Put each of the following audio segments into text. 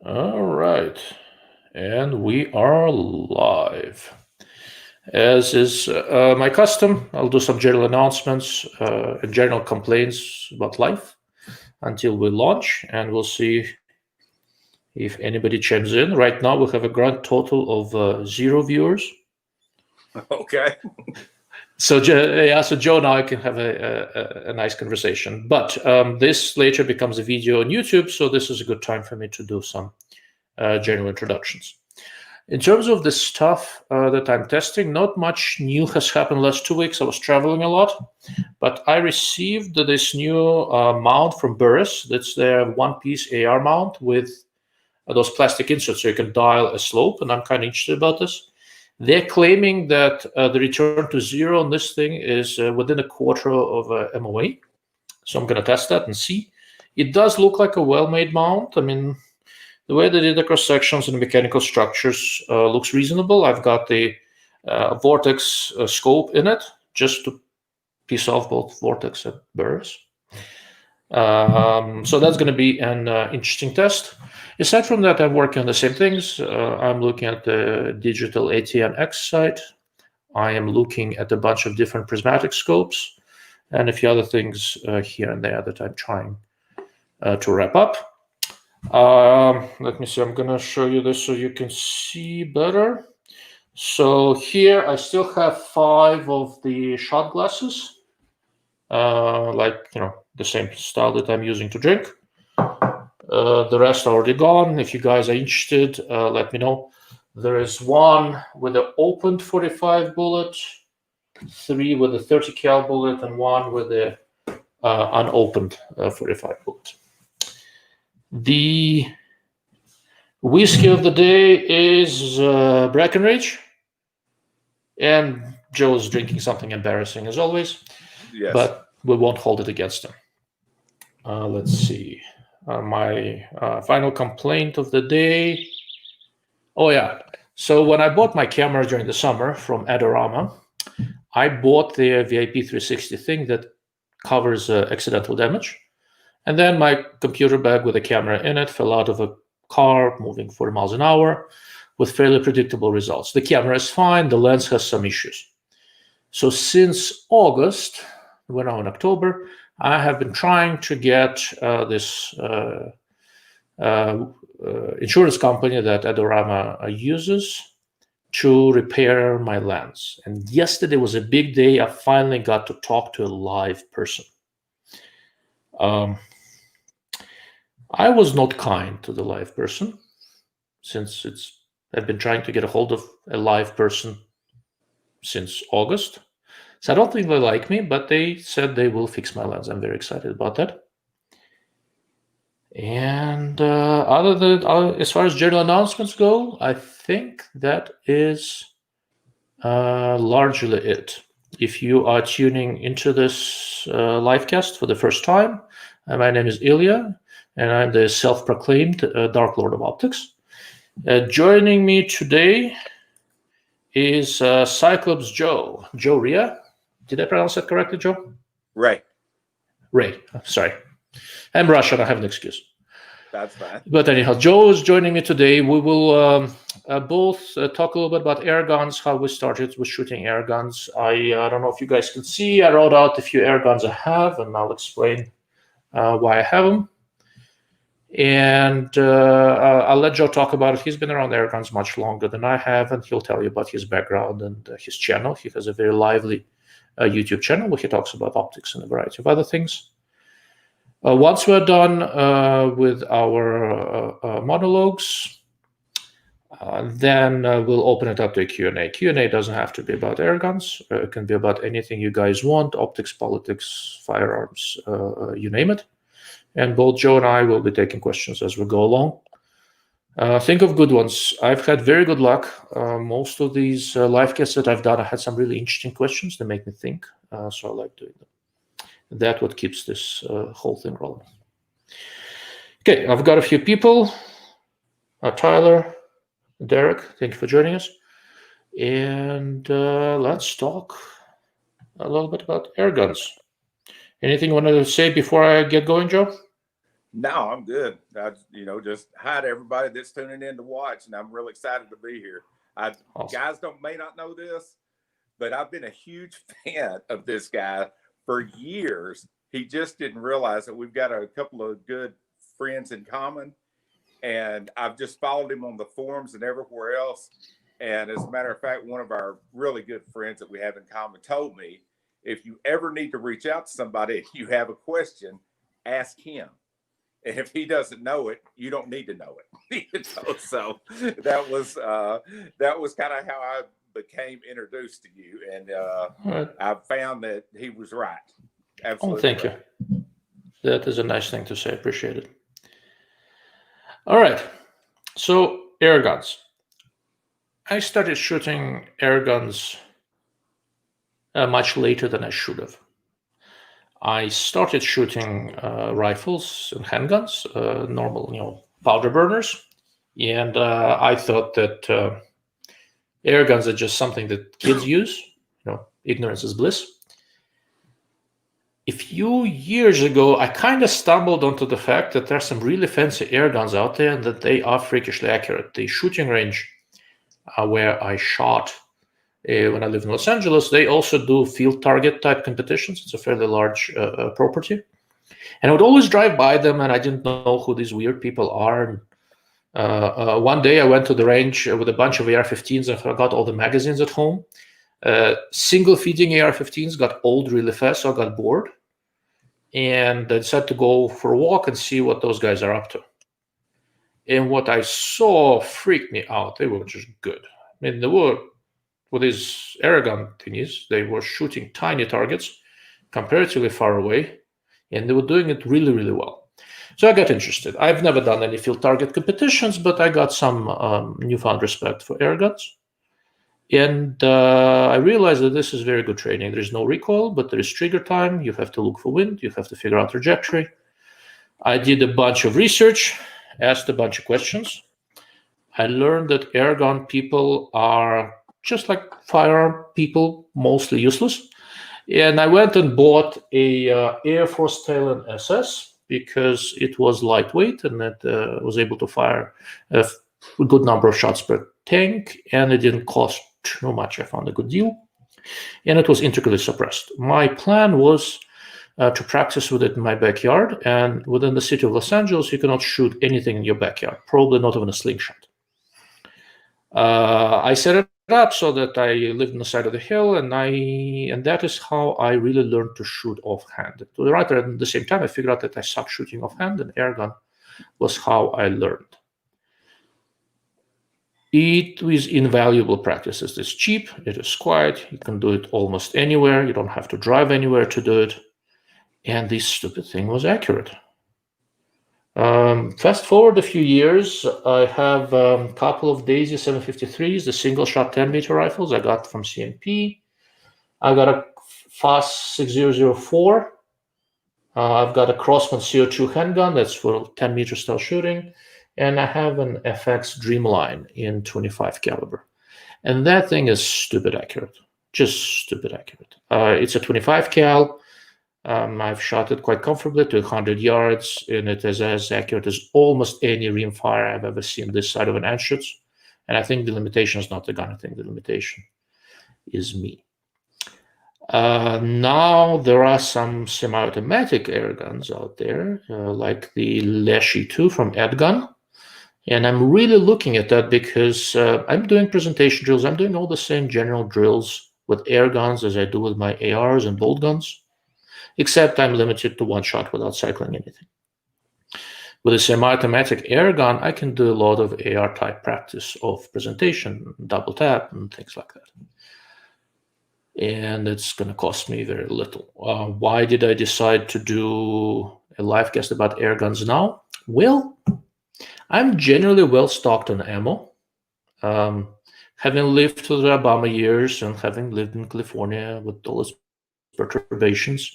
All right. And we are live. As is my custom, I'll do some general announcements and general complaints about life until we launch, and we'll see if anybody chimes in. Right now, we have a grand total of 0 viewers. Okay. So Joe and I can have a nice conversation. But this later becomes a video on YouTube, so this is a good time for me to do some general introductions. In terms of the stuff that I'm testing, not much new has happened last 2 weeks. I was traveling a lot, but I received this new mount from Burris. That's their one-piece AR mount with those plastic inserts, so you can dial a slope, and I'm kind of interested about this. They're claiming that the return to 0 on this thing is within a quarter of a MOA. So I'm going to test that and see. It does look like a well-made mount. I mean, the way they did the cross sections and the mechanical structures looks reasonable. I've got the vortex scope in it just to piece off both vortex and burrs. So that's going to be an interesting test. Aside from that, I'm working on the same things. I'm looking at the digital ATN-X site. I am looking at a bunch of different prismatic scopes and a few other things here and there that I'm trying to wrap up. Let me see. I'm going to show you this so you can see better. So here I still have 5 of the shot glasses, the same style that I'm using to drink. The rest are already gone. If you guys are interested, let me know. There is 1 with an opened 45 bullet, 3 with a 30 cal bullet, and 1 with a unopened 45 bullet. The whiskey of the day is Breckenridge, and Joe's drinking something embarrassing as always. Yes. But we won't hold it against him. Let's see. My final complaint of the day. Oh, yeah. So when I bought my camera during the summer from Adorama, I bought the VIP 360 thing that covers accidental damage. And then my computer bag with a camera in it fell out of a car moving 40 miles an hour with fairly predictable results. The camera is fine. The lens has some issues. So since August, we're now in October, I have been trying to get this insurance company that Adorama uses to repair my lens. And yesterday was a big day. I finally got to talk to a live person. I was not kind to the live person since I've been trying to get a hold of a live person since August. So I don't think they like me, but they said they will fix my lens. I'm very excited about that. And as far as general announcements go, I think that is largely it. If you are tuning into this live cast for the first time, my name is Ilya, and I'm the self-proclaimed Dark Lord of Optics. Joining me today is Cyclops Joe, Joe Rhea. Did I pronounce that correctly, Joe? Ray. Sorry. I'm Russian. I have an excuse. That's fine. But anyhow, Joe is joining me today. We will both talk a little bit about air guns, how we started with shooting air guns. I don't know if you guys can see. I wrote out a few air guns I have, and I'll explain why I have them. And I'll let Joe talk about it. He's been around air guns much longer than I have, and he'll tell you about his background and his channel. He has a very lively YouTube channel where he talks about optics and a variety of other things. Once we're done with our monologues, then we'll open it up to a Q&A. Q&A doesn't have to be about air guns. It can be about anything you guys want, optics, politics, firearms, you name it. And both Joe and I will be taking questions as we go along. Think of good ones. I've had very good luck. Most of these live casts that I've done, I had some really interesting questions that make me think. So I like doing them. That's what keeps this whole thing rolling. Okay, I've got a few people. Tyler, Derek, thank you for joining us. And let's talk a little bit about air guns. Anything you want to say before I get going, Joe? No, I'm good. Just hi to everybody that's tuning in to watch, and I'm real excited to be here. Awesome. Guys may not know this, but I've been a huge fan of this guy for years. He just didn't realize that we've got a couple of good friends in common, and I've just followed him on the forums and everywhere else. And as a matter of fact, one of our really good friends that we have in common told me, if you ever need to reach out to somebody and you have a question, ask him. And if he doesn't know it, you don't need to know it. So that was kind of how I became introduced to you, and Right. I found that he was right. Absolutely. Oh, thank right. you. That is a nice thing to say. Appreciate it. All right. So air guns. I started shooting air guns much later than I should have. I started shooting rifles and handguns, normal, powder burners, and I thought that air guns are just something that kids use. Ignorance is bliss. A few years ago, I kind of stumbled onto the fact that there's some really fancy air guns out there and that they are freakishly accurate. The shooting range where I shot when I lived in Los Angeles, they also do field target type competitions. It's a fairly large property. And I would always drive by them, and I didn't know who these weird people are. One day I went to the range with a bunch of AR-15s and forgot all the magazines at home. Single feeding AR-15s got old really fast, so I got bored. And I decided to go for a walk and see what those guys are up to. And what I saw freaked me out. They were just good. I mean, they were, with these airgun thingies, they were shooting tiny targets comparatively far away, and they were doing it really, really well. So I got interested. I've never done any field target competitions, but I got some newfound respect for airguns. And I realized that this is very good training. There's no recoil, but there is trigger time. You have to look for wind. You have to figure out trajectory. I did a bunch of research, asked a bunch of questions. I learned that airgun people are just like firearm people, mostly useless. And I went and bought a Air Force Talon SS because it was lightweight and it was able to fire a good number of shots per tank, and it didn't cost too much. I found a good deal, and it was integrally suppressed. My plan was to practice with it in my backyard, and within the city of Los Angeles, you cannot shoot anything in your backyard, probably not even a slingshot. I set it up so that I lived on the side of the hill, and that is how I really learned to shoot offhand. Right at the same time, I figured out that I sucked shooting offhand, and airgun was how I learned. It is invaluable practices. It's cheap, it is quiet, you can do it almost anywhere, you don't have to drive anywhere to do it, and this stupid thing was accurate. Fast forward a few years, I have a couple of Daisy 753s, the single shot 10-meter rifles I got from CNP. I got a FAS 6004. I've got a Crossman CO2 handgun that's for 10-meter style shooting. And I have an FX Dreamline in 25 caliber. And that thing is stupid accurate, just stupid accurate. It's a 25 cal. I've shot it quite comfortably to 100 yards, and it is as accurate as almost any rimfire I've ever seen this side of an Anschutz. And I think the limitation is not the gun. I think the limitation is me. Now there are some semi-automatic air guns out there, like the Leshy 2 from Airgun. And I'm really looking at that because I'm doing presentation drills. I'm doing all the same general drills with air guns as I do with my ARs and bolt guns, except I'm limited to one shot without cycling anything. With a semi-automatic air gun, I can do a lot of AR-type practice of presentation, double tap, and things like that. And it's going to cost me very little. Why did I decide to do a live cast about air guns now? Well, I'm generally well stocked on ammo. Having lived through the Obama years and having lived in California with all its perturbations,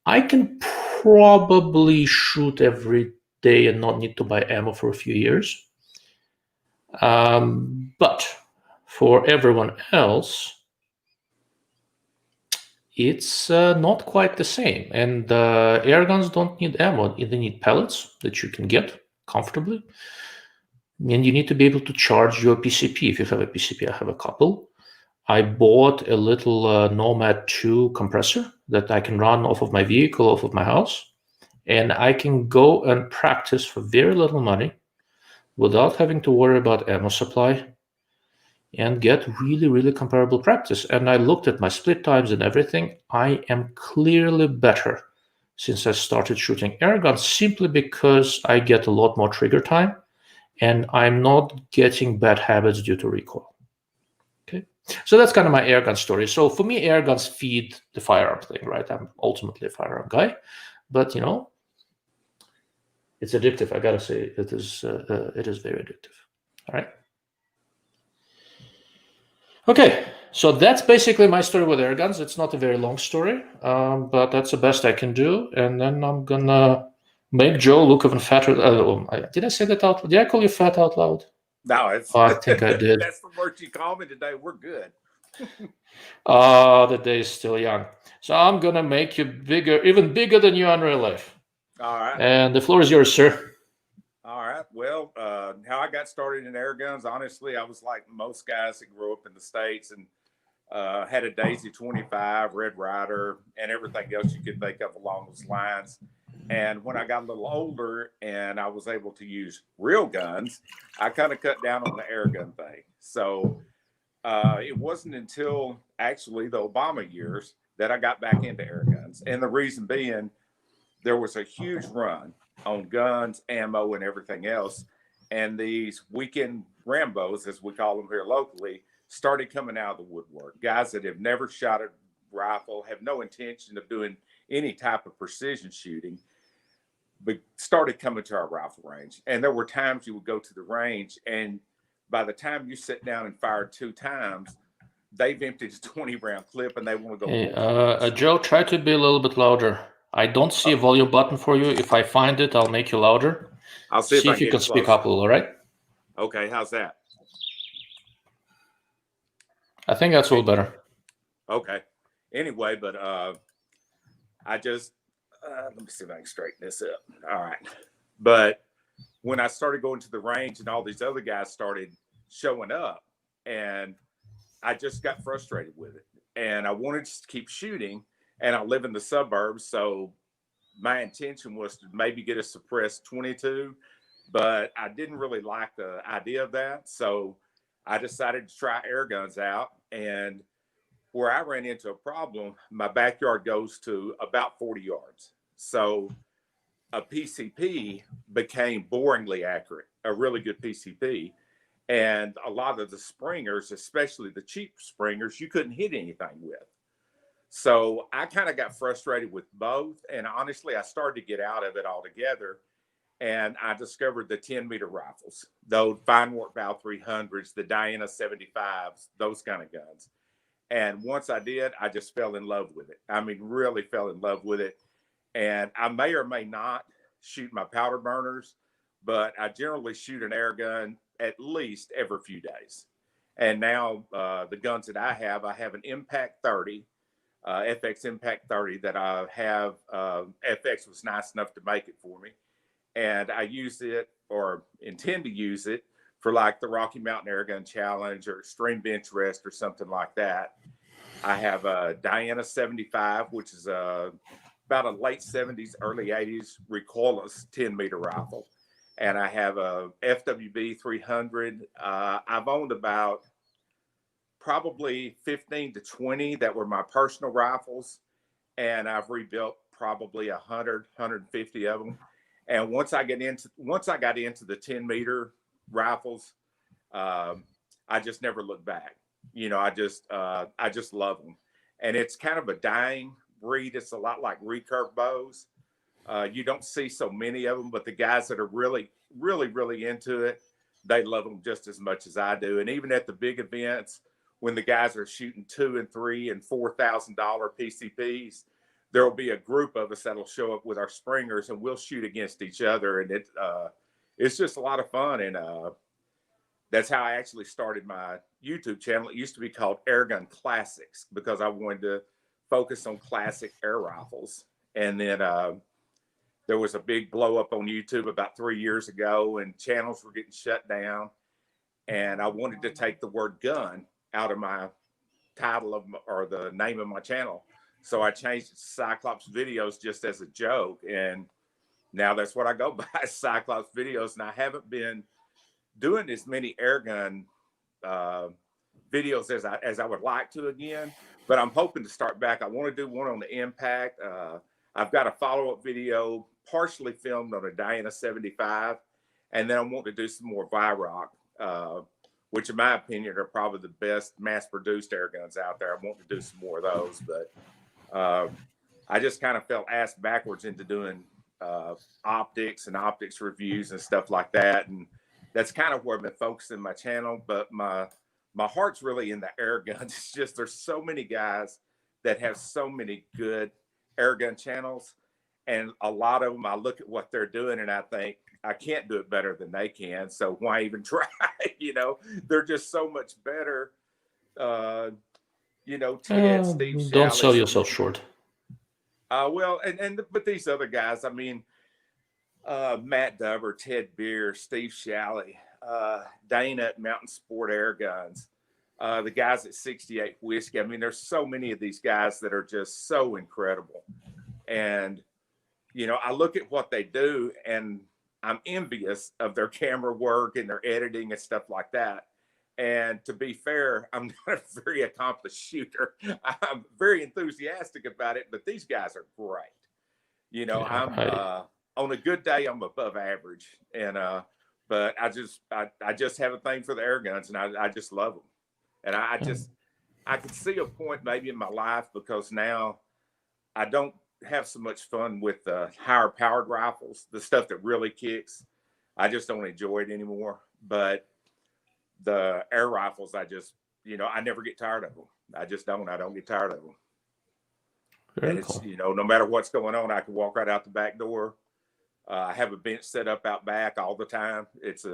I can probably shoot every day and not need to buy ammo for a few years. But for everyone else, it's not quite the same. And air guns don't need ammo. They need pellets that you can get comfortably. And you need to be able to charge your PCP. If you have a PCP, I have a couple. I bought a little Nomad 2 compressor that I can run off of my vehicle, off of my house. And I can go and practice for very little money without having to worry about ammo supply and get really, really comparable practice. And I looked at my split times and everything. I am clearly better since I started shooting air guns simply because I get a lot more trigger time and I'm not getting bad habits due to recoil. Okay, so that's kind of my air gun story. So for me, air guns feed the firearm thing, right? I'm ultimately a firearm guy, but you know, it's addictive. I gotta say, it is very addictive. All right. Okay, so that's basically my story with air guns. It's not a very long story, but that's the best I can do. And then I'm gonna make Joe look even fatter. Did I say that out loud? Did I call you fat out loud? No, it's. Oh, I think I did. That's the word you call me today. We're good. The day is still young. So I'm gonna make you bigger, even bigger than you are in real life. All right. And the floor is yours, sir. All right. Well, how I got started in air guns, honestly, I was like most guys that grew up in the States and had a Daisy 25, Red Ryder, and everything else you could think of along those lines. And when I got a little older and I was able to use real guns, I kind of cut down on the air gun thing. So it wasn't until actually the Obama years that I got back into air guns. And the reason being, there was a huge run on guns, ammo, and everything else. And these weekend Rambos, as we call them here locally, started coming out of the woodwork. Guys that have never shot a rifle, have no intention of doing any type of precision shooting, but started coming to our rifle range. And there were times you would go to the range, and by the time you sit down and fire 2 times, they've emptied a 20-round clip and they want to go. Hey, Joe, try to be a little bit louder. I don't see a volume button for you. If I find it, I'll make you louder. I'll see if you can speak up a little, all right? Okay, how's that? I think that's a little better. Okay. Anyway, but I just let me see if I can straighten this up. All right. But when I started going to the range and all these other guys started showing up, and I just got frustrated with it. And I wanted to keep shooting, and I live in the suburbs, so my intention was to maybe get a suppressed 22, but I didn't really like the idea of that. So I decided to try air guns out. And where I ran into a problem, my backyard goes to about 40 yards. So a PCP became boringly accurate, a really good PCP. And a lot of the springers, especially the cheap springers, you couldn't hit anything with. So I kind of got frustrated with both. And honestly, I started to get out of it altogether. And I discovered the 10-meter rifles, those fine work Val 300s, the Diana 75s, those kind of guns. And once I did, I just fell in love with it. I mean, really fell in love with it. And I may or may not shoot my powder burners, but I generally shoot an air gun at least every few days. And now the guns that I have an Impact 30, FX Impact 30 that I have. FX was nice enough to make it for me. And I use it, or intend to use it, for like the Rocky Mountain Air Gun Challenge or Extreme Bench Rest or something like that. I have a Diana 75, which is about a late 70s, early 80s recoilless 10-meter rifle. And I have a FWB 300. I've owned about probably 15 to 20 that were my personal rifles. And I've rebuilt probably 100, 150 of them. And once I got into the 10-meter rifles, I just never looked back. You know, I just love them. And it's kind of a dying breed. It's a lot like recurve bows. You don't see so many of them, but the guys that are really, really, really into it, they love them just as much as I do. And even at the big events, when the guys are shooting $2,000 and $3,000 and $4,000 PCPs, there will be a group of us that'll show up with our springers, and we'll shoot against each other. And it's just a lot of fun. And that's how I actually started my YouTube channel. It used to be called Airgun Classics because I wanted to focused on classic air rifles. And then there was a big blow up on YouTube about 3 years ago, and channels were getting shut down. And I wanted to take the word gun out of my title or the name of my channel. So I changed it to Cyclops Videos just as a joke. And now that's what I go by, Cyclops Videos. And I haven't been doing as many airgun videos as I would like to again, but I'm hoping to start back. I want to do one on the impact. I've got a follow-up video partially filmed on a Diana 75, and then I want to do some more Vyrock, which in my opinion are probably the best mass-produced air guns out there. I want to do some more of those, but I just kind of felt asked backwards into doing optics and optics reviews and stuff like that, and that's kind of where I've been focusing my channel. But my heart's really in the air guns. It's just there's so many guys that have so many good air gun channels, and a lot of them I look at what they're doing and I think I can't do it better than they can, so why even try? You know, they're just so much better. You know, Ted, Steve, don't Shalley, sell yourself short. Well, but these other guys, I mean, Matt Dover, Ted Beer, Steve Shalley, Dana at Mountain Sport Air Guns, the guys at 68 Whiskey. I mean, there's so many of these guys that are just so incredible. And, you know, I look at what they do and I'm envious of their camera work and their editing and stuff like that. And to be fair, I'm not a very accomplished shooter. I'm very enthusiastic about it, but these guys are great. You know, yeah, on a good day, I'm above average. And, but I just have a thing for the air guns, and I just love them. And I could see a point maybe in my life, because now I don't have so much fun with the higher powered rifles, the stuff that really kicks. I just don't enjoy it anymore. But the air rifles, I just, you know, I never get tired of them. I don't get tired of them. Very and it's, cool. you know, no matter what's going on, I can walk right out the back door. I have a bench set up out back all the time. It's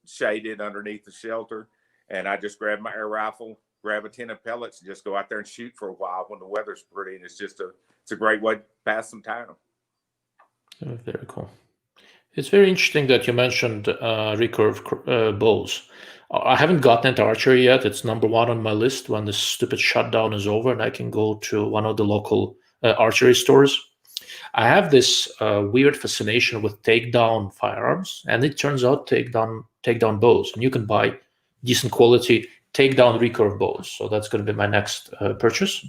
shaded underneath the shelter, and I just grab my air rifle, grab a tin of pellets, and just go out there and shoot for a while when the weather's pretty. And it's a great way to pass some time. Very cool. It's very interesting that you mentioned recurve bows. I haven't gotten into archery yet. It's number one on my list when this stupid shutdown is over and I can go to one of the local archery stores. I have this weird fascination with takedown firearms, and it turns out takedown bows, and you can buy decent quality takedown recurve bows. So that's going to be my next purchase.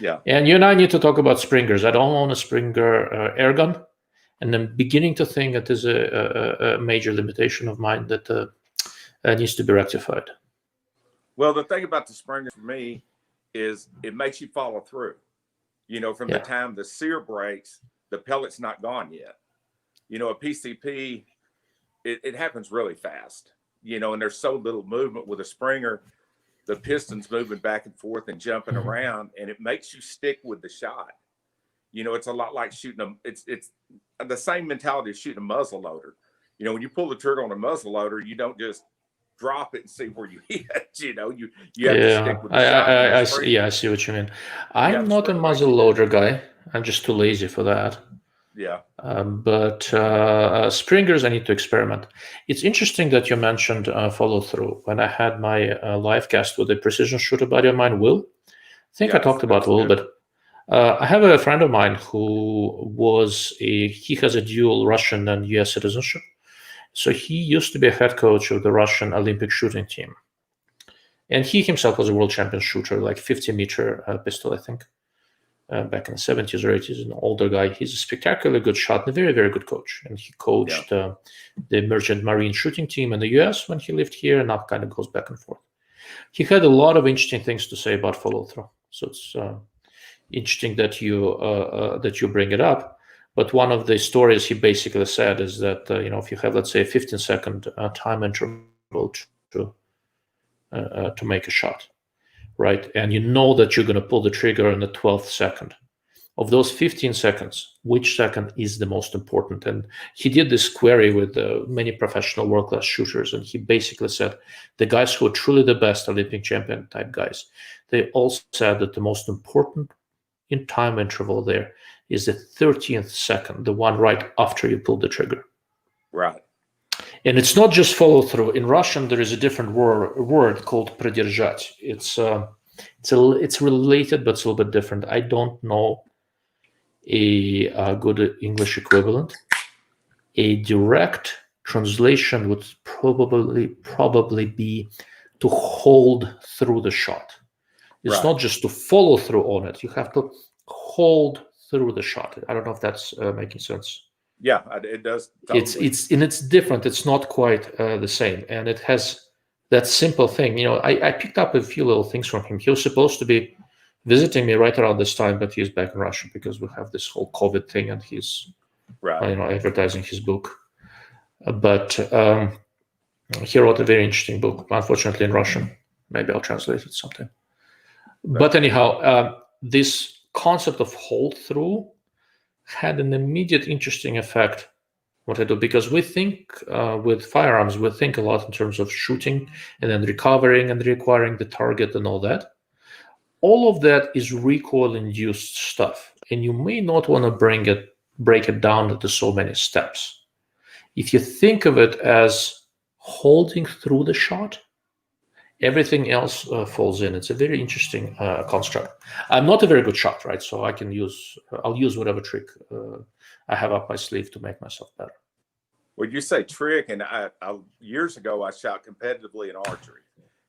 Yeah. And you and I need to talk about Springers. I don't own a Springer air gun, and I'm beginning to think that is a major limitation of mine that needs to be rectified. Well, the thing about the Springer for me is it makes you follow through. You know, from the time the sear breaks, the pellet's not gone yet. You know, a PCP, it happens really fast, you know, and there's so little movement with a Springer. The piston's moving back and forth and jumping around, and it makes you stick with the shot. You know, it's a lot like shooting it's the same mentality as shooting a muzzle loader. You know, when you pull the trigger on a muzzle loader, you don't just drop it and see where you hit. You know, you have to stick with the shot. I see what you mean. I'm not a muzzle loader guy. I'm just too lazy for that. Yeah. But Springers, I need to experiment. It's interesting that you mentioned follow through. When I had my live cast with a precision shooter buddy of mine, Will, I think I talked about it a little bit. I have a friend of mine who he has a dual Russian and US citizenship. So he used to be a head coach of the Russian Olympic shooting team. And he himself was a world champion shooter, like 50-meter pistol, I think, back in the 70s or 80s. An older guy. He's a spectacularly good shot and a very, very good coach. And he coached the Merchant Marine shooting team in the US when he lived here, and that kind of goes back and forth. He had a lot of interesting things to say about follow through. So it's interesting that you bring it up. But one of the stories he basically said is that you know, if you have, let's say, a 15-second time interval to make a shot, right, and you know that you're going to pull the trigger in the 12th second, of those 15 seconds, which second is the most important? And he did this query with many professional world-class shooters, and he basically said the guys who are truly the best Olympic champion type guys, they all said that the most important in time interval there is the 13th second, the one right after you pull the trigger. Right. And it's not just follow through. In Russian, there is a different word called продержать. It's related, but it's a little bit different. I don't know a good English equivalent. A direct translation would probably be to hold through the shot. It's Right. not just to follow through on it. You have to hold through the shot. I don't know if that's making sense. Yeah, it does. Totally. It's different. It's not quite the same, and it has that simple thing. You know, I picked up a few little things from him. He was supposed to be visiting me right around this time, but he's back in Russia because we have this whole COVID thing, and he's right. Advertising his book. But he wrote a very interesting book, unfortunately in Russian. Maybe I'll translate it sometime. But anyhow, this concept of hold through had an immediate interesting effect. What I do, because we think with firearms, we think a lot in terms of shooting and then recovering and reacquiring the target and all that. All of that is recoil-induced stuff, and you may not want to break it down into so many steps. If you think of it as holding through the shot, everything else falls in. It's a very interesting construct. I'm not a very good shot, right? So I'll use whatever trick I have up my sleeve to make myself better. Well, you say trick, and I years ago I shot competitively in archery,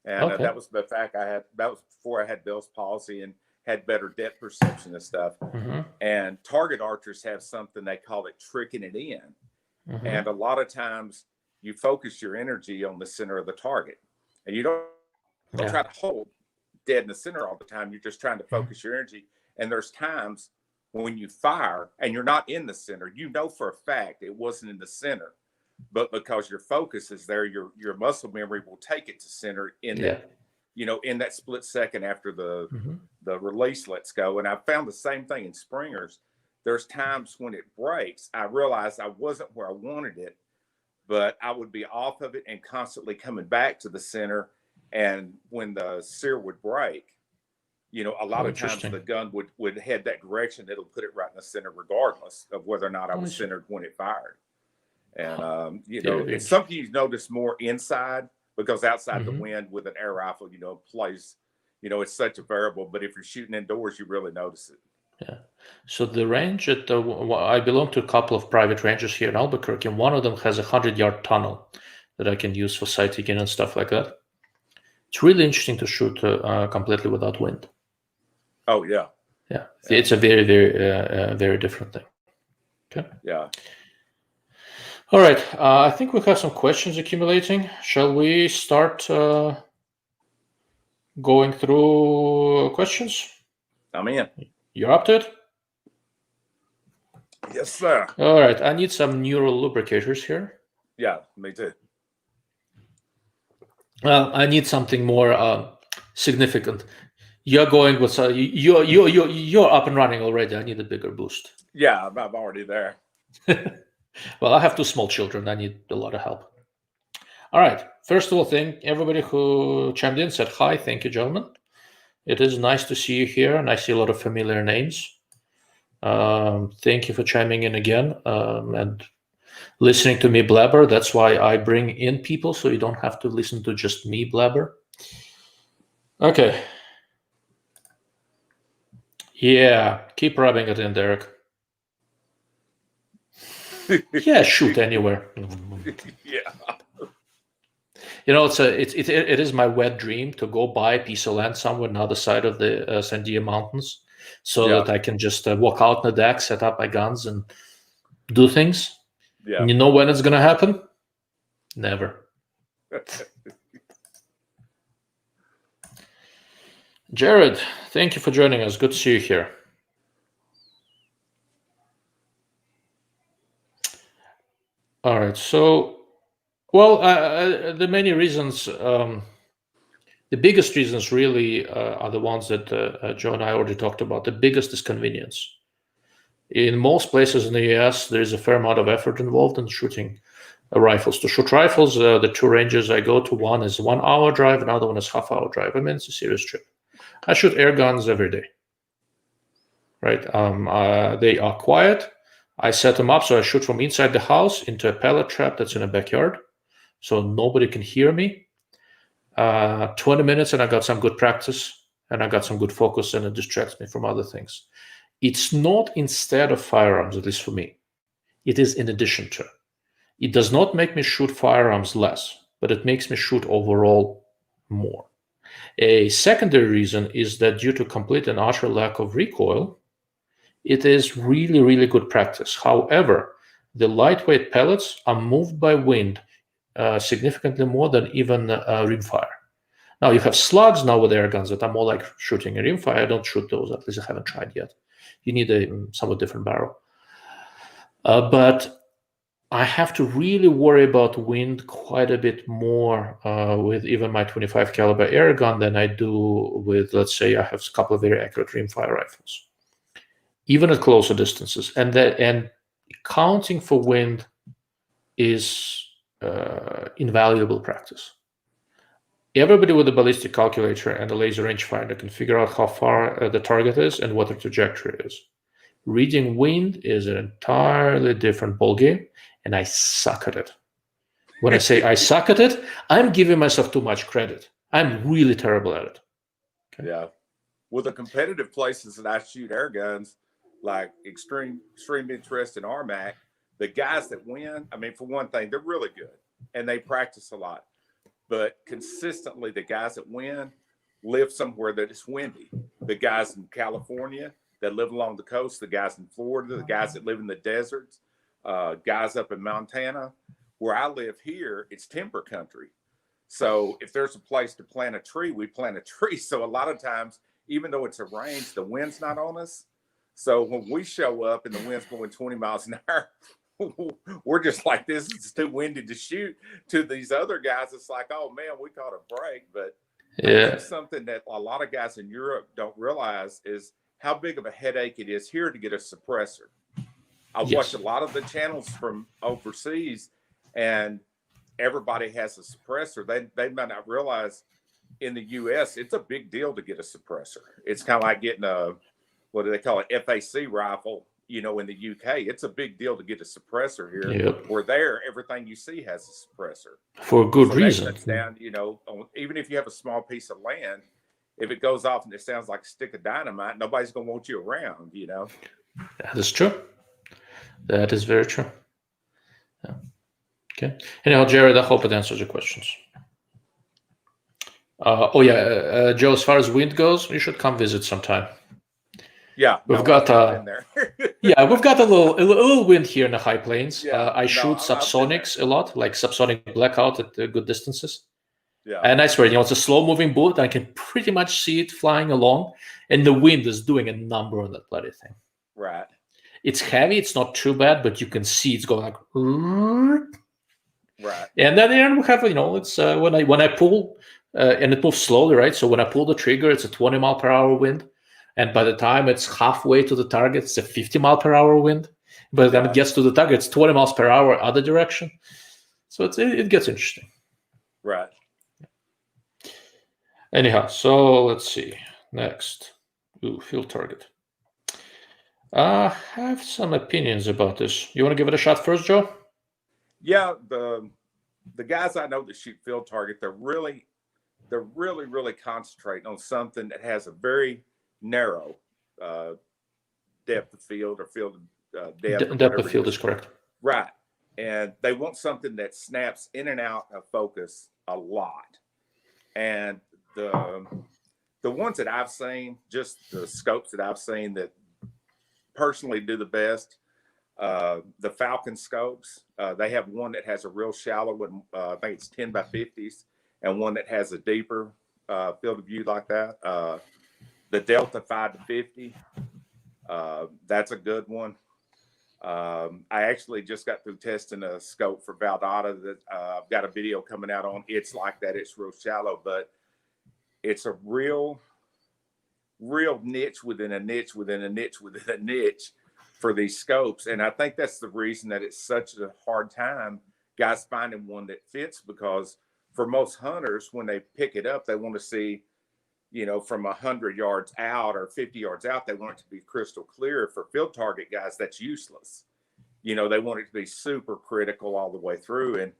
and that was the fact that was before I had Bell's palsy and had better depth perception and stuff. Mm-hmm. And target archers have something they call it tricking it in, Mm-hmm. and a lot of times you focus your energy on the center of the target, and you don't try to hold dead in the center all the time. You're just trying to focus your energy. And there's times when you fire and you're not in the center, you know for a fact it wasn't in the center, but because your focus is there, your muscle memory will take it to center in that, in that split second after the release lets go. And I found the same thing in springers. There's times when it breaks, I realized I wasn't where I wanted it, but I would be off of it and constantly coming back to the center. And when the sear would break, a lot of times the gun would head that direction. It'll put it right in the center, regardless of whether or not I was centered when it fired. And, it's something you notice more inside, because outside the wind with an air rifle, plays, it's such a variable. But if you're shooting indoors, you really notice it. Yeah. So the range I belong to a couple of private ranges here in Albuquerque, and one of them has a 100-yard tunnel that I can use for sighting and stuff like that. It's really interesting to shoot completely without wind. Oh, yeah. Yeah. It's a very, very, very different thing. Okay. Yeah. All right. I think we have some questions accumulating. Shall we start going through questions? I'm in. You're up to it? Yes, sir. All right. I need some neural lubricators here. Yeah, me too. I need something more significant. You're going with you're up and running already. I need a bigger boost. Yeah, I'm already there. Well, I have 2 small children. I need a lot of help. All right. First of all, everybody who chimed in said hi. Thank you, gentlemen. It is nice to see you here, and I see a lot of familiar names. Thank you for chiming in again and listening to me blabber. That's why I bring in people, so you don't have to listen to just me blabber. Okay. Yeah, keep rubbing it in, Derek. Yeah, shoot anywhere. Yeah. It is my wet dream to go buy a piece of land somewhere on the other side of the Sandia Mountains, so that I can just walk out on the deck, set up my guns, and do things. Yeah. And you know when it's going to happen? Never. Jared, thank you for joining us. Good to see you here. All right. So, the many reasons, the biggest reasons really are the ones that Joe and I already talked about. The biggest is convenience. In most places in the US, there is a fair amount of effort involved in shooting rifles. To shoot rifles, the 2 ranges I go to, one is 1 hour drive, another one is half-hour drive. I mean, it's a serious trip. I shoot air guns every day. right? They are quiet. I set them up so I shoot from inside the house into a pellet trap that's in a backyard, so nobody can hear me. 20 minutes and I got some good practice and I got some good focus, and it distracts me from other things. It's not instead of firearms, at least for me. It is in addition to. It does not make me shoot firearms less, but it makes me shoot overall more. A secondary reason is that due to complete and utter lack of recoil, it is really, really good practice. However, the lightweight pellets are moved by wind significantly more than even rimfire. Now you have slugs now with air guns that are more like shooting a rimfire. I don't shoot those, at least I haven't tried yet. You need a somewhat different barrel. But I have to really worry about wind quite a bit more with even my 25 caliber air gun than I do with, let's say, I have a couple of very accurate rimfire rifles, even at closer distances. And counting for wind is invaluable practice. Everybody with a ballistic calculator and a laser rangefinder can figure out how far the target is and what the trajectory is. Reading wind is an entirely different ballgame, and I suck at it. When I say I suck at it, I'm giving myself too much credit. I'm really terrible at it. Okay? Yeah. Well, the competitive places that I shoot air guns, like extreme interest in RMAC, the guys that win, I mean, for one thing, they're really good and they practice a lot. But consistently, the guys that win live somewhere that is windy. The guys in California that live along the coast, the guys in Florida, the guys that live in the deserts, guys up in Montana. Where I live here, it's timber country. So if there's a place to plant a tree, we plant a tree. So a lot of times, even though it's a range, the wind's not on us. So when we show up and the wind's going 20 miles an hour, we're just like, this is too windy to shoot. To these other guys, it's like, oh man, we caught a break. But I think something that a lot of guys in Europe don't realize is how big of a headache it is here to get a suppressor. I watch a lot of the channels from overseas, and everybody has a suppressor. They might not realize in the US, it's a big deal to get a suppressor. It's kind of like getting a, what do they call it, FAC rifle. You know, in the UK, it's a big deal to get a suppressor here. Yep. Where there, everything you see has a suppressor. For good reason. That cuts down, you know, even if you have a small piece of land, if it goes off and it sounds like a stick of dynamite, nobody's going to want you around, you know? That is true. That is very true. Yeah. Okay. Anyhow, Jared, I hope it answers your questions. Joe, as far as wind goes, you should come visit sometime. Yeah, we've got we've got a little wind here in the high plains. I shoot subsonics a lot, like subsonic blackout at good distances. Yeah, and I swear, you know, it's a slow-moving bullet. I can pretty much see it flying along, and the wind is doing a number on that bloody thing. Right. It's heavy. It's not too bad, but you can see it's going like. Right. And then we have, you know, it's when I pull, and it moves slowly, right? So when I pull the trigger, it's a 20 mile per hour wind. And by the time it's halfway to the target, it's a 50 mile per hour wind. By the time it gets to the target, it's 20 miles per hour other direction. So it gets interesting. Right. Anyhow, so let's see. Next. Field target. I have some opinions about this. You want to give it a shot first, Joe? Yeah, the guys I know that shoot field target, they're really concentrating on something that has a very narrow depth of field or field depth. Depth of field is correct. Right. And they want something that snaps in and out of focus a lot. And the ones that I've seen, just the scopes that I've seen that personally do the best, the Falcon scopes, they have one that has a real shallow one, I think it's 10 by 50s, and one that has a deeper field of view like that. The Delta 5 to 50, that's a good one. I actually just got through testing a scope for Valdata that I've got a video coming out on. It's like that. It's real shallow, but it's a real niche within a niche within a niche within a niche for these scopes. And I think that's the reason that it's such a hard time guys finding one that fits, because for most hunters, when they pick it up, they want to see from 100 yards out or 50 yards out, they want it to be crystal clear. For field target guys, that's useless. They want it to be super critical all the way through. And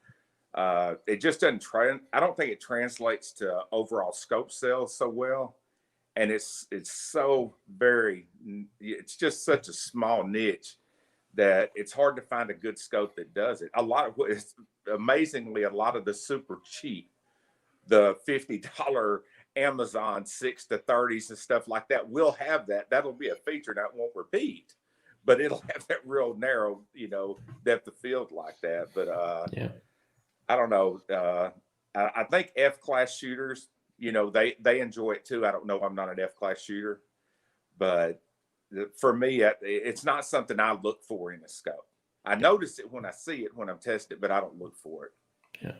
it just doesn't I don't think it translates to overall scope sales so well. And it's just such a small niche that it's hard to find a good scope that does it. Amazingly, a lot of the super cheap, the $50 Amazon 6 to 30s and stuff like that will have that. That'll be a feature that won't repeat, but it'll have that real narrow, depth of field like that. But I don't know. I think F-class shooters, they enjoy it too. I don't know. I'm not an F-class shooter, but for me, it's not something I look for in a scope. I notice it when I see it, when I'm testing it, but I don't look for it. Yeah.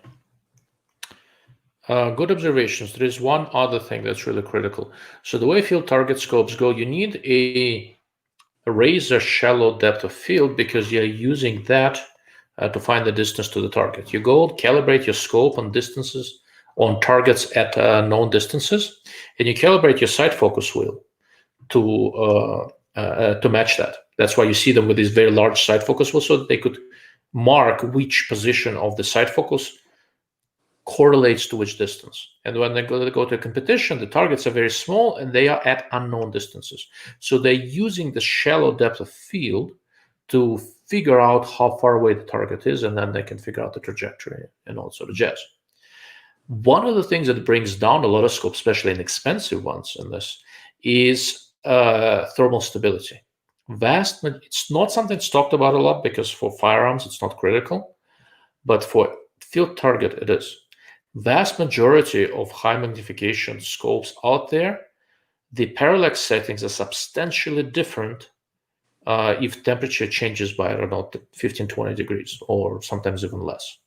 Good observations. There is one other thing that's really critical. So the way field target scopes go, you need a razor shallow depth of field because you're using that to find the distance to the target. You go calibrate your scope on distances, on targets at known distances, and you calibrate your sight focus wheel to match that. That's why you see them with these very large sight focus wheels, so that they could mark which position of the sight focus correlates to which distance. And when they go to a competition, the targets are very small and they are at unknown distances. So they're using the shallow depth of field to figure out how far away the target is, and then they can figure out the trajectory and all sort of jazz. One of the things that brings down a lot of scopes, especially inexpensive ones in this, is thermal stability. It's not something that's talked about a lot because for firearms it's not critical, but for field target it is. Vast majority of high magnification scopes out there, the parallax settings are substantially different if temperature changes by, I don't know, 15, 20 degrees, or sometimes even less.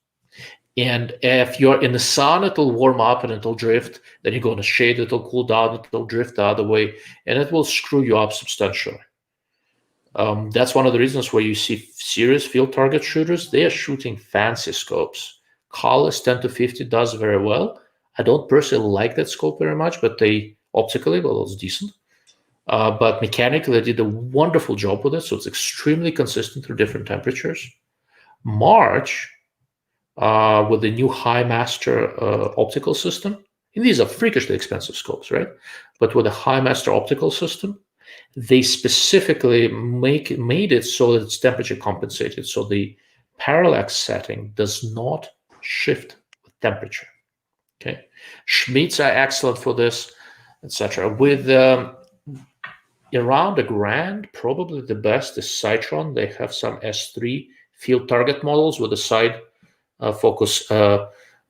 And if you're in the sun, it'll warm up and it'll drift. Then you go in the shade, it'll cool down, it'll drift the other way, and it will screw you up substantially. That's one of the reasons where you see serious field target shooters, they are shooting fancy scopes. Colorless 10 to 50 does very well. I don't personally like that scope very much, but optically, well, it's decent. But mechanically, they did a wonderful job with it, so it's extremely consistent through different temperatures. March, with the new High Master optical system, and these are freakishly expensive scopes, right? But with a High Master optical system, they specifically made it so that it's temperature compensated, so the parallax setting does not shift with temperature. Okay, Schmidts are excellent for this, etc. With around $1,000, probably the best is Citron. They have some S3 field target models with the side focus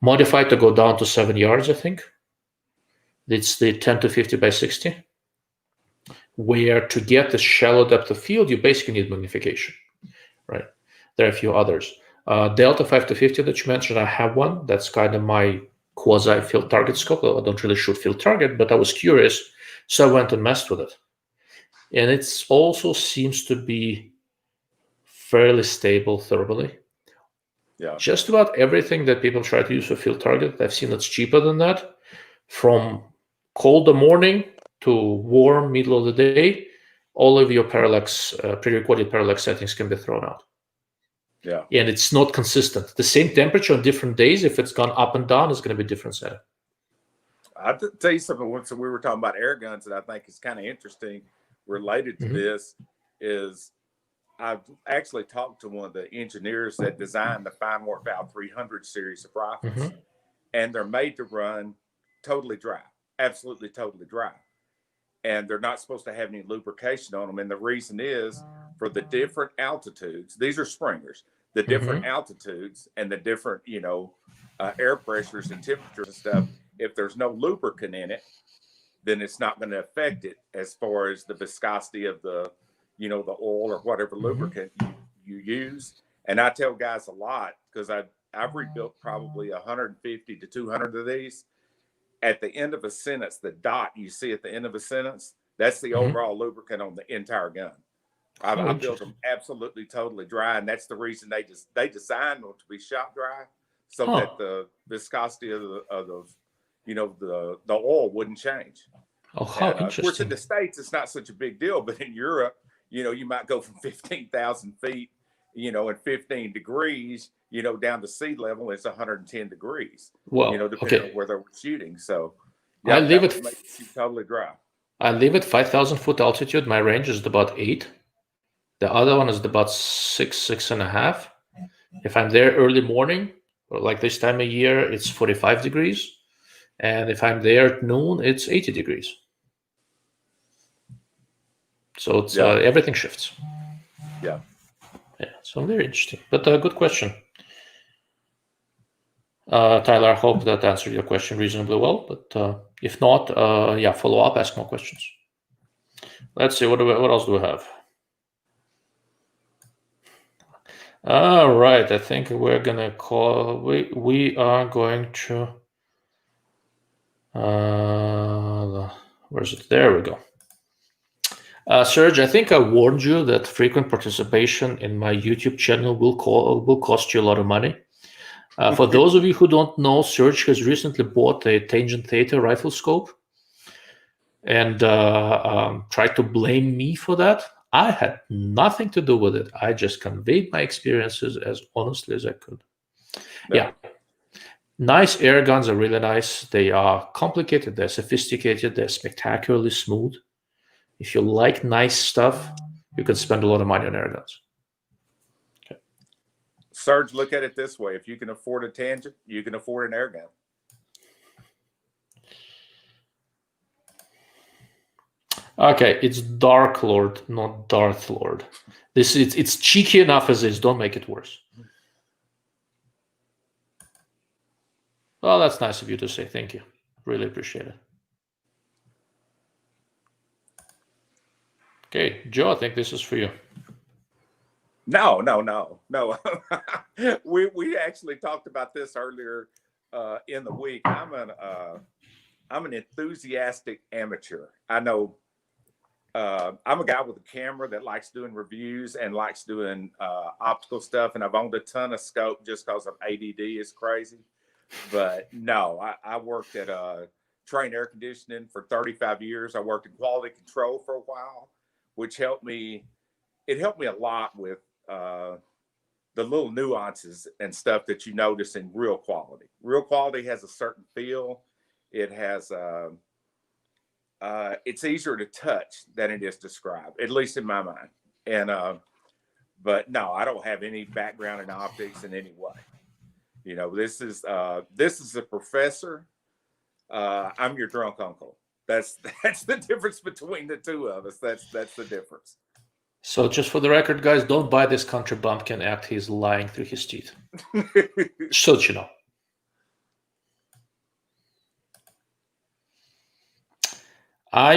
modified to go down to 7 yards, I think. It's the 10 to 50 by 60, where to get the shallow depth of field, you basically need magnification, right? There are a few others. Delta 5 to 50 that you mentioned, I have one. That's kind of my quasi field target scope. I don't really shoot field target, but I was curious, so I went and messed with it. And it also seems to be fairly stable thermally. Yeah. Just about everything that people try to use for field target, I've seen that's cheaper than that. From cold the morning to warm middle of the day, all of your parallax, pre-recorded parallax settings can be thrown out. Yeah. And it's not consistent. The same temperature on different days, if it's gone up and down, it's going to be different setting. I'll tell you something. Once we were talking about air guns that I think is kind of interesting related to this is I've actually talked to one of the engineers that designed the Fine Work Valve 300 series of rifles, and they're made to run totally dry, absolutely totally dry. And they're not supposed to have any lubrication on them. And the reason is for the different altitudes, these are springers, the different altitudes and the different, air pressures and temperatures and stuff. If there's no lubricant in it, then it's not going to affect it as far as the viscosity of the, the oil or whatever lubricant you use. And I tell guys a lot, because I've rebuilt probably 150 to 200 of these. At the end of a sentence, the dot you see at the end of a sentence, that's the overall lubricant on the entire gun. I built them absolutely totally dry, and that's the reason they designed them to be shot dry, so that the viscosity of the the oil wouldn't change. Oh, how And of course, in interesting. the States, it's not such a big deal, but in Europe, you might go from 15,000 feet, and 15 degrees, down to sea level, it's 110 degrees, Well, depending on okay. where they're shooting. So, I yeah, live that at would make you totally dry. I live at 5,000 foot altitude. My range is about 8. The other one is about 6.5. If I'm there early morning, or like this time of year, it's 45 degrees. And if I'm there at noon, it's 80 degrees. So it's Yeah. everything shifts. Yeah. Yeah, so very interesting. But good question. Tyler, I hope that answered your question reasonably well. But if not, yeah, follow up, ask more questions. Let's see, what else do we have? All right, I think we're gonna call. We are going to. Where's it? There we go. Serge, I think I warned you that frequent participation in my YouTube channel will cost you a lot of money. For those of you who don't know, Serge has recently bought a Tangent Theta rifle scope and tried to blame me for that. I had nothing to do with it. I just conveyed my experiences as honestly as I could. Yeah. Nice air guns are really nice. They are complicated, they're sophisticated, they're spectacularly smooth. If you like nice stuff, you can spend a lot of money on air guns. Okay. Serge, look at it this way. If you can afford a Tangent, you can afford an air gun. Okay, it's Dark Lord, not Darth Lord. It's cheeky enough as is. Don't make it worse. Well, that's nice of you to say. Thank you. Really appreciate it. Okay, Joe, I think this is for you. No. we actually talked about this earlier in the week. I'm an enthusiastic amateur. I know. I'm a guy with a camera that likes doing reviews and likes doing optical stuff, and I've owned a ton of scope just because of ADD is crazy. But no, I worked at Train Air Conditioning for 35 years. I worked in quality control for a while, which helped me. It helped me a lot with the little nuances and stuff that you notice in real quality. Real quality has a certain feel. It has. It's easier to touch than it is to describe, at least in my mind. And but no, I don't have any background in optics in any way. This is a professor. I'm your drunk uncle. That's the difference between the two of us. That's the difference. So just for the record, guys, don't buy this country bumpkin act. He's lying through his teeth. So that you know.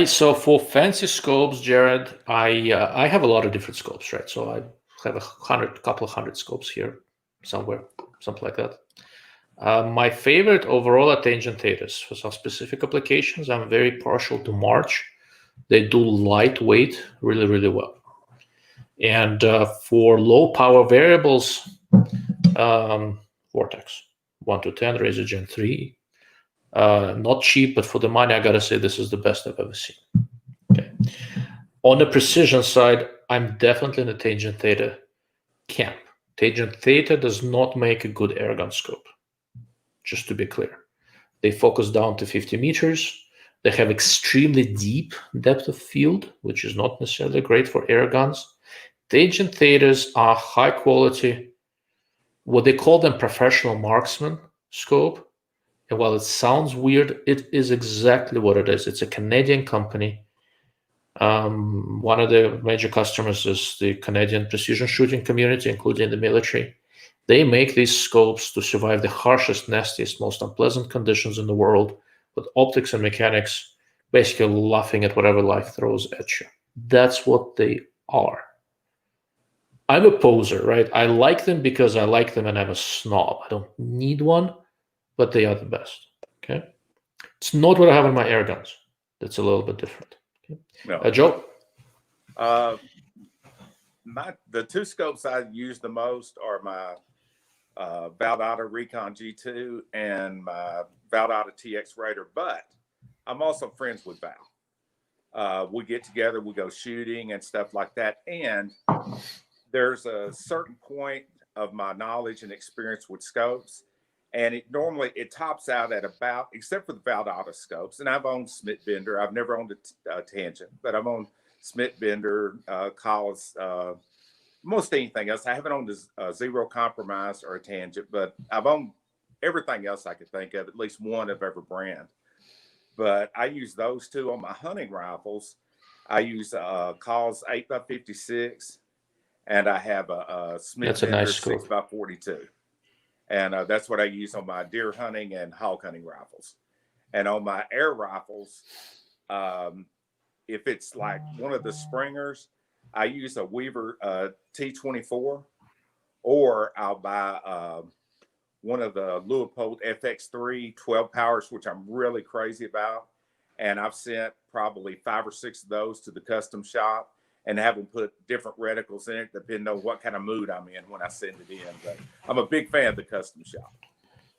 So for fancy scopes, Jared, I have a lot of different scopes, right? So I have a couple of hundred scopes here somewhere, something like that. My favorite overall are Tangent Thetas. For some specific applications, I'm very partial to March. They do lightweight really, really well. And for low power variables, Vortex 1 to 10, Razor Gen 3. Not cheap, but for the money, I gotta say this is the best I've ever seen. Okay. On the precision side, I'm definitely in the Tangent Theta camp. Tangent Theta does not make a good airgun scope, just to be clear. They focus down to 50 meters. They have extremely deep depth of field, which is not necessarily great for air guns. Tangent Thetas are high quality, what they call them professional marksman scope. And while it sounds weird, it is exactly what it is. It's a Canadian company. One of the major customers is the Canadian precision shooting community, including the military. They make these scopes to survive the harshest, nastiest, most unpleasant conditions in the world, with optics and mechanics basically laughing at whatever life throws at you. That's what they are. I'm a poser, right? I like them because I like them and I'm a snob. I don't need one, but they are the best. Okay. It's not what I have in my air guns. That's a little bit different. Okay. No. Joe? The two scopes I use the most are my Valdata Recon G2 and my Valdata TX Raider, but I'm also friends with Val. We get together, we go shooting and stuff like that. And there's a certain point of my knowledge and experience with scopes. And it normally tops out at about, except for the Valdata scopes. And I've owned Smith Bender. I've never owned a Tangent, but I've owned Smith Bender, Collis, most anything else. I haven't owned a Zero Compromise or a Tangent, but I've owned everything else I could think of, at least one of every brand. But I use those two on my hunting rifles. I use Collis 8x56, and I have a Smith Bender nice 6x42. And that's what I use on my deer hunting and hog hunting rifles. And on my air rifles, if it's like one of the Springers, I use a Weaver T24, or I'll buy one of the Leupold FX3 12 powers, which I'm really crazy about. And I've sent probably 5 or 6 of those to the custom shop and have them put different reticles in it, depending on what kind of mood I'm in when I send it in. But I'm a big fan of the custom shop.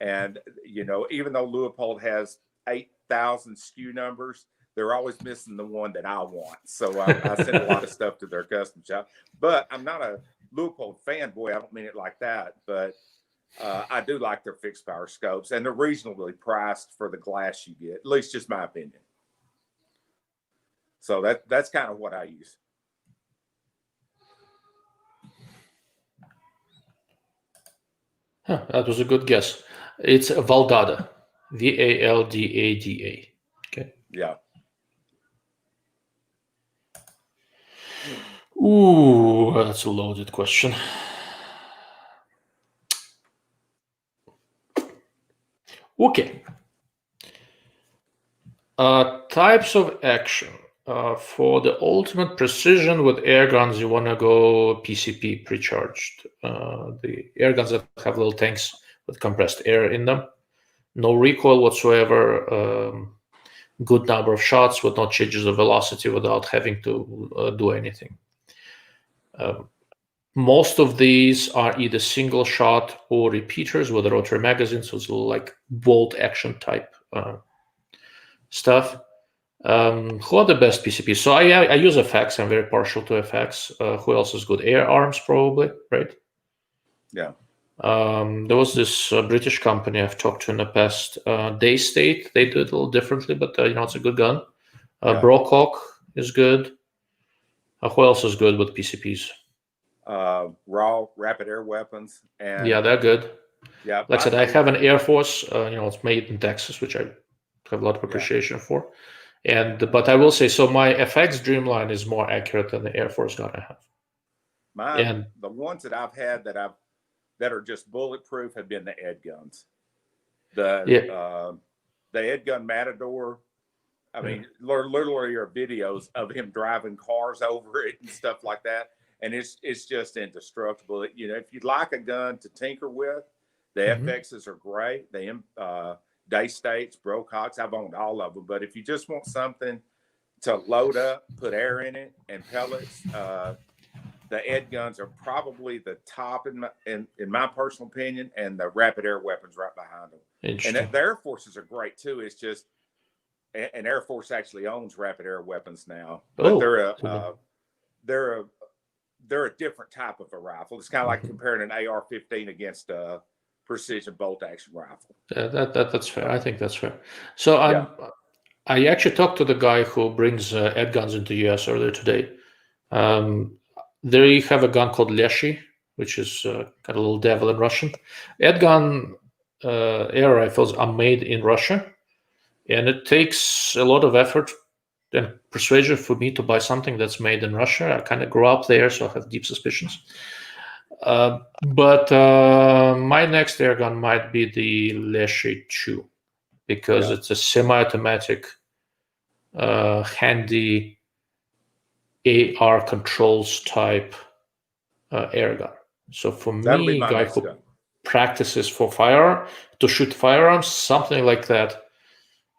And, you know, even though Leupold has 8,000 SKU numbers, they're always missing the one that I want. So I send a lot of stuff to their custom shop. But I'm not a Leupold fanboy. I don't mean it like that. But I do like their fixed power scopes, and they're reasonably priced for the glass you get, at least just my opinion. So that's kind of what I use. Huh, that was a good guess. It's Valdada, Valdada. Okay. Yeah. Ooh, that's a loaded question. Okay. Types of action. For the ultimate precision with air guns, you want to go PCP, pre-charged. The air guns that have little tanks with compressed air in them. No recoil whatsoever. Good number of shots with no changes of velocity without having to do anything. Most of these are either single shot or repeaters with a rotary magazine, so it's like bolt action type stuff. Who are the best PCPs? So I use FX. I'm very partial to FX. Who else is good? Air Arms, probably, right? Yeah. There was this British company I've talked to in the past. Daystate, they do it a little differently, but it's a good gun. Yeah. Brocock is good. Who else is good with PCPs? Raw Rapid Air Weapons. And yeah, they're good. Yeah. Like I said, I have an Air Force. It's made in Texas, which I have a lot of appreciation for. But I will say, so my FX Dreamline is more accurate than the Air Force gun I have. The ones that I've had that are just bulletproof have been the Airguns. The Airgun Matador. I mean, literally are videos of him driving cars over it and stuff like that, and it's just indestructible. If you'd like a gun to tinker with, the FXs are great. Daystates, Brococks, I've owned all of them. But if you just want something to load up, put air in it, and pellets, the Airguns are probably the top in my personal opinion, and the Rapid Air Weapons right behind them. And the Air Forces are great too. It's just, and Air Force actually owns Rapid Air Weapons now, but they're a different type of a rifle. It's kind of like comparing an AR-15 against a precision bolt action rifle. That's fair. I think that's fair. So I actually talked to the guy who brings Airguns into the US earlier today. They have a gun called Leshy, which is got a little devil in Russian. Airgun air rifles are made in Russia, and it takes a lot of effort and persuasion for me to buy something that's made in Russia. I kind of grew up there, so I have deep suspicions. But my next airgun might be the Leshy 2, because it's a semi-automatic, handy AR controls type airgun. So for me, a guy who practices to shoot firearms, something like that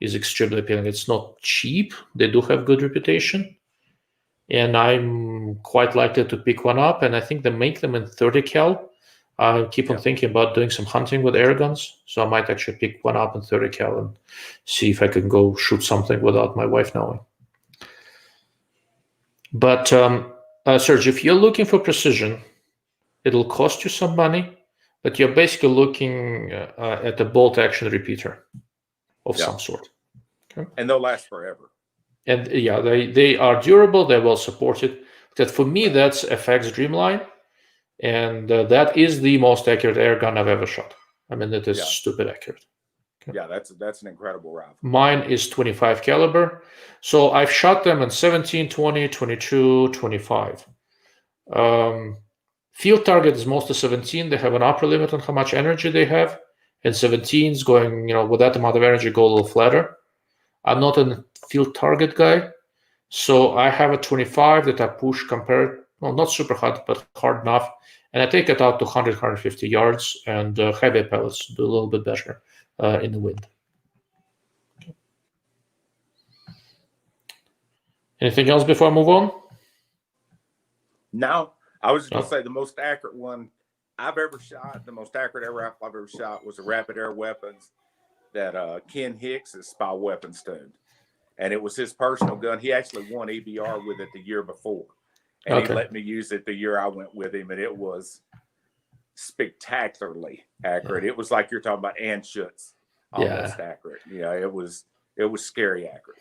is extremely appealing. It's not cheap. They do have good reputation. And I'm quite likely to pick one up. And I think they make them in 30 cal. I keep on thinking about doing some hunting with air guns, so I might actually pick one up in 30 cal and see if I can go shoot something without my wife knowing. But Serge, if you're looking for precision, it'll cost you some money, but you're basically looking at a bolt action repeater of some sort. Okay? And they'll last forever. And yeah, they are durable, they're well supported. That for me, that's FX Dreamline, and that is the most accurate air gun I've ever shot. I mean, it is stupid accurate. Okay. Yeah, that's an incredible rifle. Mine is 25 caliber. So I've shot them in 17, 20, 22, 25. Field target is mostly 17. They have an upper limit on how much energy they have. And 17 is going, with that amount of energy, go a little flatter. I'm not a field target guy. So I have a 25 that I push not super hard, but hard enough. And I take it out to 100, 150 yards. And heavy pellets do a little bit better in the wind. Okay. Anything else before I move on? No, I was just going to say the most accurate one I've ever shot, the most accurate air rifle I've ever shot was a Rapid Air Weapons that Ken Hicks at Spy Weapons tuned. And it was his personal gun. He actually won EBR with it the year before. And he let me use it the year I went with him. And it was spectacularly accurate. It was like you're talking about Anschutz, almost accurate. Yeah, it was scary accurate.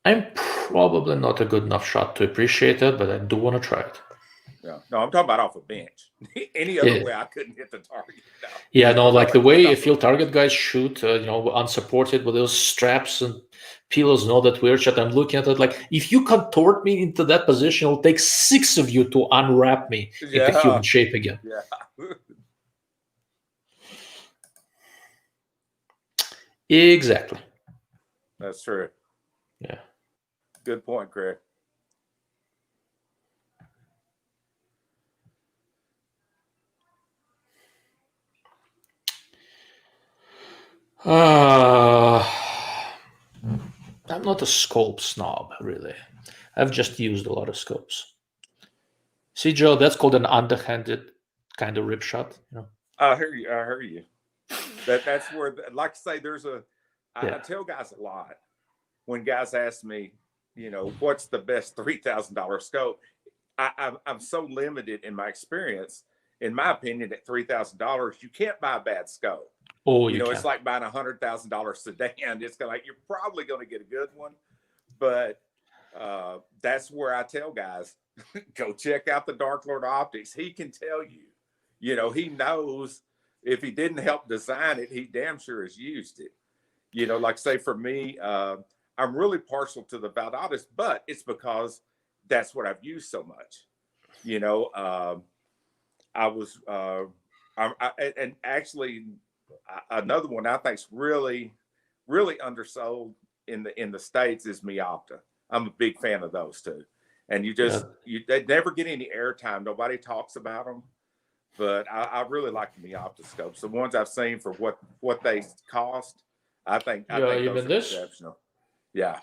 I'm probably not a good enough shot to appreciate it, but I do want to try it. Yeah. No, I'm talking about off a bench. Any other way, I couldn't hit the target. No. Yeah, no, like the way field target guys shoot, unsupported with those straps and pillows and all that weird shit. I'm looking at it like, if you contort me into that position, it'll take 6 of you to unwrap me into human shape again. Yeah. Exactly. That's true. Yeah. Good point, Craig. I'm not a scope snob, really. I've just used a lot of scopes. See, Joe, that's called an underhanded kind of rip shot. I hear you. That's where, like I say, I tell guys a lot when guys ask me, what's the best $3,000 scope? I'm so limited in my experience. In my opinion, at $3,000, you can't buy a bad scope. Oh, it's like buying a $100,000 sedan. It's kind of like you're probably going to get a good one, but that's where I tell guys, go check out the Dark Lord Optics. He can tell you. He knows if he didn't help design it, he damn sure has used it. Like say for me, I'm really partial to the Valdatis, but it's because that's what I've used so much. And actually another one I think's really, really undersold in the States is Miopta. I'm a big fan of those too. And they never get any airtime. Nobody talks about them, but I really like the Miopta scopes. The ones I've seen for what they cost, I think those are exceptional. Yeah.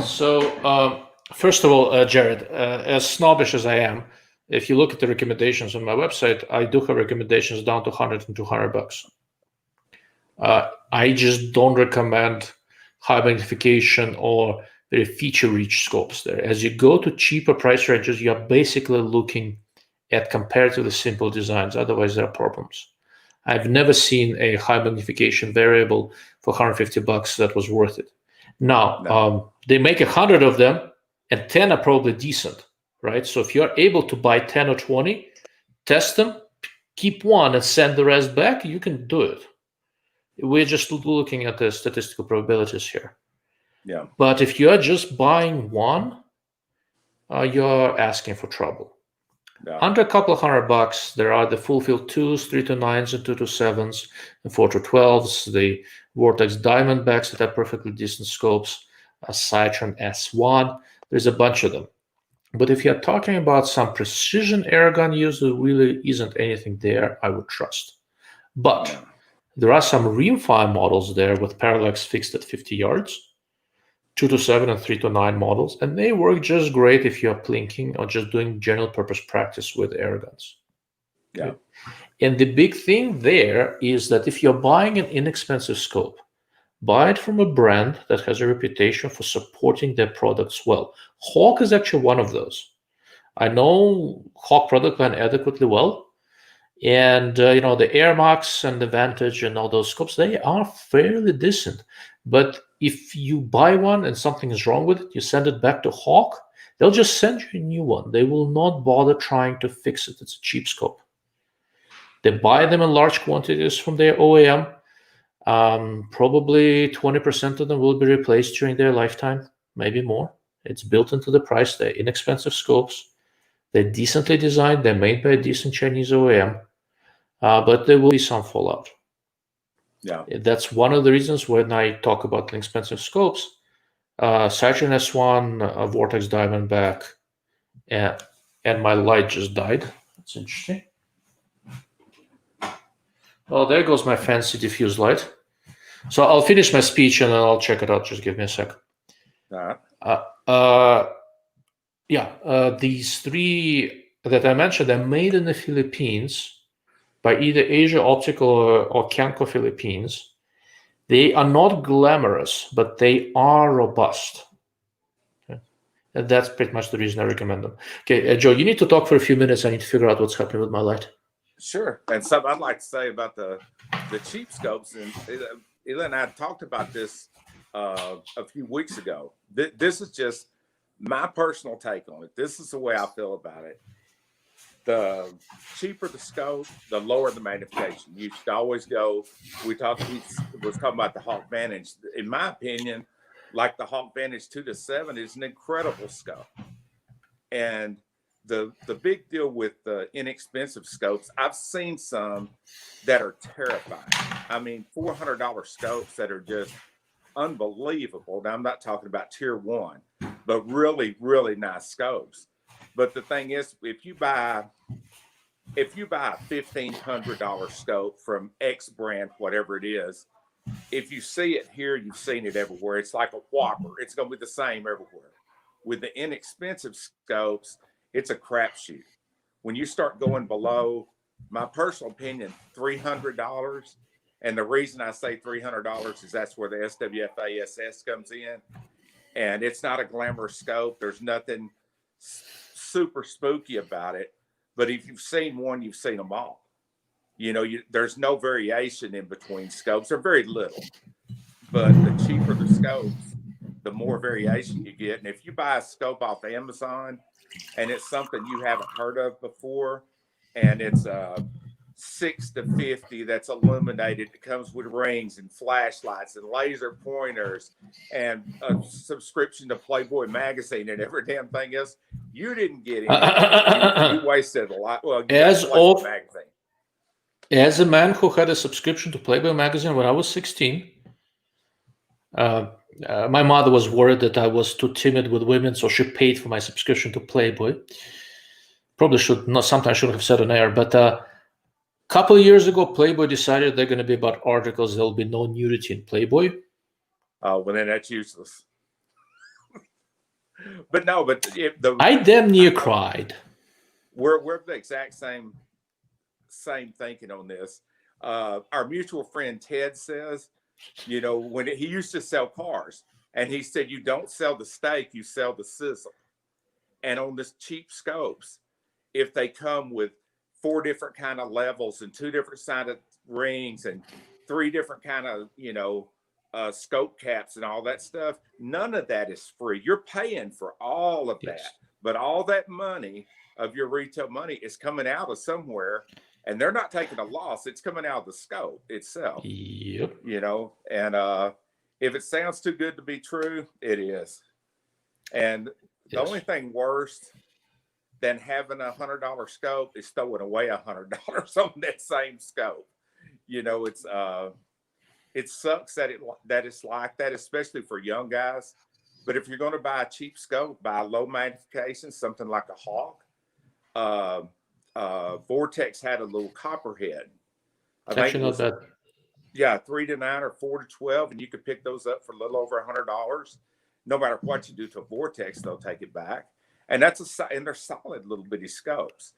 So first of all, Jared, as snobbish as I am, if you look at the recommendations on my website, I do have recommendations down to $100 and $200. I just don't recommend high magnification or very feature-rich scopes there. As you go to cheaper price ranges, you're basically looking at comparatively simple designs. Otherwise, there are problems. I've never seen a high magnification variable for $150 that was worth it. Now, they make 100 of them, and 10 are probably decent, right? So if you're able to buy 10 or 20, test them, keep one, and send the rest back, you can do it. We're just looking at the statistical probabilities here. Yeah. But if you're just buying one, you're asking for trouble. Yeah. Under a couple of $100, there are the full field 2s, 3-9s, and 2-7s, and 4-12s, the Vortex Diamondbacks that are perfectly decent scopes, a Citron S1. There's a bunch of them. But if you're talking about some precision airgun use, there really isn't anything there I would trust. But there are some rimfire models there with parallax fixed at 50 yards. 2 to 7 and 3 to 9 models, and they work just great if you're plinking or just doing general purpose practice with airguns. Yeah. And the big thing there is that if you're buying an inexpensive scope, buy it from a brand that has a reputation for supporting their products well. Hawk is actually one of those. I know Hawk product line adequately well, and the Air Max and the Vantage and all those scopes, they are fairly decent. But if you buy one and something is wrong with it, you send it back to Hawk, they'll just send you a new one. They will not bother trying to fix it. It's a cheap scope. They buy them in large quantities from their OEM. Probably 20% of them will be replaced during their lifetime, maybe more. It's built into the price. They're inexpensive scopes. They're decently designed. They're made by a decent Chinese OEM. But there will be some fallout. Yeah. That's one of the reasons when I talk about inexpensive scopes, Saturn S1, Vortex Diamondback, and my light just died. That's interesting. Well, there goes my fancy diffuse light. So I'll finish my speech and then I'll check it out. Just give me a sec. All right. These three that I mentioned, they're made in the Philippines by either Asia Optical or Kenco Philippines. They are not glamorous, but they are robust. Okay? And that's pretty much the reason I recommend them. Okay, Joe, you need to talk for a few minutes. I need to figure out what's happening with my light. Sure. And something I'd like to say about the cheap scopes, and Eli and I talked about this a few weeks ago. This is just my personal take on it. This is the way I feel about it. The cheaper the scope, the lower the magnification. You should always go. He was talking about the Hawk Vantage. In my opinion, like the Hawk Vantage 2 to 7 is an incredible scope. And the big deal with the inexpensive scopes, I've seen some that are terrifying. I mean, $400 scopes that are just unbelievable. Now, I'm not talking about tier 1, but really, really nice scopes. But the thing is, if you buy a $1,500 scope from X brand, whatever it is, if you see it here, you've seen it everywhere. It's like a whopper. It's going to be the same everywhere. With the inexpensive scopes, it's a crapshoot. When you start going below, my personal opinion, $300, and the reason I say $300 is that's where the SWFA SS comes in, and it's not a glamorous scope. There's nothing super spooky about it, but if you've seen one, you've seen them all. There's no variation in between scopes, or very little. But the cheaper the scopes, the more variation you get. And if you buy a scope off Amazon and it's something you haven't heard of before, and it's 6 to 50 that's illuminated, it comes with rings and flashlights and laser pointers and a subscription to Playboy magazine and every damn thing else, you didn't get anything. You wasted a lot. Well, as a man who had a subscription to Playboy magazine when I was 16, my mother was worried that I was too timid with women, so she paid for my subscription to Playboy. Probably should not. Sometimes I shouldn't have said on air, but a couple of years ago, Playboy decided they're going to be about articles. There'll be no nudity in Playboy. Oh, well, then that's useless. But I damn near cried. We're the exact same thinking on this. Our mutual friend Ted says, when he used to sell cars, and he said, you don't sell the steak, you sell the sizzle. And on this cheap scopes, if they come with 4 different kind of levels and 2 different sided rings and 3 different kind of scope caps and all that stuff, none of that is free. You're paying for all of that, but all that money of your retail money is coming out of somewhere, and they're not taking a loss. It's coming out of the scope itself. Yep. And if it sounds too good to be true, it is. And the only thing worse than having a $100 scope is throwing away $100 on that same scope. It sucks that it's like that, especially for young guys. But if you're going to buy a cheap scope, buy a low magnification, something like a Hawk. Vortex had a little copperhead. Actually, not bad. Yeah, 3 to 9 or 4 to 12, and you could pick those up for a little over $100. no matter what you do to a vortex, they'll take it back. And and they're solid little bitty scopes.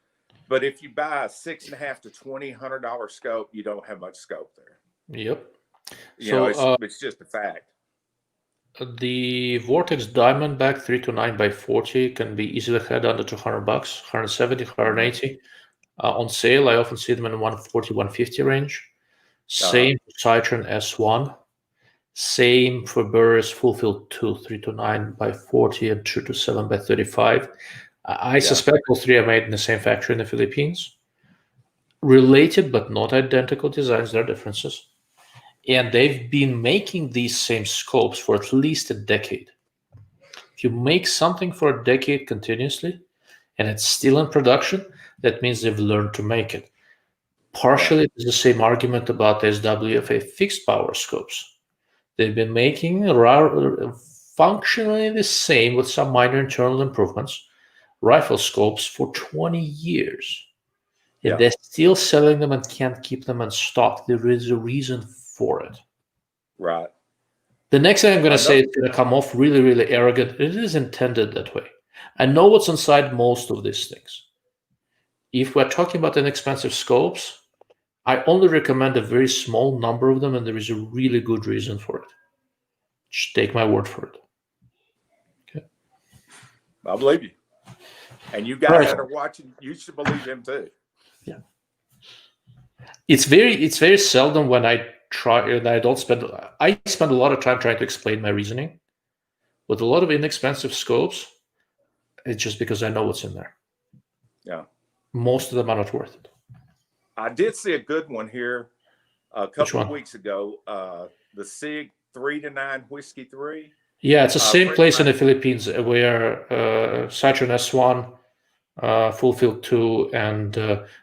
But if you buy a $6.5 to $2,000 scope, you don't have much scope there. Yep. You know, it's just a fact. The Vortex Diamondback 329x40 can be easily had under $200, 170, 180. On sale, I often see them in 140, 150 range. Same for Citron S1. Same for Burris Fulfilled 2, 329x40 and 227x35. I suspect all three are made in the same factory in the Philippines. Related but not identical designs, there are differences. And they've been making these same scopes for at least a decade. If you make something for a decade continuously and it's still in production, that means they've learned to make it. Partially, it's the same argument about SWFA fixed power scopes. They've been making functionally the same with some minor internal improvements, rifle scopes for 20 years. And they're still selling them and can't keep them in stock. There is a reason for it. Right. The next thing I'm going to say is going to come off really, really arrogant. It is intended that way. I know what's inside most of these things. If we're talking about inexpensive scopes, I only recommend a very small number of them, and there is a really good reason for it. Just take my word for it. Okay. I believe you. And you guys that are watching, you should believe him too. Yeah. It's very seldom when I try, and I spend a lot of time trying to explain my reasoning. With a lot of inexpensive scopes, it's just because I know what's in there. Yeah. Most of them are not worth it. I did see a good one here a couple of weeks ago. The SIG 3-9 Whiskey 3. Yeah, it's the same place in the Philippines where Citron S1, Fulfilled 2, and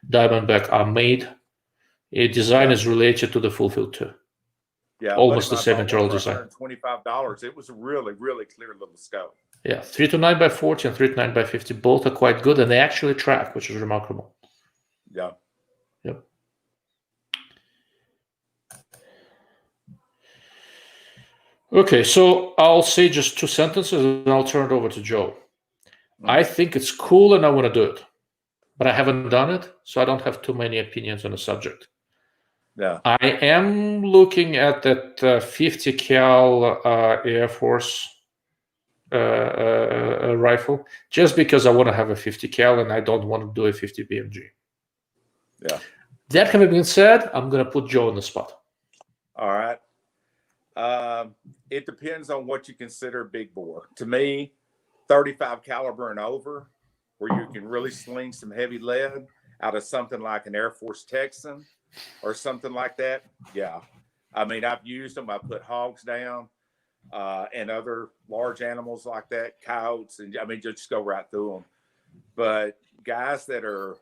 Diamondback are made. A design is related to the Fulfilled 2. Yeah, almost the same internal design. $125. It was a really, really clear little scope. Yeah, 329x40 and 329x50 both are quite good, and they actually track, which is remarkable. Yeah. Yep. Okay, so I'll say just 2 sentences and I'll turn it over to Joe. I think it's cool and I want to do it, but I haven't done it, so I don't have too many opinions on the subject. Yeah. I am looking at that 50 cal Air Force rifle just because I want to have a 50 cal and I don't want to do a 50 BMG. Yeah. That having been said, I'm going to put Joe on the spot. All right. It depends on what you consider big bore. To me, 35 caliber and over, where you can really sling some heavy lead out of something like an Air Force Texan or something like that. Yeah. I mean, I've used them. I put hogs down and other large animals like that, coyotes, and I mean, just go right through them. But guys that are,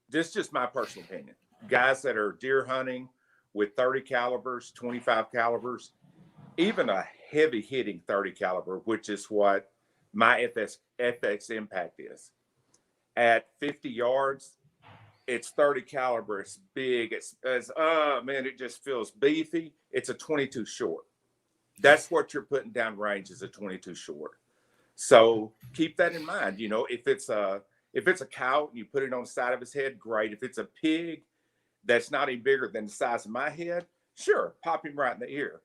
this is just my personal opinion, guys that are deer hunting with 30 calibers, 25 calibers, even a heavy hitting 30 caliber, which is what my FX Impact is. At 50 yards, it's 30 caliber. It's big. It's man, it just feels beefy. It's a 22 short. That's what you're putting down range, is a 22 short. So keep that in mind. You know, if it's a cow and you put it on the side of his head, great. If it's a pig that's not any bigger than the size of my head, sure, pop him right in the ear.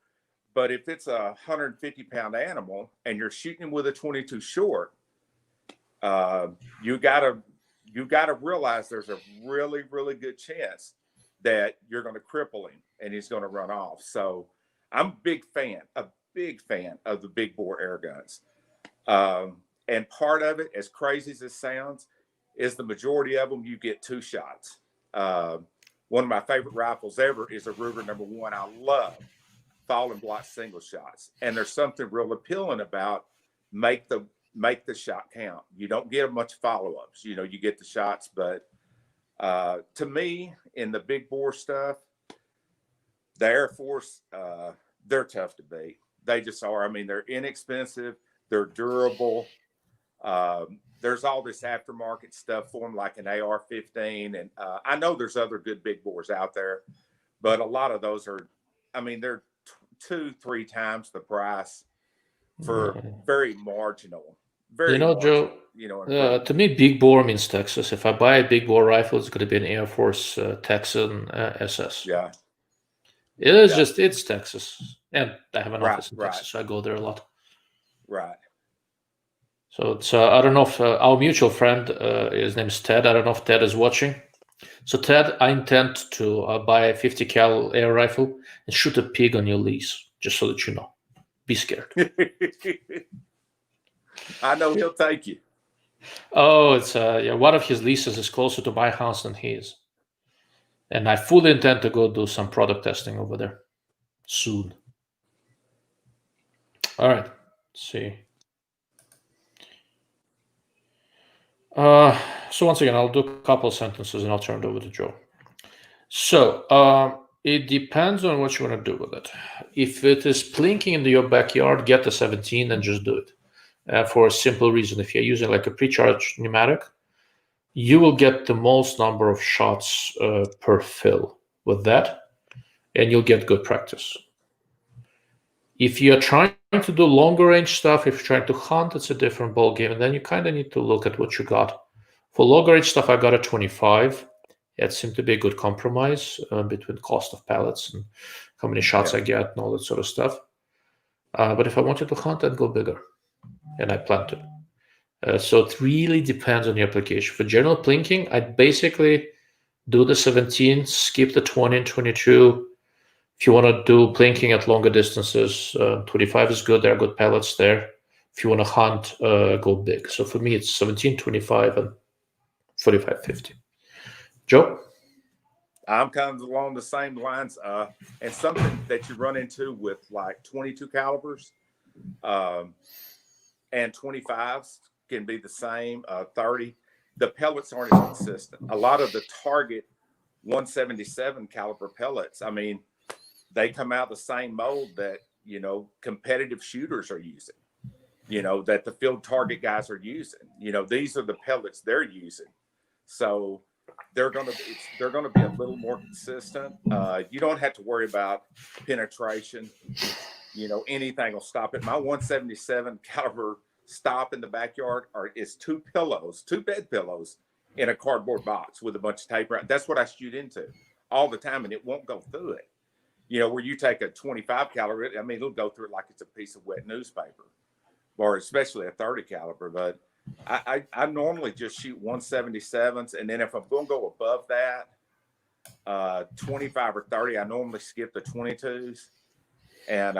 But if it's a 150-pound animal and you're shooting him with a 22 short, you gotta realize there's a really, really good chance that you're going to cripple him and he's going to run off. So I'm a big fan of the big bore air guns. And part of it, as crazy as it sounds, is the majority of them you get 2 shots. One of my favorite rifles ever is a Ruger number 1. I love falling block single shots, and there's something real appealing about make the shot count. You don't get much follow-ups. You know, you get the shots, but to me, in the big bore stuff, the Air Force, they're tough to beat. They just are. I mean, they're inexpensive. They're durable. There's all this aftermarket stuff for them, like an AR-15. And I know there's other good big bores out there, but a lot of those are, I mean, they're 2-3 times the price for very marginal. Very you know, marginal, Joe, to me, big bore means Texas. If I buy a big bore rifle, it's going to be an Air Force Texan SS. Yeah. It is just, it's Texas. And I have an office in Texas, so I go there a lot. Right. So I don't know if our mutual friend, his name is Ted. I don't know if Ted is watching. So Ted, I intend to buy a 50 cal air rifle and shoot a pig on your lease, just so that you know. Be scared. I know he'll take you. Oh, it's one of his leases is closer to my house than his. And I fully intend to go do some product testing over there soon. All right, let's see. So once again, I'll do a couple sentences and I'll turn it over to Joe. So it depends on what you want to do with it. If it is plinking into your backyard, get the 17 and just do it. For a simple reason, if you're using like a pre-charged pneumatic, you will get the most number of shots per fill with that, and you'll get good practice. If you're trying to do longer range stuff, if you're trying to hunt, it's a different ballgame, and then you kind of need to look at what you got. For longer range stuff, I got a 25. It seemed to be a good compromise between cost of pellets and how many shots I get and all that sort of stuff. But if I wanted to hunt, I'd go bigger, and I plan to. So it really depends on the application. For general plinking, I'd basically do the 17, skip the 20 and 22. If you want to do plinking at longer distances, 25 is good. There are good pellets there. If you want to hunt, go big. So for me, it's 17, 25, and 45, 50. Joe? I'm kind of along the same lines. And something that you run into with like 22 calibers and 25s can be the same, 30. The pellets aren't as consistent. A lot of the target 177 caliber pellets, I mean, they come out the same mold that, competitive shooters are using, that the field target guys are using. These are the pellets they're using. So they're going to be a little more consistent. You don't have to worry about penetration. Anything will stop it. My 177 caliber stop in the backyard is two bed pillows in a cardboard box with a bunch of tape around. That's what I shoot into all the time, and it won't go through it. Where you take a 25 caliber, I mean, it'll go through it like it's a piece of wet newspaper, or especially a 30 caliber. But I normally just shoot 177s, and then if I'm going to go above that, 25 or 30, I normally skip the 22s. And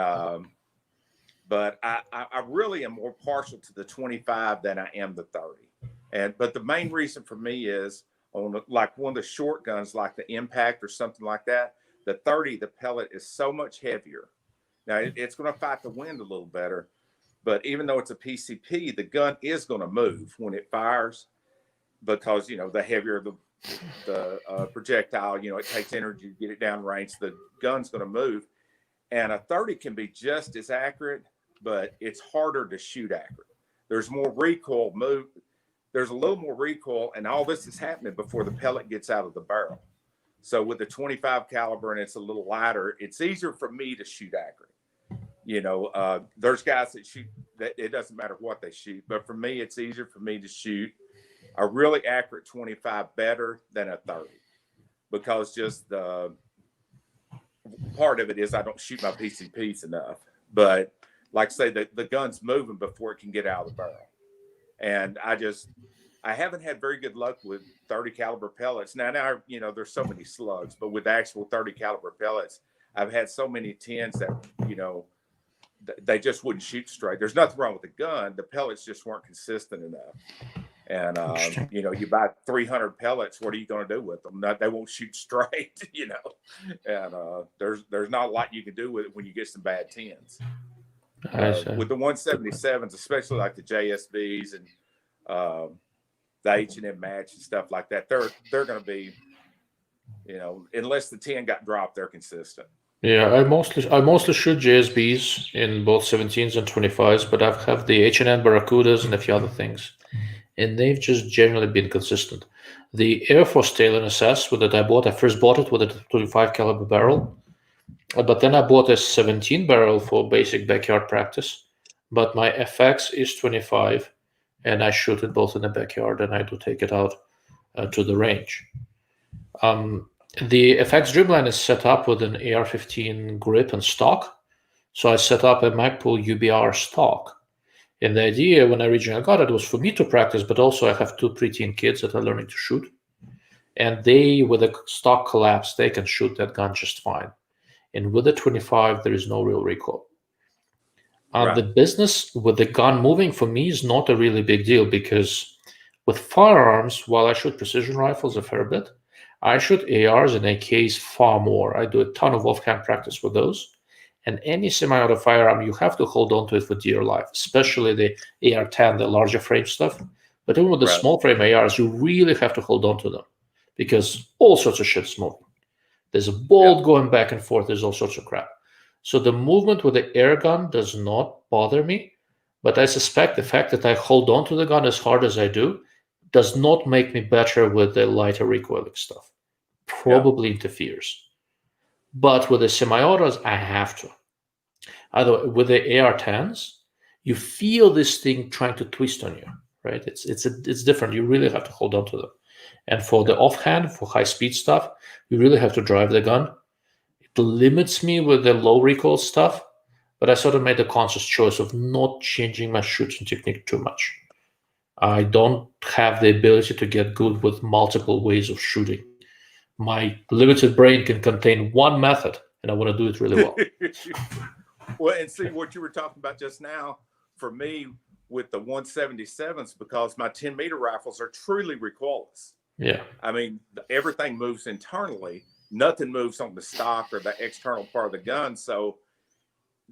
but I really am more partial to the 25 than I am the 30. But the main reason for me is on like one of the short guns, like the Impact or something like that. The 30, the pellet is so much heavier. Now it's going to fight the wind a little better, but even though it's a PCP, the gun is going to move when it fires because the heavier the projectile, it takes energy to get it down range. The gun's going to move, and a 30 can be just as accurate, but it's harder to shoot accurate. There's more recoil move. There's a little more recoil, and all this is happening before the pellet gets out of the barrel. So with the 25 caliber and it's a little lighter, it's easier for me to shoot accurate. There's guys that shoot that it doesn't matter what they shoot, but for me, it's easier for me to shoot a really accurate 25 better than a 30 because just the part of it is I don't shoot my PCPs enough. But like I say, the gun's moving before it can get out of the barrel. And I haven't had very good luck with 30 caliber pellets. Now, there's so many slugs, but with actual 30 caliber pellets, I've had so many 10s that, they just wouldn't shoot straight. There's nothing wrong with the gun. The pellets just weren't consistent enough. And, you buy 300 pellets. What are you going to do with them? They won't shoot straight, and there's not a lot you can do with it when you get some bad 10s. With the 177s, especially like the JSBs and the H&M match and stuff like that, they're going to be, unless the 10 got dropped, they're consistent. Yeah, I mostly shoot JSBs in both 17s and 25s, but I have the H&M Barracudas and a few other things, and they've just generally been consistent. The Air Force Tailor SS that I first bought it with a 25 caliber barrel, but then I bought a 17 barrel for basic backyard practice, but my FX is 25, and I shoot it both in the backyard and I do take it out to the range. The FX Dreamline is set up with an AR-15 grip and stock. So I set up a Magpul UBR stock. And the idea when I originally got it was for me to practice, but also I have 2 preteen kids that are learning to shoot. And they, with a stock collapse, they can shoot that gun just fine. And with the 25, there is no real recoil. Right. The business with the gun moving for me is not a really big deal, because with firearms, while I shoot precision rifles a fair bit, I shoot ARs and AKs far more. I do a ton of off-hand practice with those. And any semi-auto firearm, you have to hold on to it for dear life, especially the AR-10, the larger frame stuff. But even with the small frame ARs, you really have to hold on to them, because all sorts of shit's moving. There's a bolt going back and forth. There's all sorts of crap. So the movement with the air gun does not bother me, but I suspect the fact that I hold on to the gun as hard as I do does not make me better with the lighter recoiling stuff. Probably interferes. But with the semi-autos, I have to. Either with the AR-10s, you feel this thing trying to twist on you, right? It's different. You really have to hold on to them. And for the offhand, for high-speed stuff, you really have to drive the gun. It limits me with the low recoil stuff, but I sort of made a conscious choice of not changing my shooting technique too much. I don't have the ability to get good with multiple ways of shooting. My limited brain can contain one method, and I want to do it really well. Well, and see what you were talking about just now, for me with the 177s, because my 10-meter rifles are truly recoilless. Yeah. I mean, everything moves internally. Nothing moves on the stock or the external part of the gun. So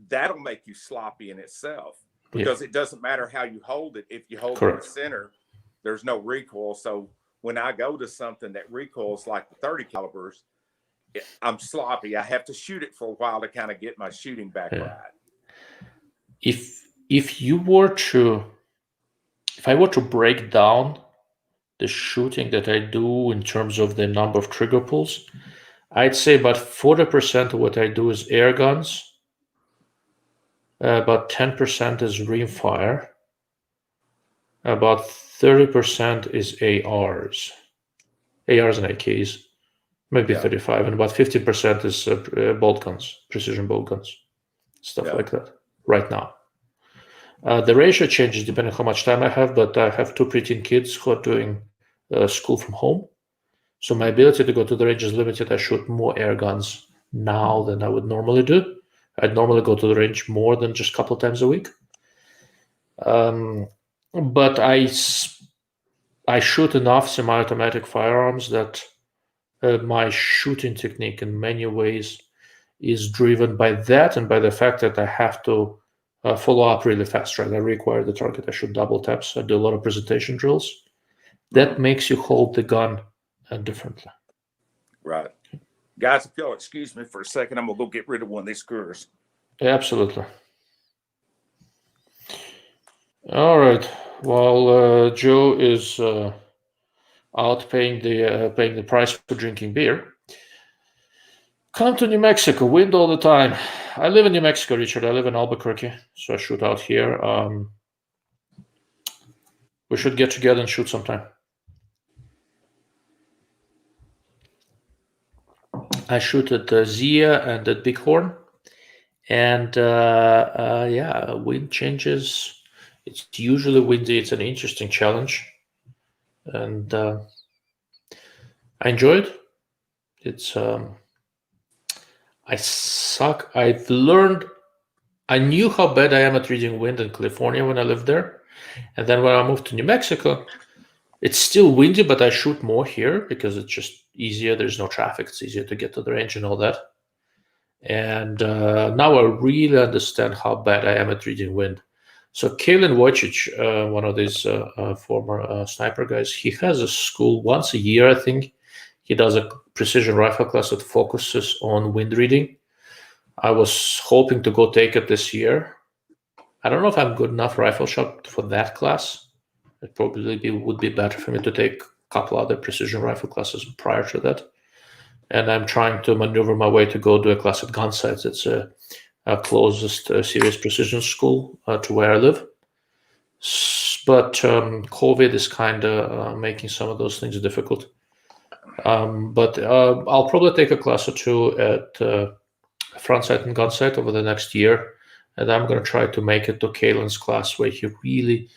that'll make you sloppy in itself, because it doesn't matter how you hold it. If you hold it in the center, there's no recoil. So when I go to something that recoils like the 30 calibers, I'm sloppy. I have to shoot it for a while to kind of get my shooting back right. If I were to break down the shooting that I do in terms of the number of trigger pulls, I'd say about 40% of what I do is air guns. About 10% is rimfire. About 30% is ARs and AKs, maybe 35, and about 15% is bolt guns, precision bolt guns, stuff like that right now. The ratio changes depending on how much time I have, but I have 2 preteen kids who are doing school from home. So my ability to go to the range is limited. I shoot more air guns now than I would normally do. I'd normally go to the range more than just a couple of times a week. But I shoot enough semi-automatic firearms that my shooting technique in many ways is driven by that and by the fact that I have to follow up really fast, right? I require the target. I shoot double taps. I do a lot of presentation drills. That makes you hold the gun differently. Right. Guys, if y'all excuse me for a second, I'm going to go get rid of one of these screws. Absolutely. All right. While Joe is out paying the price for drinking beer, come to New Mexico. Wind all the time. I live in New Mexico, Richard. I live in Albuquerque, so I shoot out here. We should get together and shoot sometime. I shoot at Zia and at Bighorn, and wind changes. It's usually windy. It's an interesting challenge, and I enjoy it. It's I suck. I've learned. I knew how bad I am at reading wind in California when I lived there, and then when I moved to New Mexico, it's still windy, but I shoot more here because it's just easier. There's no traffic. It's easier to get to the range and all that. And now I really understand how bad I am at reading wind. So Kalen Wojcik, one of these former sniper guys, he has a school once a year, I think. He does a precision rifle class that focuses on wind reading. I was hoping to go take it this year. I don't know if I'm good enough rifle shot for that class. It probably would be better for me to take a couple other precision rifle classes prior to that. And I'm trying to maneuver my way to go do a class at Gun Sites. It's a closest serious precision school to where I live. But COVID is kind of making some of those things difficult. But I'll probably take a class or two at Frontsight and Gunsight over the next year. And I'm going to try to make it to Kalen's class where he really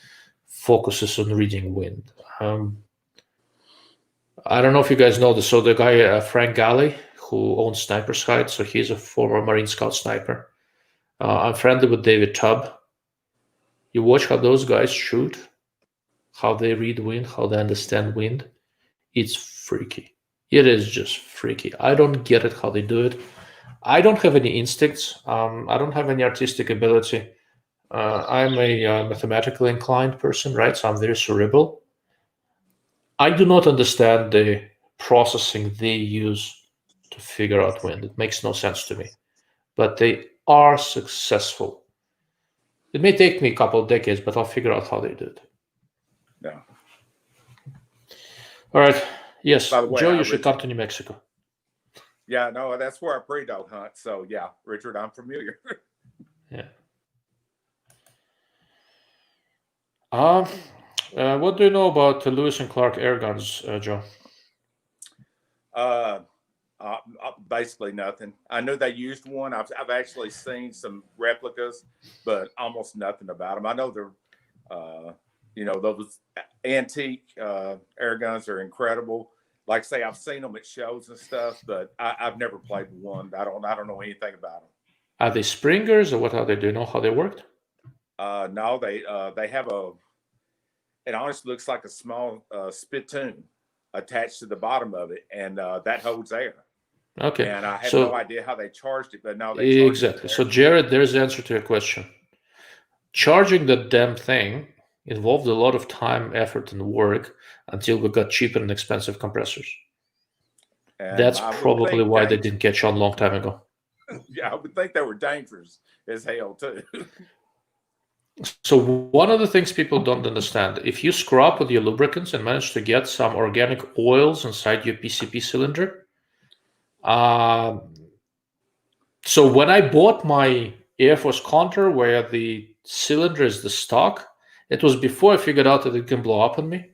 focuses on reading wind. I don't know if you guys know this. So the guy, Frank Galley, who owns Sniper's Hide, so he's a former Marine Scout sniper. I'm friendly with David Tubb. You watch how those guys shoot, how they read wind, how they understand wind. It's freaky. It is just freaky. I don't get it how they do it. I don't have any instincts. I don't have any artistic ability. I'm a mathematically inclined person, right? So I'm very cerebral. I do not understand the processing they use to figure out wind. It makes no sense to me. But they are successful. It may take me a couple of decades, but I'll figure out how they do it. Yeah. All right. Yes, By the way, Joe, you should come to New Mexico. Yeah, no, that's where I pre-dog hunt. So yeah, Richard, I'm familiar. Yeah. What do you know about Lewis and Clark Airguns, Joe? Basically nothing. I know they used one. I've actually seen some replicas, but almost nothing about them. I know they're, those antique air guns are incredible. Like I say, I've seen them at shows and stuff, but I've never played one. I don't know anything about them. Are they Springers or what are they? Do you know how they worked? No, they have it honestly looks like a small spittoon attached to the bottom of it, and that holds air. Okay. And I have no idea how they charged it, but no, they exactly. So Jared, there's the answer to your question. Charging the damn thing involved a lot of time, effort, and work until we got cheap and expensive compressors. And that's probably why they didn't catch on a long time ago. Yeah, I would think they were dangerous as hell too. So one of the things people don't understand, if you scrub with your lubricants and manage to get some organic oils inside your PCP cylinder, so when I bought my Air Force Contour, where the cylinder is the stock, it was before I figured out that it can blow up on me,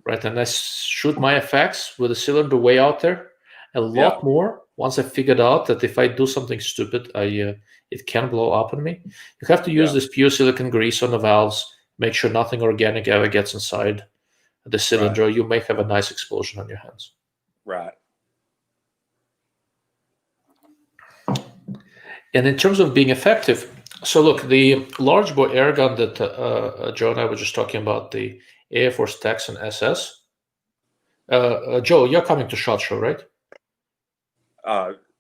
right? And I shoot my effects with the cylinder way out there. A lot more once I figured out that if I do something stupid, it can blow up on me. You have to use this pure silicon grease on the valves, make sure nothing organic ever gets inside the cylinder, or you may have a nice explosion on your hands. Right. And in terms of being effective, so look, the large bore air gun that Joe and I were just talking about, the Air Force Texan SS. Joe, you're coming to SHOT Show, right?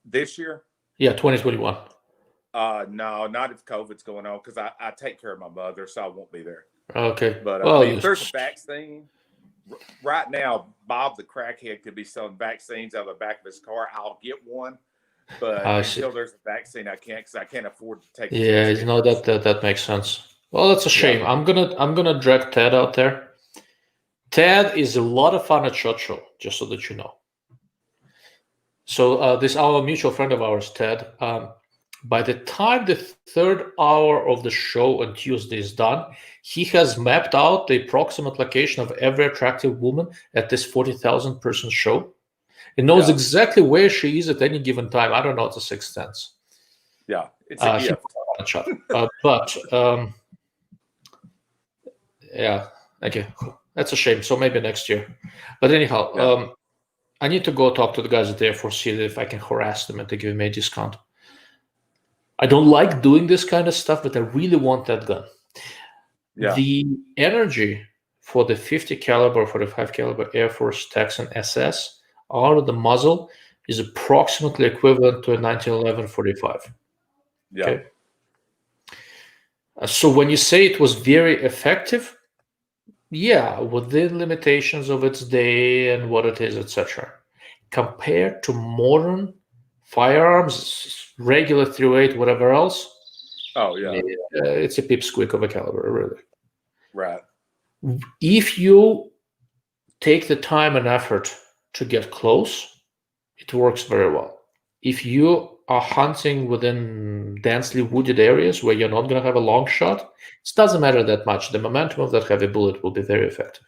This year? Yeah, 2021. No, not if COVID's going on, because I take care of my mother, so I won't be there. Okay. But I mean, if there's a vaccine, right now, Bob the crackhead could be selling vaccines out of the back of his car. I'll get one. But until there's a vaccine, I can't, because I can't afford to take. Yeah, you know that makes sense. Well, that's a shame. Yeah. I'm gonna drag Ted out there. Ted is a lot of fun at SHOT Show, just so that you know. So this our mutual friend of ours, Ted. By the time the third hour of the show on Tuesday is done, he has mapped out the approximate location of every attractive woman at this 40,000 person show. He knows exactly where she is at any given time. I don't know, it's a sixth sense. Yeah, it's a gift. Yeah, okay. That's a shame. So maybe next year. But anyhow, I need to go talk to the guys at the Air Force, see if I can harass them and they give me a discount. I don't like doing this kind of stuff, but I really want that gun. Yeah. The energy for the 50 caliber, 45 caliber Air Force Texan SS out of the muzzle is approximately equivalent to a 1911 45. Yeah. Okay? So when you say it was very effective, yeah, within limitations of its day and what it is, etc. Compared to modern firearms, regular .308, whatever else. Oh yeah, it's a pipsqueak of a caliber, really. Right. If you take the time and effort to get close, it works very well. If you are hunting within densely wooded areas where you're not going to have a long shot, it doesn't matter that much. The momentum of that heavy bullet will be very effective.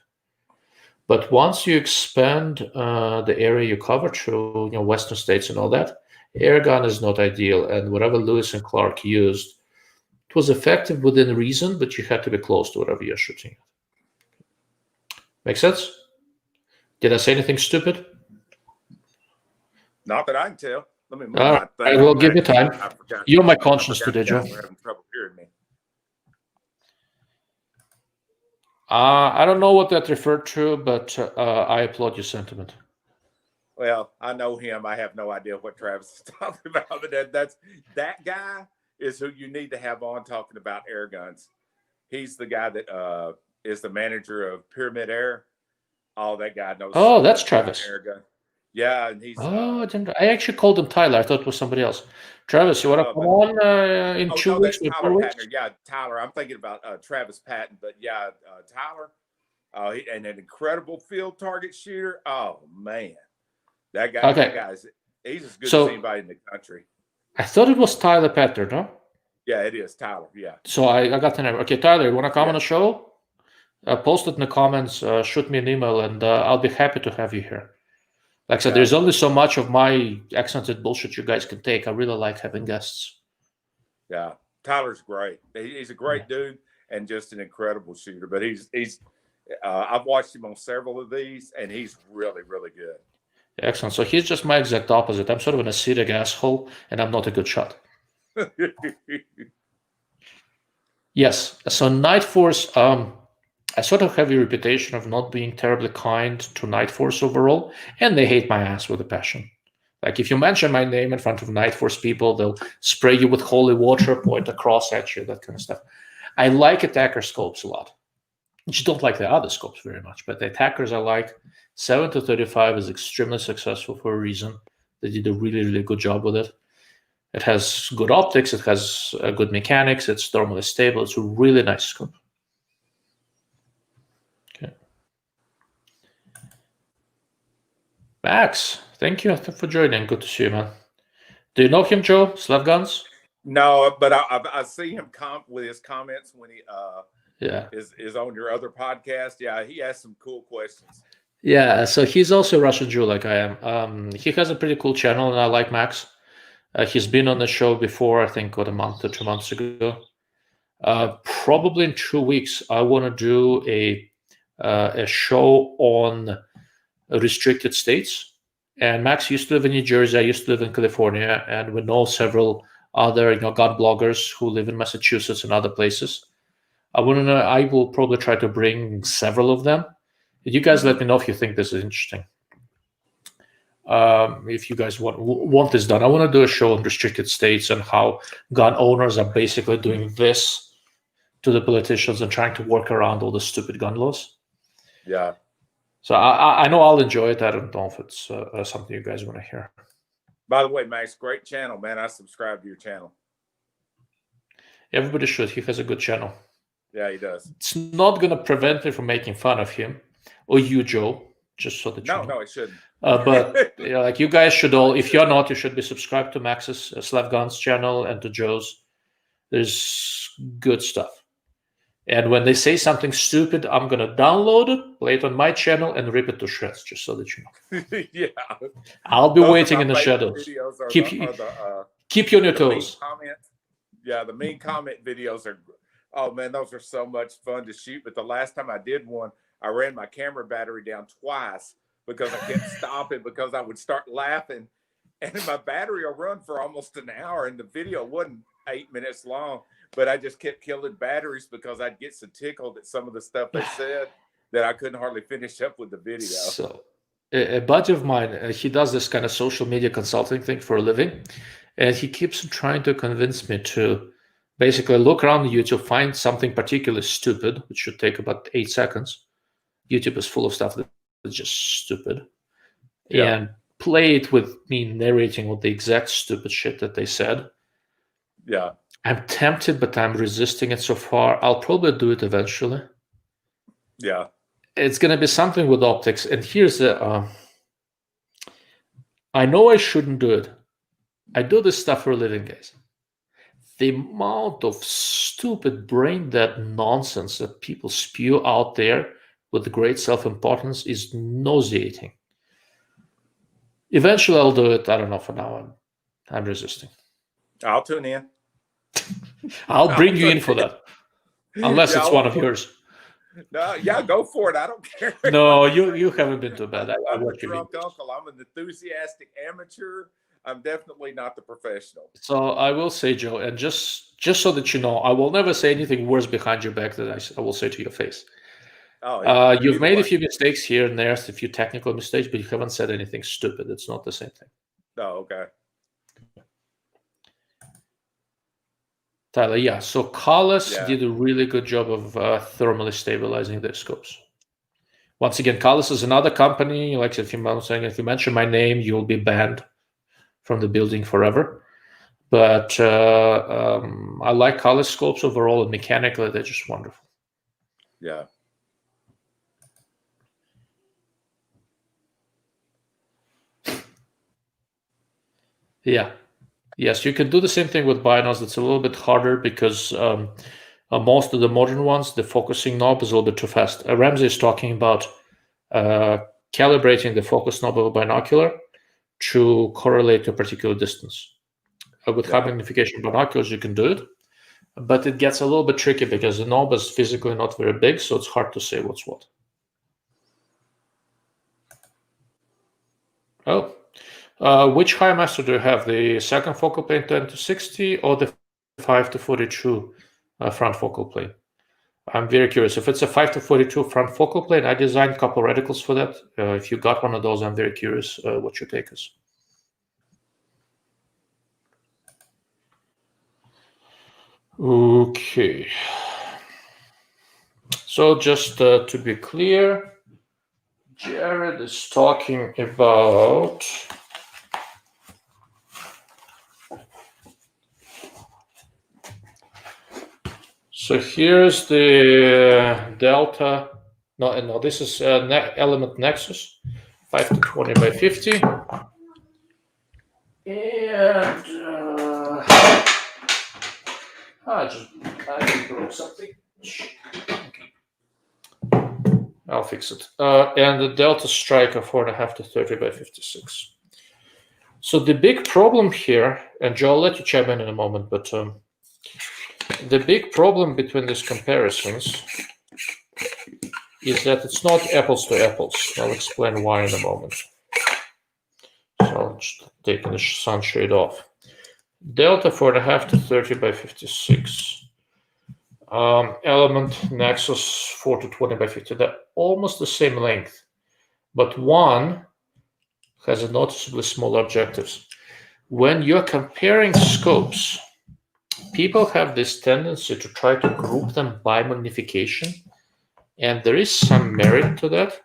But once you expand the area you cover through western states and all that, air gun is not ideal. And whatever Lewis and Clark used, it was effective within reason, but you had to be close to whatever you're shooting at. Make sense? Did I say anything stupid? Not that I can tell. Let me move All my right, thing. well, give me time. I forgot. You're my conscience today, Y'all Joe. were having trouble hearing me. I don't know what that referred to, but I applaud your sentiment. Well, I know him. I have no idea what Travis is talking about, but that guy is who you need to have on talking about air guns. He's the guy that is the manager of Pyramid Air. Oh, that guy knows. Oh, that's Travis. Air gun. Yeah, and he's. I actually called him Tyler. I thought it was somebody else. Travis, you want to come on in 2 weeks? That's Tyler Patton. Yeah, Tyler. I'm thinking about Travis Patton, but yeah, Tyler. And an incredible field target shooter. Oh man, that guy. Okay. That guy's he's as good as anybody in the country. I thought it was Tyler Patton, no? Yeah, it is Tyler. Yeah. So I got the name. Okay, Tyler, you want to come on the show? Post it in the comments. Shoot me an email, and I'll be happy to have you here. Like I said, there's only so much of my accented bullshit you guys can take. I really like having guests. Yeah, Tyler's great. He's a great dude and just an incredible shooter. But he's I've watched him on several of these, and he's really, really good. Excellent. So he's just my exact opposite. I'm sort of an acidic asshole, and I'm not a good shot. Yes. So Night Force, I sort of have a reputation of not being terribly kind to Night Force overall, and they hate my ass with a passion. Like if you mention my name in front of Night Force people, they'll spray you with holy water, point across at you, that kind of stuff. I like attacker scopes a lot. I just don't like the other scopes very much, but the attackers I like. 7-35 is extremely successful for a reason. They did a really, really good job with it. It has good optics. It has good mechanics. It's thermally stable. It's a really nice scope. Okay. Max, thank you for joining. Good to see you, man. Do you know him, Joe? Slavguns? No, but I see him with his comments when he is on your other podcast. Yeah, he has some cool questions. Yeah, so he's also a Russian Jew like I am. He has a pretty cool channel, and I like Max. He's been on the show before, I think, a month or 2 months ago. Probably in 2 weeks, I want to do a show on restricted states. And Max used to live in New Jersey. I used to live in California, and we know several other gun bloggers who live in Massachusetts and other places. I will probably try to bring several of them. You guys let me know if you think this is interesting. If you guys want this done, I want to do a show on restricted states and how gun owners are basically doing this to the politicians and trying to work around all the stupid gun laws. Yeah. So I know I'll enjoy it. I don't know if it's something you guys want to hear. By the way, Max, great channel, man. I subscribe to your channel. Everybody should. He has a good channel. Yeah, he does. It's not going to prevent me from making fun of him or you, Joe, just so that you know. No, it shouldn't. But like you guys should all, if you're not, you should be subscribed to Max's Slavguns channel and to Joe's. There's good stuff. And when they say something stupid, I'm going to download it, play it on my channel, and rip it to shreds, just so that you know. Yeah. I'll be waiting in the shadows. Keep you on your toes. The mean comment videos are, oh man, those are so much fun to shoot. But the last time I did one, I ran my camera battery down twice because I kept stopping because I would start laughing. And my battery will run for almost an hour, and the video wasn't 8 minutes long. But I just kept killing batteries because I'd get so tickled at some of the stuff they said that I couldn't hardly finish up with the video. So a buddy of mine, he does this kind of social media consulting thing for a living. And he keeps trying to convince me to basically look around YouTube, find something particularly stupid, which should take about 8 seconds. YouTube is full of stuff that's just stupid. Yeah. And play it with me narrating all the exact stupid shit that they said. Yeah. I'm tempted, but I'm resisting it so far. I'll probably do it eventually. Yeah. It's going to be something with optics. And here's the... I know I shouldn't do it, I do this stuff for a living, guys. The amount of stupid brain dead nonsense that people spew out there with great self-importance is nauseating. Eventually I'll do it. I don't know. For now I'm resisting. I'll tune in. I'll bring you in for that. Unless it's one of yours. No, yeah, go for it. I don't care. No, you haven't been too bad. I'm a drunk uncle. I'm an enthusiastic amateur. I'm definitely not the professional. So I will say, Joe, and just so that you know, I will never say anything worse behind your back than I will say to your face. Oh, you've made a few mistakes here and there, a few technical mistakes, but you haven't said anything stupid. It's not the same thing. Oh, okay. Tyler, yeah. So Carlos did a really good job of thermally stabilizing their scopes. Once again, Carlos is another company. Like if you mention my name, you'll be banned from the building forever. But I like Carlos scopes overall, and mechanically they're just wonderful. Yeah. Yeah. Yes, you can do the same thing with binos. It's a little bit harder because most of the modern ones, the focusing knob is a little bit too fast. Ramsey is talking about calibrating the focus knob of a binocular to correlate to a particular distance. With high magnification binoculars, you can do it, but it gets a little bit tricky because the knob is physically not very big, so it's hard to say what's what. Oh. Which high master do you have? The second focal plane 10-60 or the 5-42 front focal plane? I'm very curious. If it's a 5-42 front focal plane, I designed a couple reticles for that. If you got one of those, I'm very curious what your take is. Okay. So just to be clear, Jared is talking about so here's the delta. No, this is element nexus, 5-20 by 50. And I just broke something. I'll fix it. And the delta striker 4.5-30 by 56. So the big problem here, and Joe, I'll let you chime in a moment, but the big problem between these comparisons is that it's not apples to apples. I'll explain why in a moment. So I'll just take the sunshade off. Delta 4.5-30 by 56. Element nexus 4-20 by 50. They're almost the same length, but one has a noticeably smaller objectives. When you're comparing scopes, people have this tendency to try to group them by magnification, and there is some merit to that.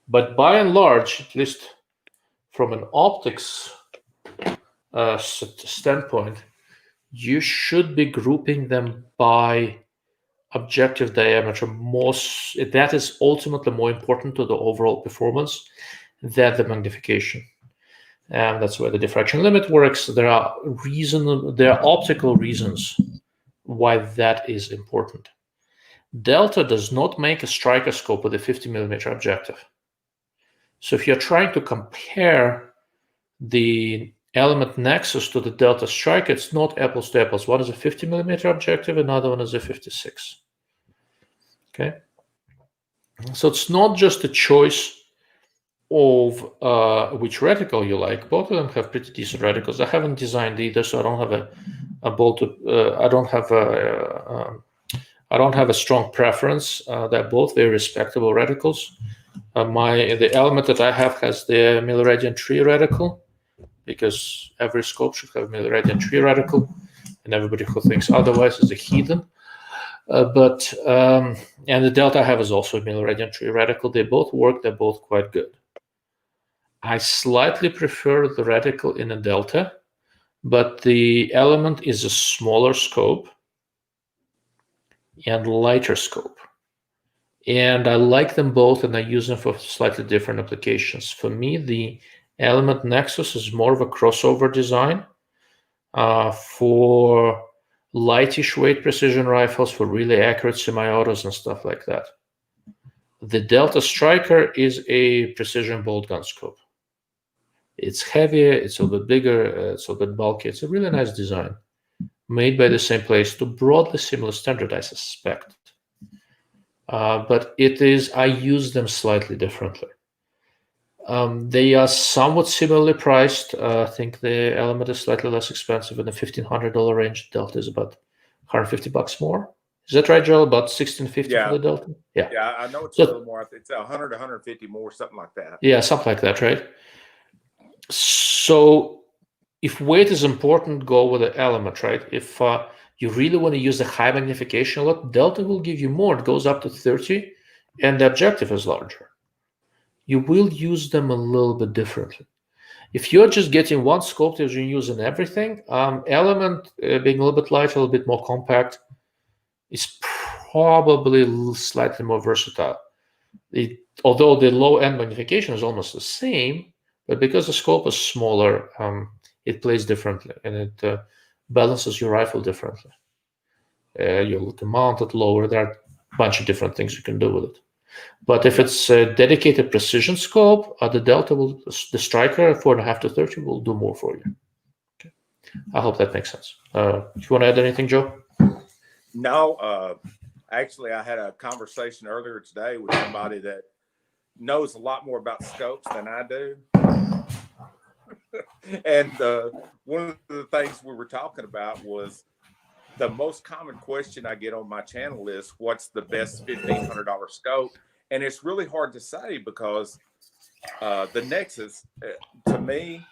But by and large, at least from an optics standpoint, you should be grouping them by objective diameter. That is ultimately more important to the overall performance than the magnification. And that's where the diffraction limit works. There are optical reasons why that is important. Delta does not make a striker scope with a 50mm objective. So if you're trying to compare the element nexus to the delta striker, it's not apples to apples. One is a 50mm objective, another one is a 56. Okay. So it's not just a choice of which reticle you like. Both of them have pretty decent reticles. I haven't designed either, so I don't have I don't have a strong preference. They're both very respectable reticles. The element that I have has the milliradian tree reticle, because every scope should have a milliradian tree reticle, and everybody who thinks otherwise is a heathen. And the delta I have is also a milliradian tree reticle. They both work. They're both quite good. I slightly prefer the reticle in a delta, but the element is a smaller scope and lighter scope. And I like them both, and I use them for slightly different applications. For me, the Element Nexus is more of a crossover design for lightish weight precision rifles, for really accurate semi-autos and stuff like that. The Delta Striker is a precision bolt gun scope. It's heavier, it's a little bit bigger, it's a little bit bulky. It's a really nice design, made by the same place to broadly similar standard, I suspect. But I use them slightly differently. They are somewhat similarly priced. I think the Element is slightly less expensive in the $1,500 range. Delta is about $150 more. Is that right, Joe? About $1,650 for the Delta? Yeah. Yeah, I know it's a little more. It's 100 to 150 more, something like that. Yeah, something like that, right? So if weight is important, go with the Element, right? If you really want to use the high magnification a lot, Delta will give you more. It goes up to 30, and the objective is larger. You will use them a little bit differently. If you're just getting one scope that you're using everything, Element being a little bit lighter, a little bit more compact, is probably slightly more versatile. Although the low-end magnification is almost the same, but because the scope is smaller, it plays differently, and it balances your rifle differently. You can mount it lower. There are a bunch of different things you can do with it. But if it's a dedicated precision scope, the Striker 4.5 to 30 will do more for you. Okay. I hope that makes sense. If you want to add anything, Joe? No, actually, I had a conversation earlier today with somebody that knows a lot more about scopes than I do. And one of the things we were talking about was the most common question I get on my channel is, what's the best $1,500 scope? And it's really hard to say because the Nexus, to me,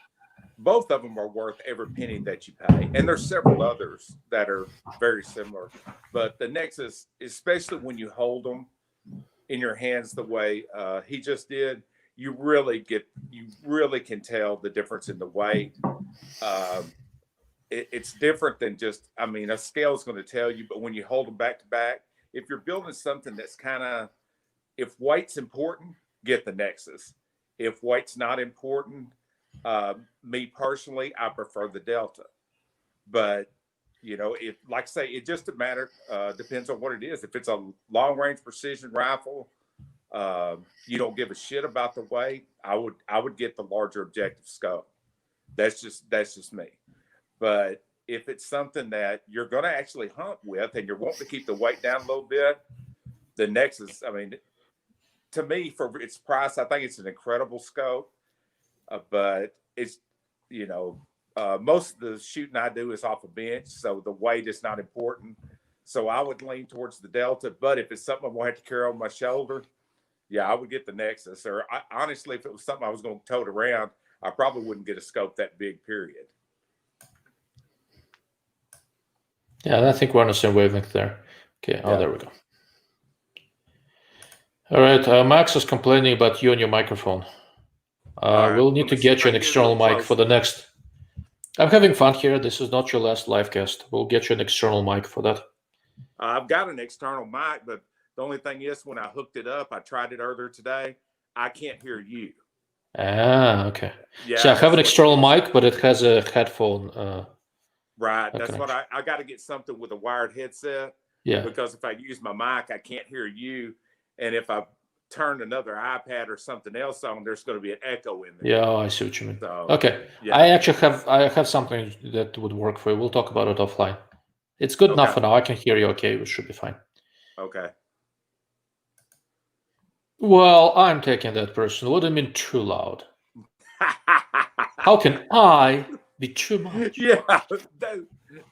both of them are worth every penny that you pay. And there's several others that are very similar. But the Nexus, especially when you hold them in your hands the way he just did, you really can tell the difference in the weight. It's different than just, a scale is going to tell you, but when you hold them back to back, if you're building something that's if weight's important, get the Nexus. If weight's not important, me personally, I prefer the Delta. But, if, like I say, it just depends on what it is. If it's a long range precision rifle, you don't give a shit about the weight, I would get the larger objective scope. That's just me. But if it's something that you're going to actually hunt with and you're wanting to keep the weight down a little bit, the Nexus, to me, for its price, I think it's an incredible scope. But it's, most of the shooting I do is off a bench, so the weight is not important. So I would lean towards the Delta. But if it's something I'm going to have to carry on my shoulder, yeah, I would get the Nexus. Or honestly, if it was something I was going to tote around, I probably wouldn't get a scope that big, period. Yeah, I think we're on the same wavelength there. Okay, there we go. All right, Max is complaining about you and your microphone. We'll need to get you an external mic for the next. I'm having fun here. This is not your last live cast. We'll get you an external mic for that. I've got an external mic, but the only thing is, when I hooked it up, I tried it earlier today, I can't hear you. Okay. Yeah, so I have an external mic, but it has a headphone. Right. That's what I got to get something with a wired headset. Yeah. Because if I use my mic, I can't hear you. And if I turn another iPad or something else on, there's going to be an echo in there. Yeah, I see what you mean. So, okay. Yeah. I have something that would work for you. We'll talk about it offline. It's good enough for now. I can hear you okay. It should be fine. Okay. Well, I'm taking that person. What do you mean too loud? How can I be too much? Yeah.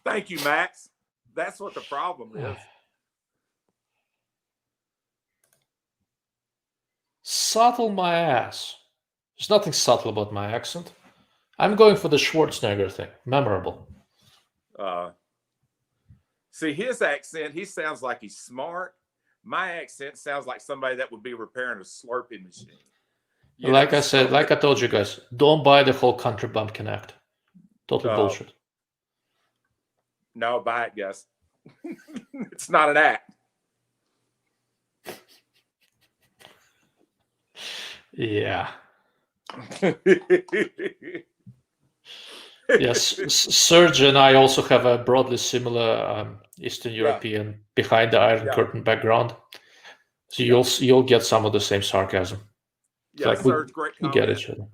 Thank you, Max. That's what the problem is. Subtle my ass. There's nothing subtle about my accent. I'm going for the Schwarzenegger thing. Memorable. See, his accent, he sounds like he's smart. My accent sounds like somebody that would be repairing a Slurpee machine. Like I said, like I told you guys, don't buy the whole Country Bumpkin act. Total bullshit. No, buy it, Gus. It's not an act. Yeah. Yes, Serge and I also have a broadly similar Eastern European behind the Iron Curtain background, so you'll get some of the same sarcasm. Yeah, like Serge, great we comment. get each other.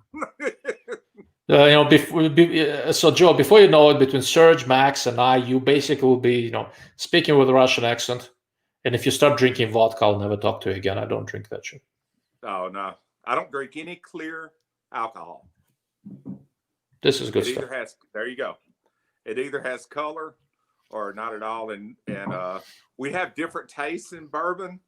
So Joe, before you know it, between Serge, Max, and I, you basically will be, speaking with a Russian accent. And if you start drinking vodka, I'll never talk to you again. I don't drink that shit. Oh no, I don't drink any clear alcohol. This is good stuff. Either has, there you go. It either has color or not at all. And we have different tastes in bourbon,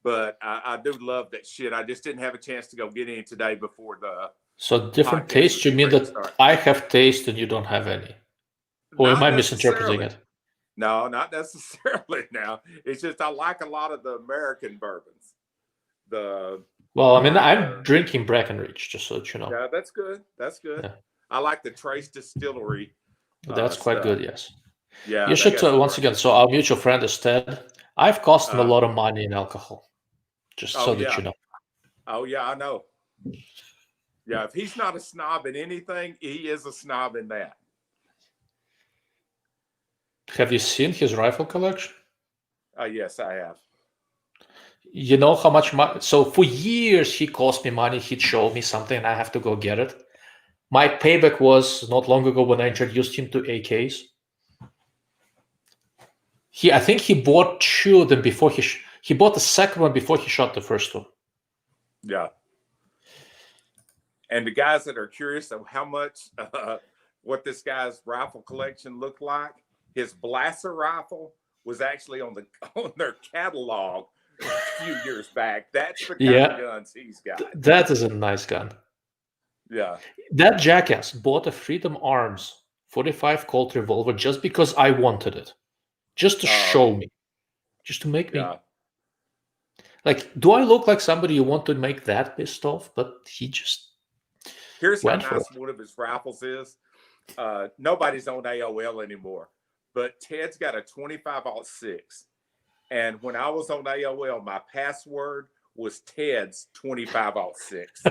but I do love that shit. I just didn't have a chance to go get any today before the. So different tastes, you mean that I have taste and you don't have any? Or am I misinterpreting it? No, not necessarily. Now it's just I like a lot of the American bourbons. I'm drinking Breckenridge, just so that you know. Yeah, that's good. That's good. Yeah. I like the Trace Distillery. That's quite good. Yes. Yeah. You should once again. So our mutual friend is Ted. I've cost him a lot of money in alcohol, just so that you know. Oh yeah, I know. Yeah, if he's not a snob in anything, he is a snob in that. Have you seen his rifle collection? Yes, I have. You know how much money? So for years, he cost me money. He'd show me something, and I have to go get it. My payback was not long ago when I introduced him to AKs. I think he bought 2 of them before he bought the second one before he shot the first one. Yeah. And the guys that are curious of how much, what this guy's rifle collection looked like, his Blaster rifle was actually on their catalog a few years back. That's the kind of guns he's got. That is a nice gun. Yeah. That jackass bought a Freedom Arms 45 Colt revolver just because I wanted it. Just to show me. Just to make me. Like, do I look like somebody you want to make that pissed off? But he just. Here's how nice one of his rifles is. Nobody's on AOL anymore, but Ted's got a 25-06. And when I was on AOL, my password was Ted's 25-06.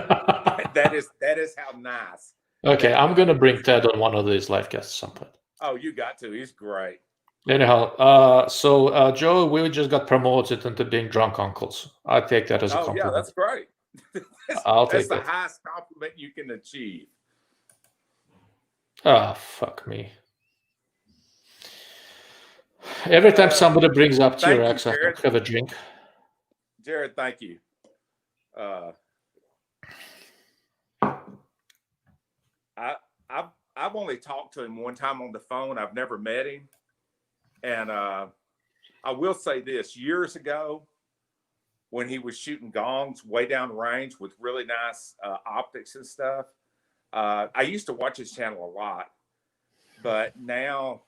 that is how nice. Okay, I'm gonna bring Ted on one of these live casts at some point. Oh, you got to. He's great. Anyhow, so Joe, we just got promoted into being drunk uncles. I take that as a compliment. Yeah, that's great. That's the highest compliment you can achieve. Oh, fuck me. Every time somebody brings up T-Rex, I have a drink. Jared, thank you. I've only talked to him one time on the phone. I've never met him. And I will say this, years ago, when he was shooting gongs way down range with really nice optics and stuff, I used to watch his channel a lot. But now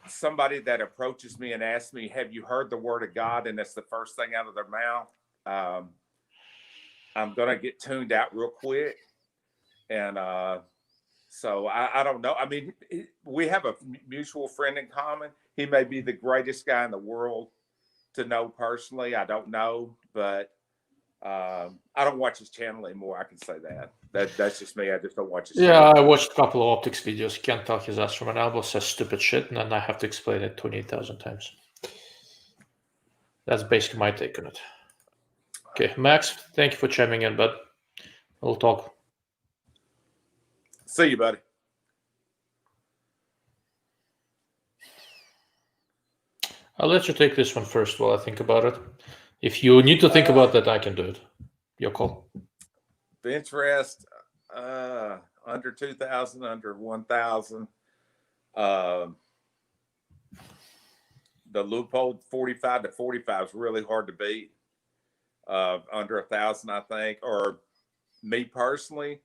somebody that approaches me and asks me, have you heard the word of God? And that's the first thing out of their mouth. I'm going to get tuned out real quick. And so I don't know. I mean, we have a mutual friend in common. He may be the greatest guy in the world to know personally. I don't know, but I don't watch his channel anymore. I can say that. That's just me. I just don't watch his channel. I watched a couple of optics videos. He can't tell his ass from an elbow, says stupid shit, and then I have to explain it 28,000 times. That's basically my take on it. Okay, Max, thank you for chiming in, bud. We'll talk. See you, buddy. I'll let you take this one first while I think about it. If you need to think about that, I can do it. Your call. Bench rest, under 2,000, under 1,000. The loophole 45 to 45 is really hard to beat. Under 1,000, I think. Or me personally,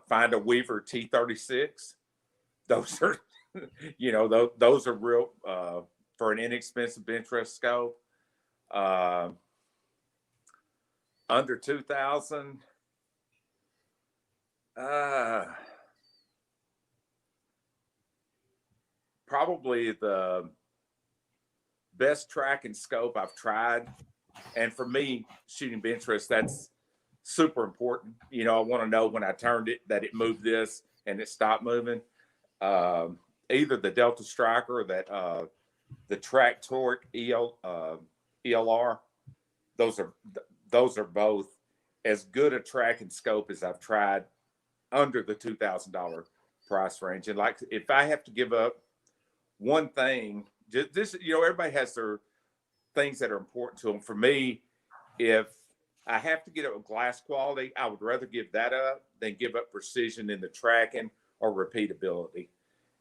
find a Weaver T36. Those are, those are real for an inexpensive bench rest scope. Under 2,000. Probably the best track and scope I've tried. And for me, shooting bench rest, that's super important. You know, I want to know when I turned it that it moved this and it stopped moving. Either the Delta Striker or that the Track Torque ELR. Those are both as good a tracking scope as I've tried under the $2,000 price range. And like, if I have to give up one thing, just this, you know, everybody has their things that are important to them. For me, if I have to get up glass quality, I would rather give that up than give up precision in the tracking or repeatability.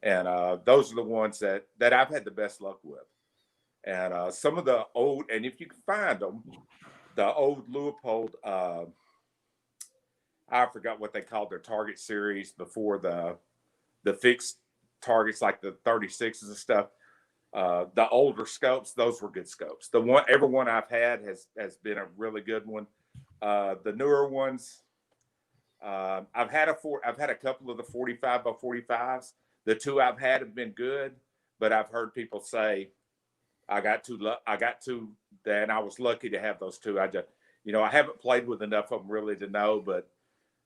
And those are the ones that I've had the best luck with. And some of the old, and if you can find them, the old Leupold, I forgot what they called their target series before the fixed targets, like the 36s and stuff. The older scopes, those were good scopes. Every one I've had has been a really good one. The newer ones, I've had a couple of the 45 by 45s. The two I've had have been good, but I've heard people say I got two, and I was lucky to have those two. I just, you know, I haven't played with enough of them really to know, but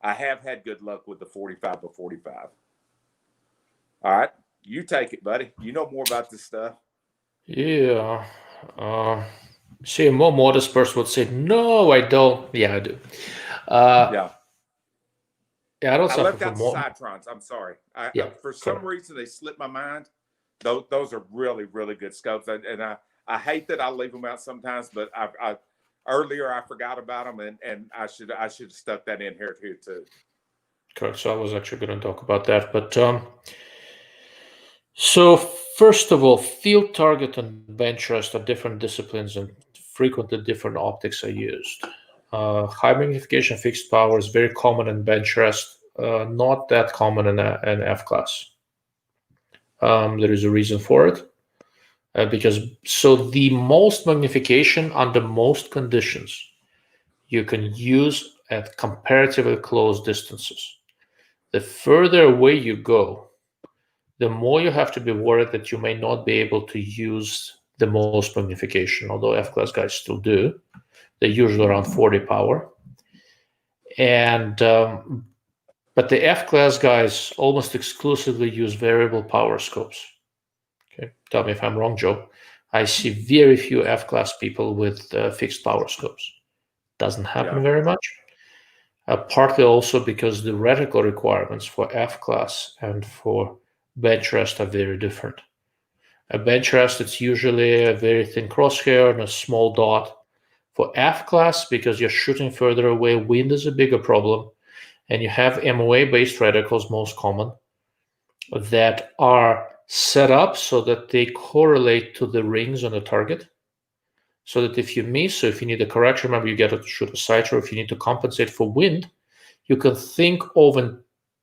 I have had good luck with the 45 by 45. All right, you take it, buddy. You know more about this stuff. Yeah. See, a more modest person would say, "No, I don't." Yeah, I do. Yeah, I don't I suffer left from out the more. Cytrons. I'm sorry. Yeah, For some correct. reason, they slipped my mind. Those are really, really good scopes, and I hate that I leave them out sometimes. But I earlier I forgot about them, and I should have stuck that in here too. Correct. So I was actually going to talk about that, but so first of all, field target and bench rest are different disciplines, and frequently different optics are used. High magnification fixed power is very common in bench rest, not that common in F class. There is a reason for it, because the most magnification under most conditions you can use at comparatively close distances. The further away you go, the more you have to be worried that you may not be able to use the most magnification, although F-class guys still do. They're usually around 40 power. And but the F-class guys almost exclusively use variable power scopes. Okay, tell me if I'm wrong, Joe. I see very few F-class people with fixed power scopes. Doesn't happen very much. Partly also because the reticle requirements for F-class and for bench rest are very different. A bench rest, it's usually a very thin crosshair and a small dot. For F-class, because you're shooting further away, wind is a bigger problem, and you have MOA-based reticles, most common, that are set up so that they correlate to the rings on the target, so that if you miss, so if you need a correction, remember you get to shoot a sight, or if you need to compensate for wind, you can think of in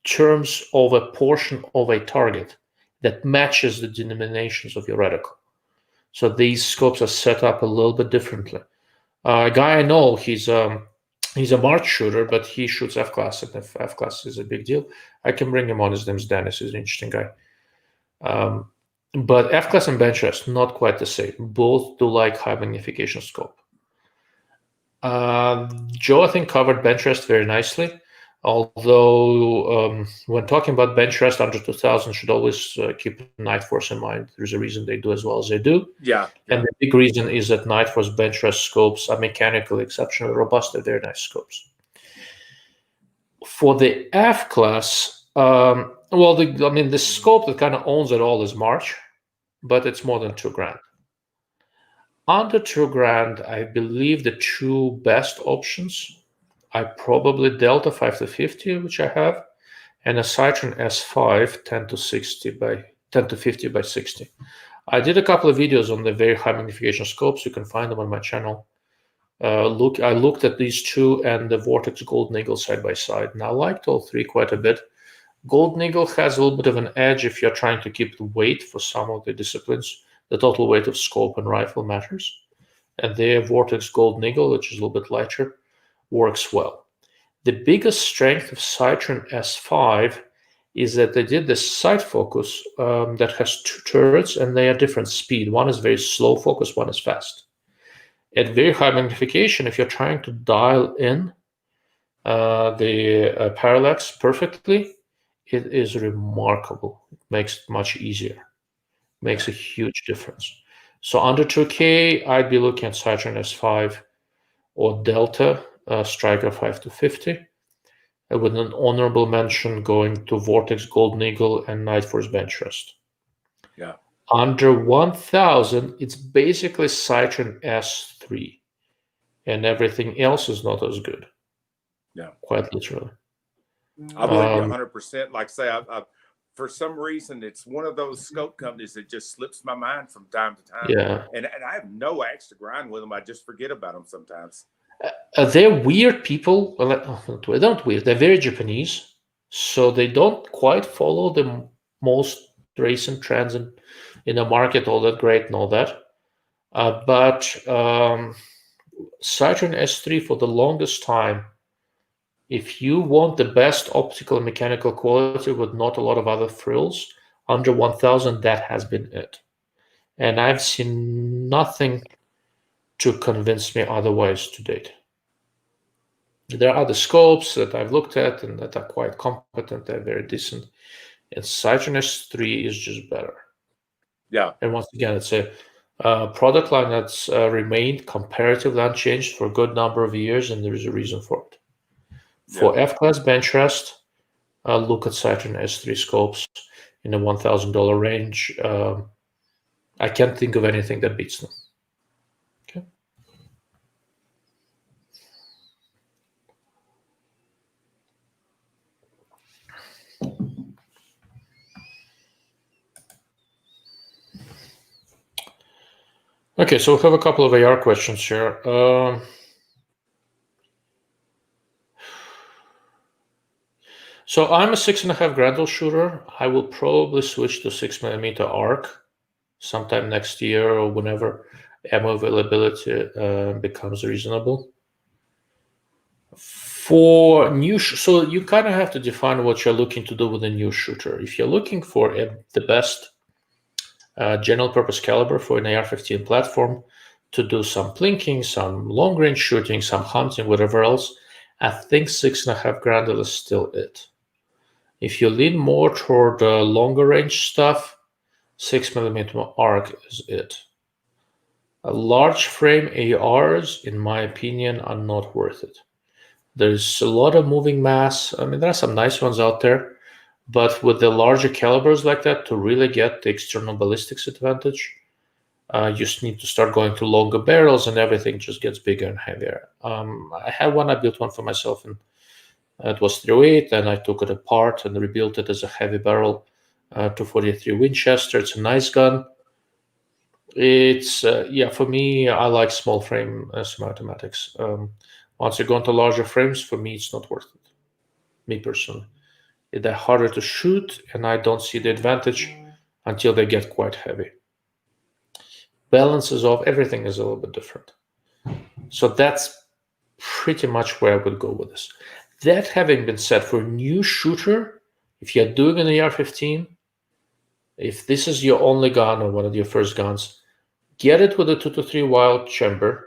terms of a portion of a target that matches the denominations of your reticle. So these scopes are set up a little bit differently. A guy I know, he's a March shooter, but he shoots F-class, and F-class is a big deal. I can bring him on. His name's Dennis. He's an interesting guy. But F-class and bench rest, not quite the same. Both do like high magnification scope. Joe, I think, covered bench rest very nicely. Although when talking about bench rest under 2000, should always keep Night Force in mind. There's a reason they do as well as they do. Yeah. And the big reason is that Night Force bench rest scopes are mechanically exceptionally robust. They're very nice scopes. For the F class, the scope that kind of owns it all is March, but it's more than $2,000. Under $2,000, I believe the two best options are probably Delta 5-50, which I have, and a Citron S5 10 to 50 by 60. I did a couple of videos on the very high magnification scopes. You can find them on my channel. I looked at these two and the Vortex Golden Eagle side by side, and I liked all three quite a bit. Golden Eagle has a little bit of an edge if you're trying to keep the weight for some of the disciplines. The total weight of scope and rifle matters. And their Vortex Golden Eagle, which is a little bit lighter, works well. The biggest strength of Citron S5 is that they did this sight focus that has two turrets, and they are different speed. One is very slow focus, one is fast. At very high magnification, if you're trying to dial in the parallax perfectly, it is remarkable. It makes it much easier. Makes a huge difference. So under 2K, I'd be looking at Citroen S5 or Delta Striker 5 to 50, with an honorable mention going to Vortex Golden Eagle and Night Force Bench Rest. Yeah. Under 1,000, it's basically Citroen S3, and everything else is not as good. Yeah. Quite literally. I believe you 100%. Like I say, I for some reason, it's one of those scope companies that just slips my mind from time to time. Yeah. And I have no axe to grind with them. I just forget about them sometimes. They're weird people. Well, they're not weird. They're very Japanese, so they don't quite follow the most recent trends in the market, all that great and all that. But Citroen S3 for the longest time, if you want the best optical and mechanical quality with not a lot of other frills, under 1,000, that has been it. And I've seen nothing to convince me otherwise to date. There are other scopes that I've looked at and that are quite competent. They're very decent. And Citroen S3 is just better. Yeah. And once again, it's a product line that's remained comparatively unchanged for a good number of years, and there is a reason for it. For F-class bench rest, look at Citroen S3 scopes in the $1,000 range. I can't think of anything that beats them. Okay. Okay, so we have a couple of AR questions here. So I'm a 6.5 Grendel shooter. I will probably switch to 6mm arc sometime next year or whenever ammo availability becomes reasonable. For new, so you kind of have to define what you're looking to do with a new shooter. If you're looking for the best general purpose caliber for an AR-15 platform to do some plinking, some long range shooting, some hunting, whatever else, I think 6.5 Grendel is still it. If you lean more toward longer range stuff, 6mm arc is it. Large frame ARs, in my opinion, are not worth it. There's a lot of moving mass. I mean, there are some nice ones out there, but with the larger calibers like that, to really get the external ballistics advantage, you just need to start going to longer barrels, and everything just gets bigger and heavier. I had one. I built one for myself, and it was 308, and I took it apart and rebuilt it as a heavy barrel 243 Winchester. It's a nice gun. It's for me, I like small frame semi-automatics. Once you go into larger frames, for me, it's not worth it. Me personally, they're harder to shoot, and I don't see the advantage until they get quite heavy. Balances off, everything is a little bit different. So that's pretty much where I would go with this. That having been said, for a new shooter, if you're doing an AR-15, if this is your only gun or one of your first guns, get it with a 223 wild chamber.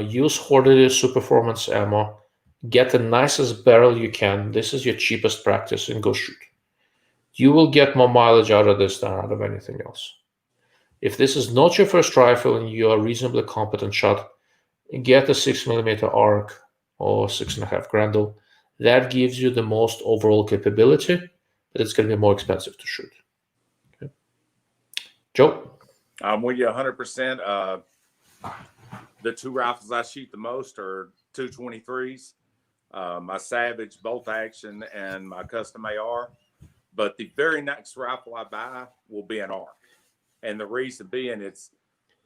Use Horde Super Performance ammo. Get the nicest barrel you can. This is your cheapest practice, and go shoot. You will get more mileage out of this than out of anything else. If this is not your first rifle and you are a reasonably competent shot, get a 6mm arc or 6.5 Grendel. That gives you the most overall capability, but it's going to be more expensive to shoot. Okay. Joe? I'm with you 100%. The two rifles I shoot the most are 223s, my Savage bolt action and my custom AR. But the very next rifle I buy will be an ARC. And the reason being, it's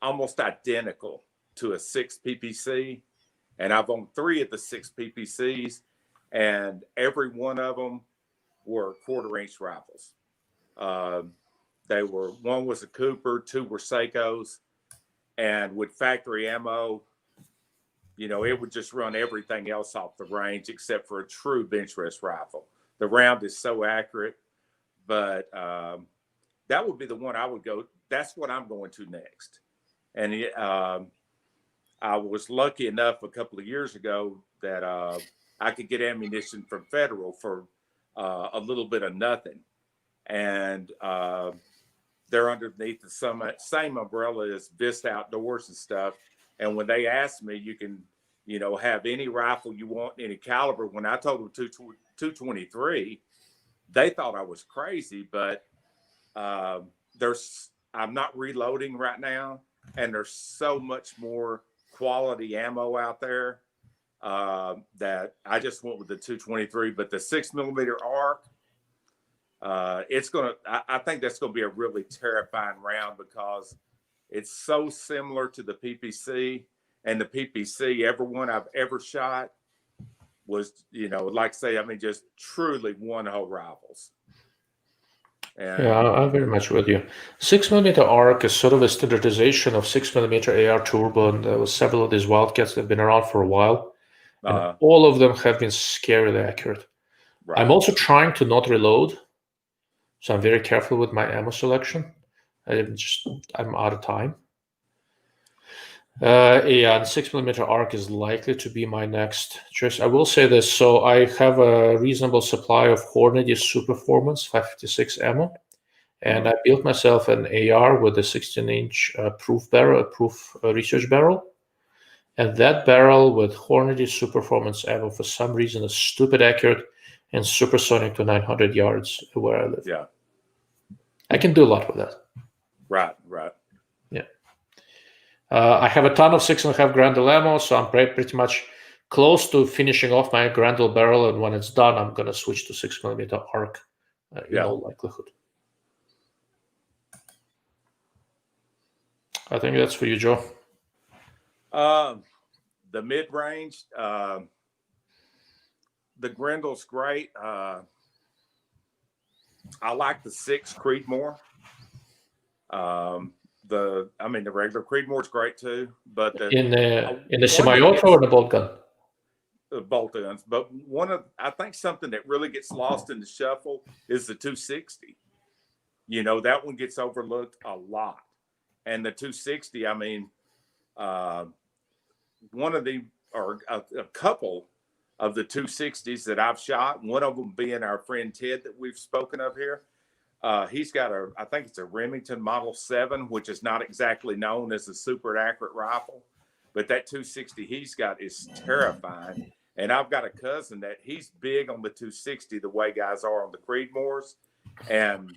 almost identical to a 6 PPC. And I've owned 3 of the 6 PPCs, and every one of them were quarter-inch rifles. One was a Cooper, 2 were Seikos, and with factory ammo, it would just run everything else off the range except for a true bench rest rifle. The round is so accurate, but that would be the one I would go. That's what I'm going to next. And I was lucky enough a couple of years ago that I could get ammunition from Federal for a little bit of nothing. And they're underneath the same umbrella as Vista Outdoors and stuff. And when they asked me, you can, have any rifle you want, any caliber. When I told them 223, they thought I was crazy, but I'm not reloading right now, and there's so much more quality ammo out there that I just went with the 223. But the 6mm ARC, I think that's gonna be a really terrifying round because it's so similar to the PPC, and the PPC, everyone I've ever shot was, like say, just truly one-hole rifles. And, yeah, I'm very much with you. 6mm ARC is sort of a standardization of 6mm AR Turbo, and there was several of these Wildcats that have been around for a while, and all of them have been scarily accurate. right. I'm also trying to not reload, so I'm very careful with my ammo selection. I'm out of time. Yeah, and 6mm ARC is likely to be my next choice. I will say this, so I have a reasonable supply of Hornady Superformance 556 ammo, and I built myself an AR with a 16-inch proof research barrel, and that barrel with Hornady Superformance ammo for some reason is stupid accurate and supersonic to 900 yards where I live. Yeah, I can do a lot with that. Right. Yeah. I have a ton of 6.5 Grendel ammo, so I'm pretty much close to finishing off my Grendel barrel, and when it's done, I'm going to switch to 6mm ARC in all likelihood. I think that's for you, Joe. The mid-range, the Grendel's great. I like the 6 Creedmoor. The regular Creedmoor's great too, but in the semi-auto or the bolt gun? Bolt guns. But I think something that really gets lost in the shuffle is the 260. That one gets overlooked a lot. And the 260, a couple of the 260s that I've shot, one of them being our friend Ted that we've spoken of here. He's got I think it's a Remington Model 7, which is not exactly known as a super accurate rifle, but that 260 he's got is terrifying. And I've got a cousin that he's big on the 260 the way guys are on the Creedmoors. And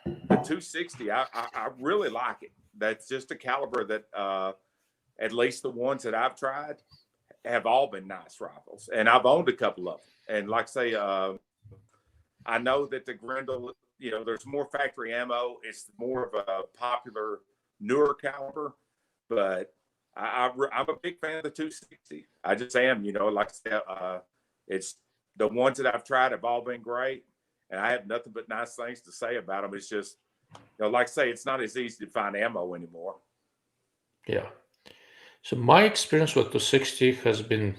the 260, I really like it. That's just a caliber that at least the ones that I've tried have all been nice rifles. And I've owned a couple of them. And like I say, I know that the Grendel, there's more factory ammo. It's more of a popular, newer caliber. But I'm a big fan of the 260. I just am, like I said, it's the ones that I've tried have all been great. And I have nothing but nice things to say about them. It's just, like I say, it's not as easy to find ammo anymore. Yeah. So my experience with 260 has been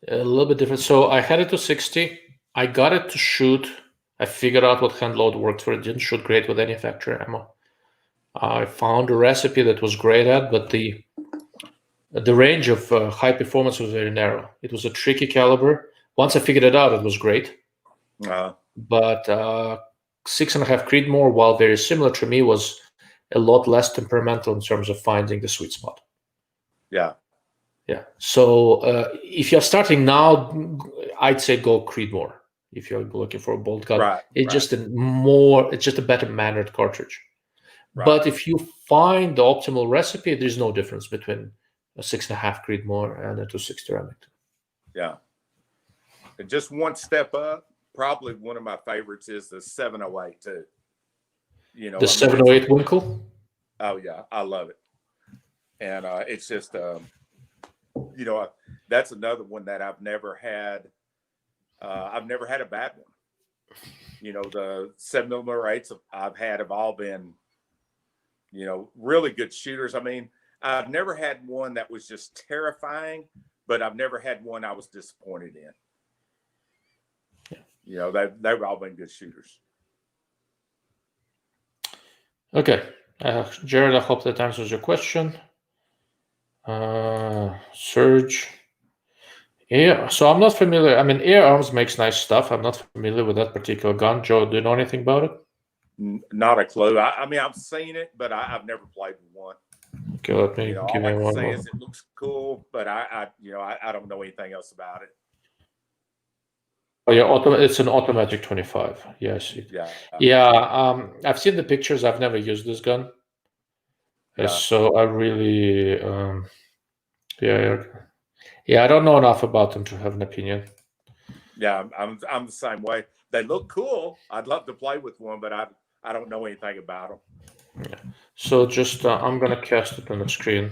a little bit different. So I had a 260. I got it to shoot. I figured out what hand load worked for it. Didn't shoot great with any factory ammo. I found a recipe that was great at, but the range of high performance was very narrow. It was a tricky caliber. Once I figured it out, it was great. But 6.5 Creedmoor, while very similar to me, was a lot less temperamental in terms of finding the sweet spot. Yeah. So if you're starting now, I'd say go Creedmoor. If you're looking for a bolt gun, it's just a better mannered cartridge. Right. But if you find the optimal recipe, there's no difference between a 6.5 Creedmoor and a 260 Remington. Yeah. And just one step up, probably one of my favorites is the 708 too. The 708 Winkle? Oh yeah, I love it. And it's just that's another one that I've never had a bad one. The 7mm I've had have all been, really good shooters. I've never had one that was just terrifying, but I've never had one I was disappointed in. They've all been good shooters. Okay. Jared, I hope that answers your question. Surge. Yeah, so I'm not familiar. I mean, Air Arms makes nice stuff. I'm not familiar with that particular gun. Joe, do you know anything about it? Not a clue. I mean, I've seen it, but I've never played with one. Okay, let me all give I me can one say moment. is it looks cool, but I don't know anything else about it. Oh yeah, it's an automatic 25. Yeah, I see. Yeah. I've seen the pictures. I've never used this gun. So I really, yeah, I don't know enough about them to have an opinion. Yeah, I'm the same way. They look cool. I'd love to play with one, but I don't know anything about them. Yeah. So just I'm gonna cast it on the screen.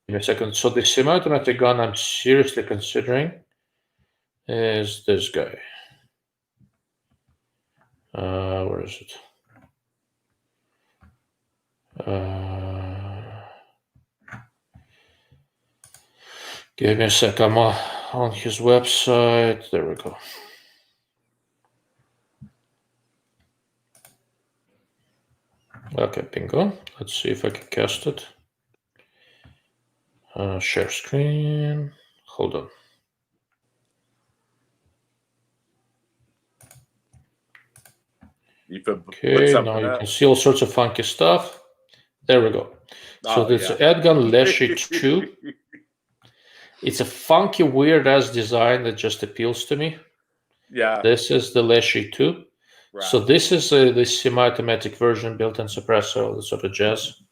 Give me a second. So the semi-automatic gun I'm seriously considering is this guy. Where is it? Give me a sec. I'm on his website. There we go. Okay, bingo. Let's see if I can cast it. Share screen. Hold on. Okay, now you can see all sorts of funky stuff. There we go. So this Airgun Leshy 2. It's a funky, weird-ass design that just appeals to me. Yeah. This is the Leshy 2. Right. So this is the semi-automatic version, built-in suppressor, the sort of jazz.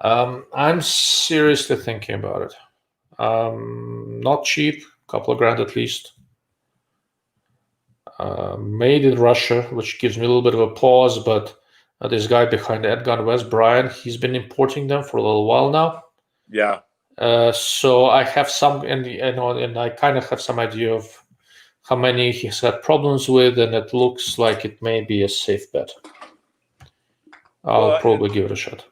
I'm seriously thinking about it. Not cheap, a couple of grand at least. Made in Russia, which gives me a little bit of a pause, but this guy behind Airgun West, Brian, he's been importing them for a little while now. Yeah. So I have some, and I kind of have some idea of how many he's had problems with, and it looks like it may be a safe bet. I'll probably give it a shot.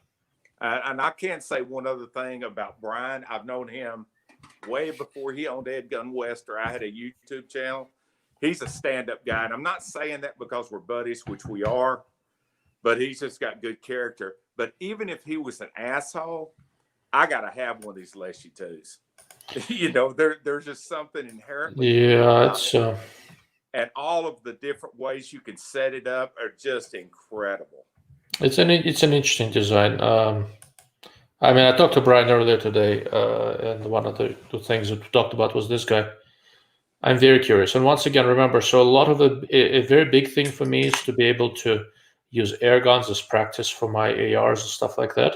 And I can say one other thing about Brian. I've known him way before he owned Airgun West, or I had a YouTube channel. He's a stand-up guy, and I'm not saying that because we're buddies, which we are, but he's just got good character. But even if he was an asshole, I gotta have one of these Leshy 2s. There's just something inherently. Yeah, it's. And all of the different ways you can set it up are just incredible. It's an interesting design. I mean, I talked to Brian earlier today, and one of the things that we talked about was this guy. I'm very curious. And once again, remember, so a lot of a very big thing for me is to be able to use air guns as practice for my ARs and stuff like that.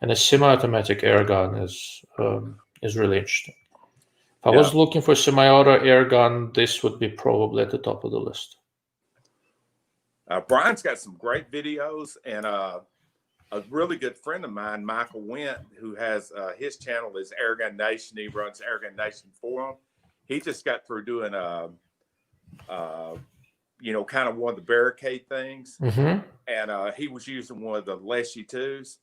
And a semi-automatic air gun is really interesting. If I was looking for a semi-auto air gun, this would be probably at the top of the list. Brian's got some great videos, and a really good friend of mine, Michael Went, who has his channel is Airgun Nation. He runs Airgun Nation Forum. He just got through doing kind of one of the barricade things, and he was using one of the Leshy 2s,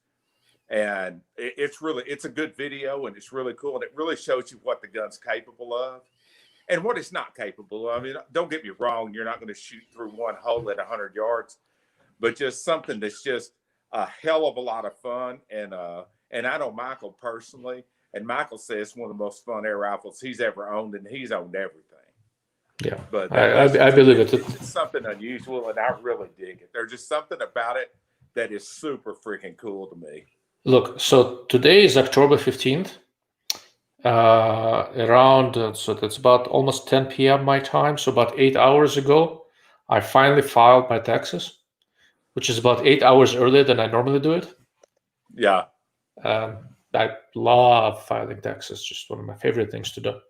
and it's a good video, and it's really cool, and it really shows you what the gun's capable of and what it's not capable of. I mean, don't get me wrong, you're not going to shoot through one hole at 100 yards, but just something that's just a hell of a lot of fun. And I know Michael personally, and Michael says it's one of the most fun air rifles he's ever owned, and he's owned everything. Yeah, but I believe it. It's something unusual, and I really dig it. There's just something about it that is super freaking cool to me. Look, so today is October 15th. So that's about almost 10 p.m. my time. So about 8 hours ago, I finally filed my taxes, which is about 8 hours earlier than I normally do it. Yeah. I love filing taxes, just one of my favorite things to do.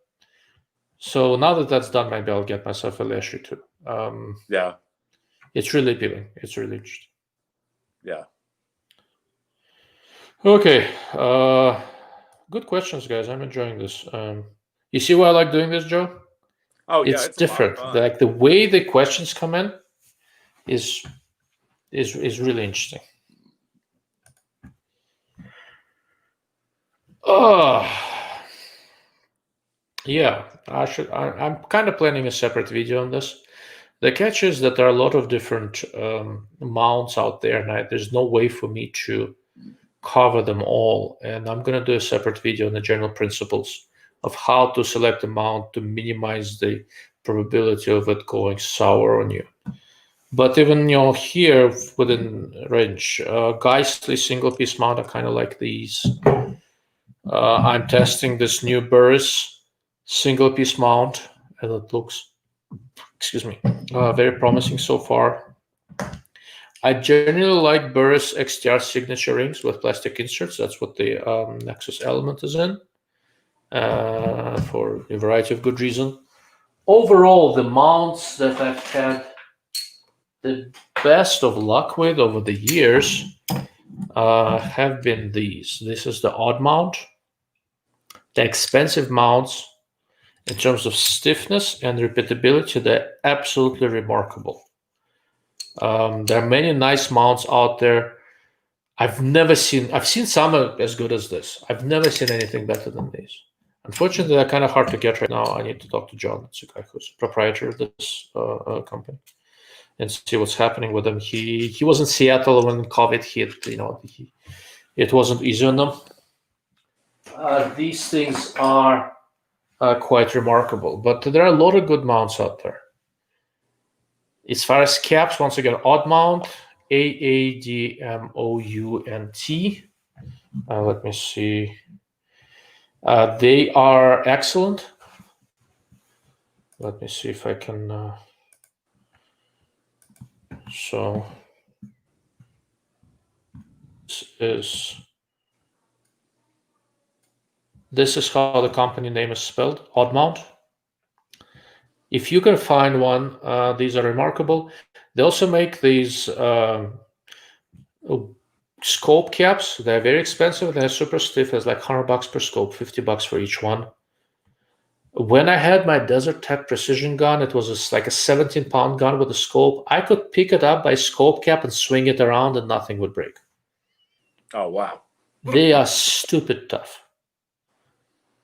So now that that's done, maybe I'll get myself a Leshy too. Yeah. It's really appealing. It's really interesting. Yeah. Okay. Good questions, guys. I'm enjoying this. You see why I like doing this, Joe? Oh, yeah, it's different. Like the way the questions come in is really interesting. Yeah, I'm kind of planning a separate video on this. The catch is that there are a lot of different mounts out there, and there's no way for me to cover them all. And I'm going to do a separate video on the general principles of how to select a mount to minimize the probability of it going sour on you. But even here within range, Geistly single piece mount, I kind of like these. I'm testing this new Burris single piece mount, and it looks, excuse me, very promising so far. I generally like Burris XTR signature rings with plastic inserts. That's what the Nexus element is in, for a variety of good reasons. Overall, the mounts that I've had the best of luck with over the years have been these. This is the odd mount. The expensive mounts, in terms of stiffness and repeatability, they're absolutely remarkable. There are many nice mounts out there. I've seen some as good as this. I've never seen anything better than these. Unfortunately, they're kind of hard to get right now. I need to talk to John. That's the guy who's proprietor of this company, and see what's happening with them. He was in Seattle when COVID hit. It wasn't easy on them. These things are quite remarkable, but there are a lot of good mounts out there. As far as caps, once again, odd mount, AADMOUNT. Let me see. They are excellent. Let me see if I can. So this is how the company name is spelled, odd mount. If you can find one, these are remarkable. They also make these scope caps. They're very expensive. They're super stiff. It's like $100 per scope, $50 for each one. When I had my Desert Tech precision gun, it was like a 17-pound gun with a scope. I could pick it up by scope cap and swing it around and nothing would break. Oh, wow. They are stupid tough.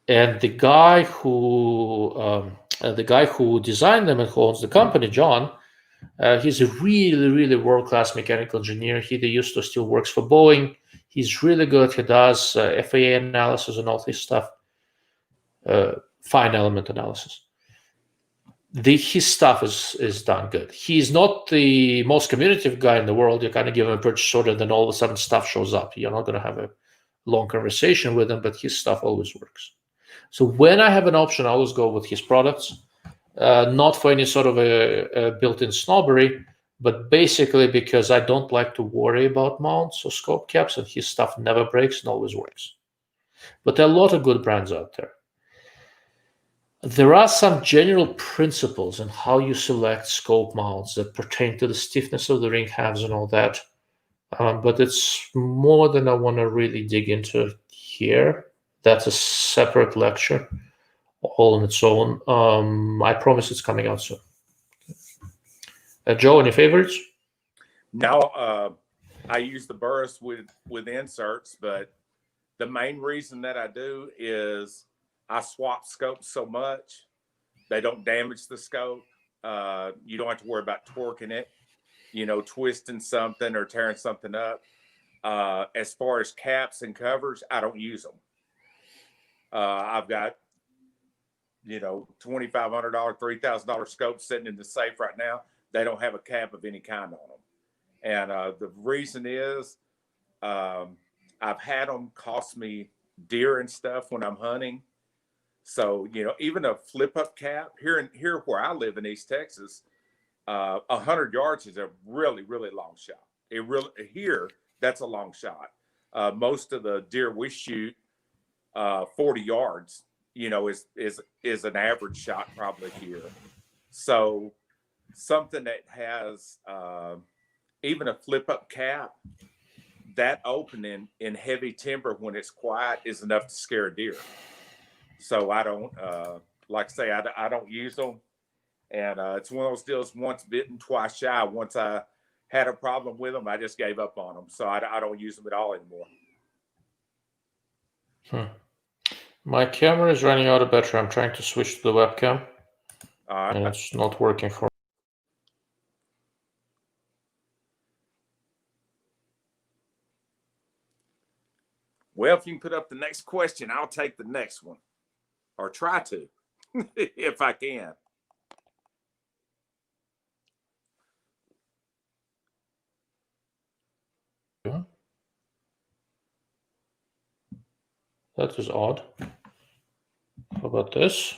And the guy who designed them and who owns the company, John, he's a really, really world-class mechanical engineer. He used to still works for Boeing. He's really good. He does FAA analysis and all this stuff, fine element analysis. His stuff is done good. He's not the most communicative guy in the world. You kind of give him a purchase order, then all of a sudden stuff shows up. You're not going to have a long conversation with him, but his stuff always works. So when I have an option, I always go with his products, not for any sort of a built-in snobbery, but basically because I don't like to worry about mounts or scope caps, and his stuff never breaks and always works. But there are a lot of good brands out there. There are some general principles in how you select scope mounts that pertain to the stiffness of the ring halves and all that, but it's more than I want to really dig into here. That's a separate lecture, all on its own. I promise it's coming out soon. Joe, any favorites? No, I use the Burris with inserts, but the main reason that I do is I swap scopes so much, they don't damage the scope. You don't have to worry about torquing it, twisting something or tearing something up. As far as caps and covers, I don't use them. I've got, $2,500, $3,000 scopes sitting in the safe right now. They don't have a cap of any kind on them. And the reason is I've had them cost me deer and stuff when I'm hunting. So, even a flip up cap here where I live in East Texas, 100 yards is a really, really long shot. That's a long shot. Most of the deer we shoot 40 yards, is an average shot probably here. So something that has even a flip up cap, that opening in heavy timber when it's quiet is enough to scare a deer. So I don't, like I say, I don't use them. And it's one of those deals, once bitten, twice shy. Once I had a problem with them, I just gave up on them. So I don't use them at all anymore. My camera is running out of battery. I'm trying to switch to the webcam, and it's not working for me. Well, if you can put up the next question, I'll take the next one. or try to, if I can. That is odd. How about this?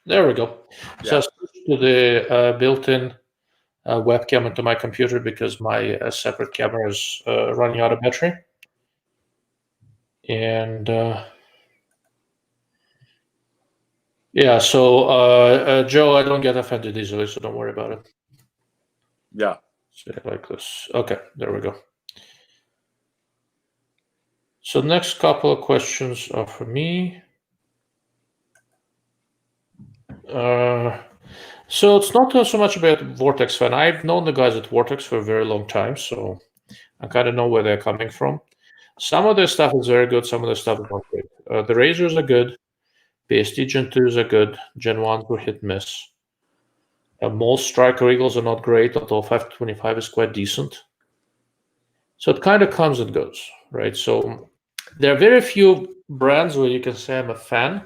There we go. So I Yeah. switched to the built-in webcam into my computer because my separate camera is running out of battery. And yeah, so Joe, I don't get offended easily, so don't worry about it. Yeah. Say it like this. Okay, there we go. So next couple of questions are for me. So it's not so much about Vortex fan. I've known the guys at Vortex for a very long time, so I kind of know where they're coming from. Some of their stuff is very good. Some of their stuff is not great. The Razors are good. BST Gen 2s are good. Gen 1s were hit and miss. Most Striker Eagles are not great, although 525 is quite decent. So it kind of comes and goes, right? So there are very few brands where you can say I'm a fan.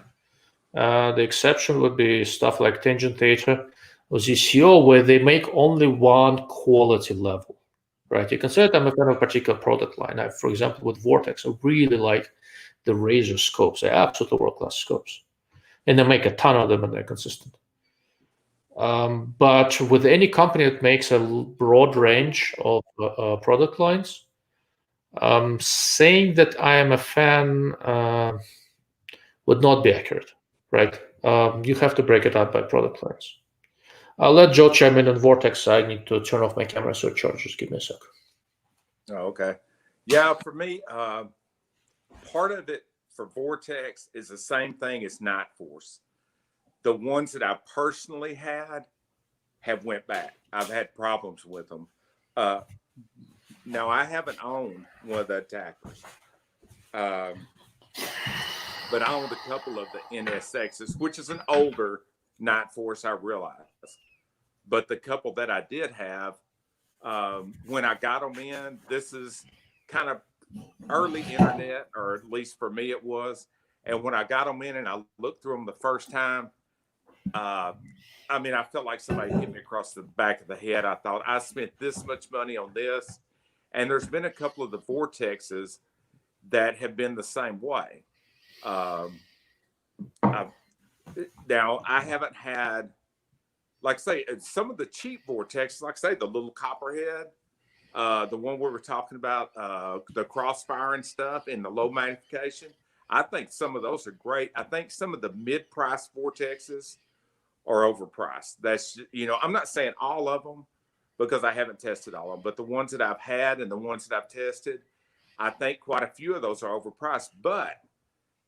The exception would be stuff like Tangent Theta or ZCO, where they make only one quality level, right? You can say that I'm a fan of a particular product line. For example, with Vortex, I really like the Razor scopes. They're absolutely world-class scopes. And they make a ton of them and they're consistent. But with any company that makes a broad range of product lines, saying that I am a fan would not be accurate, right? You have to break it up by product lines. I'll let Joe chime in on Vortex. I need to turn off my camera so it charges. Give me a sec. Oh, okay. Yeah, for me, part of it for Vortex is the same thing as Night Force. The ones that I personally had have went back. I've had problems with them. Now, I haven't owned one of the attackers, but I owned a couple of the NSXs, which is an older Night Force, I realize. But the couple that I did have, when I got them in, this is kind of early internet, or at least for me it was. And when I got them in and I looked through them the first time, I mean, I felt like somebody hit me across the back of the head. I thought, I spent this much money on this. And there's been a couple of the Vortexes that have been the same way. Now, I haven't had, like say, some of the cheap Vortexes, like say the little copperhead, the one we were talking about, the crossfire and stuff and the low magnification. I think some of those are great. I think some of the mid-price Vortexes are overpriced. That's, you know, I'm not saying all of them because I haven't tested all of them, but the ones that I've had and the ones that I've tested, I think quite a few of those are overpriced. But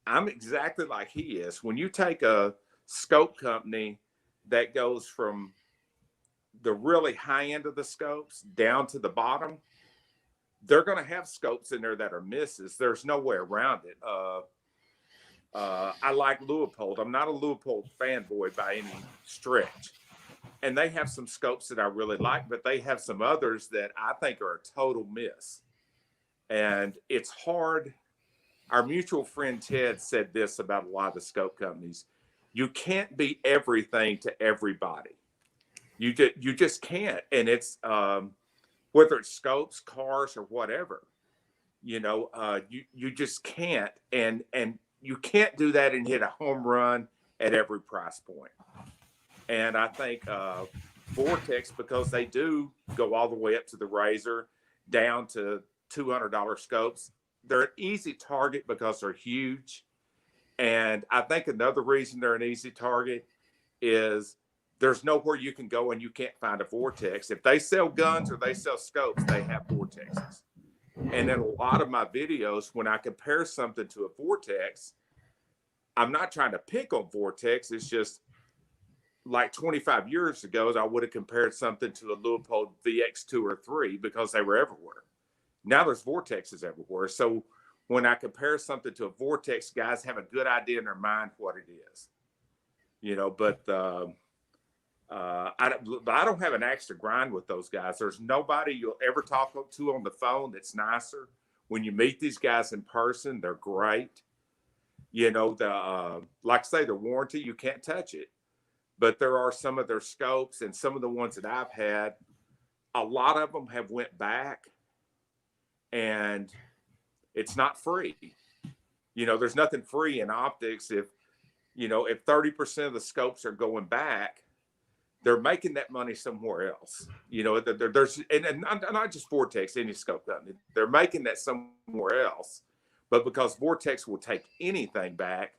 I'm exactly like he is. When you take a scope company that goes from the really high end of the scopes down to the bottom, they're going to have scopes in there that are misses. There's no way around it. I like Leupold. I'm not a Leupold fanboy by any stretch. And they have some scopes that I really like, but they have some others that I think are a total miss. And it's hard. Our mutual friend Ted said this about a lot of the scope companies. You can't be everything to everybody. You just can't. And it's whether it's scopes, cars, or whatever, you know, you just can't. And you can't do that and hit a home run at every price point. And I think Vortex, because they do go all the way up to the Razor, down to $200 scopes, they're an easy target because they're huge. And I think another reason they're an easy target is there's nowhere you can go and you can't find a Vortex. If they sell guns or they sell scopes, they have Vortexes. And in a lot of my videos, when I compare something to a Vortex, I'm not trying to pick on Vortex. It's just like 25 years ago, I would have compared something to a Leupold VX2 or 3 because they were everywhere. Now there's Vortexes everywhere. So when I compare something to a Vortex, guys have a good idea in their mind what it is. You know, but I don't have an axe to grind with those guys. There's nobody you'll ever talk to on the phone that's nicer. When you meet these guys in person, they're great. You know, like I say, the warranty, you can't touch it. But there are some of their scopes, and some of the ones that I've had, a lot of them have went back, and it's not free. You know, there's nothing free in optics. If 30% of the scopes are going back, they're making that money somewhere else. You know, there's and not just Vortex, any scope company, they're making that somewhere else. But because Vortex will take anything back,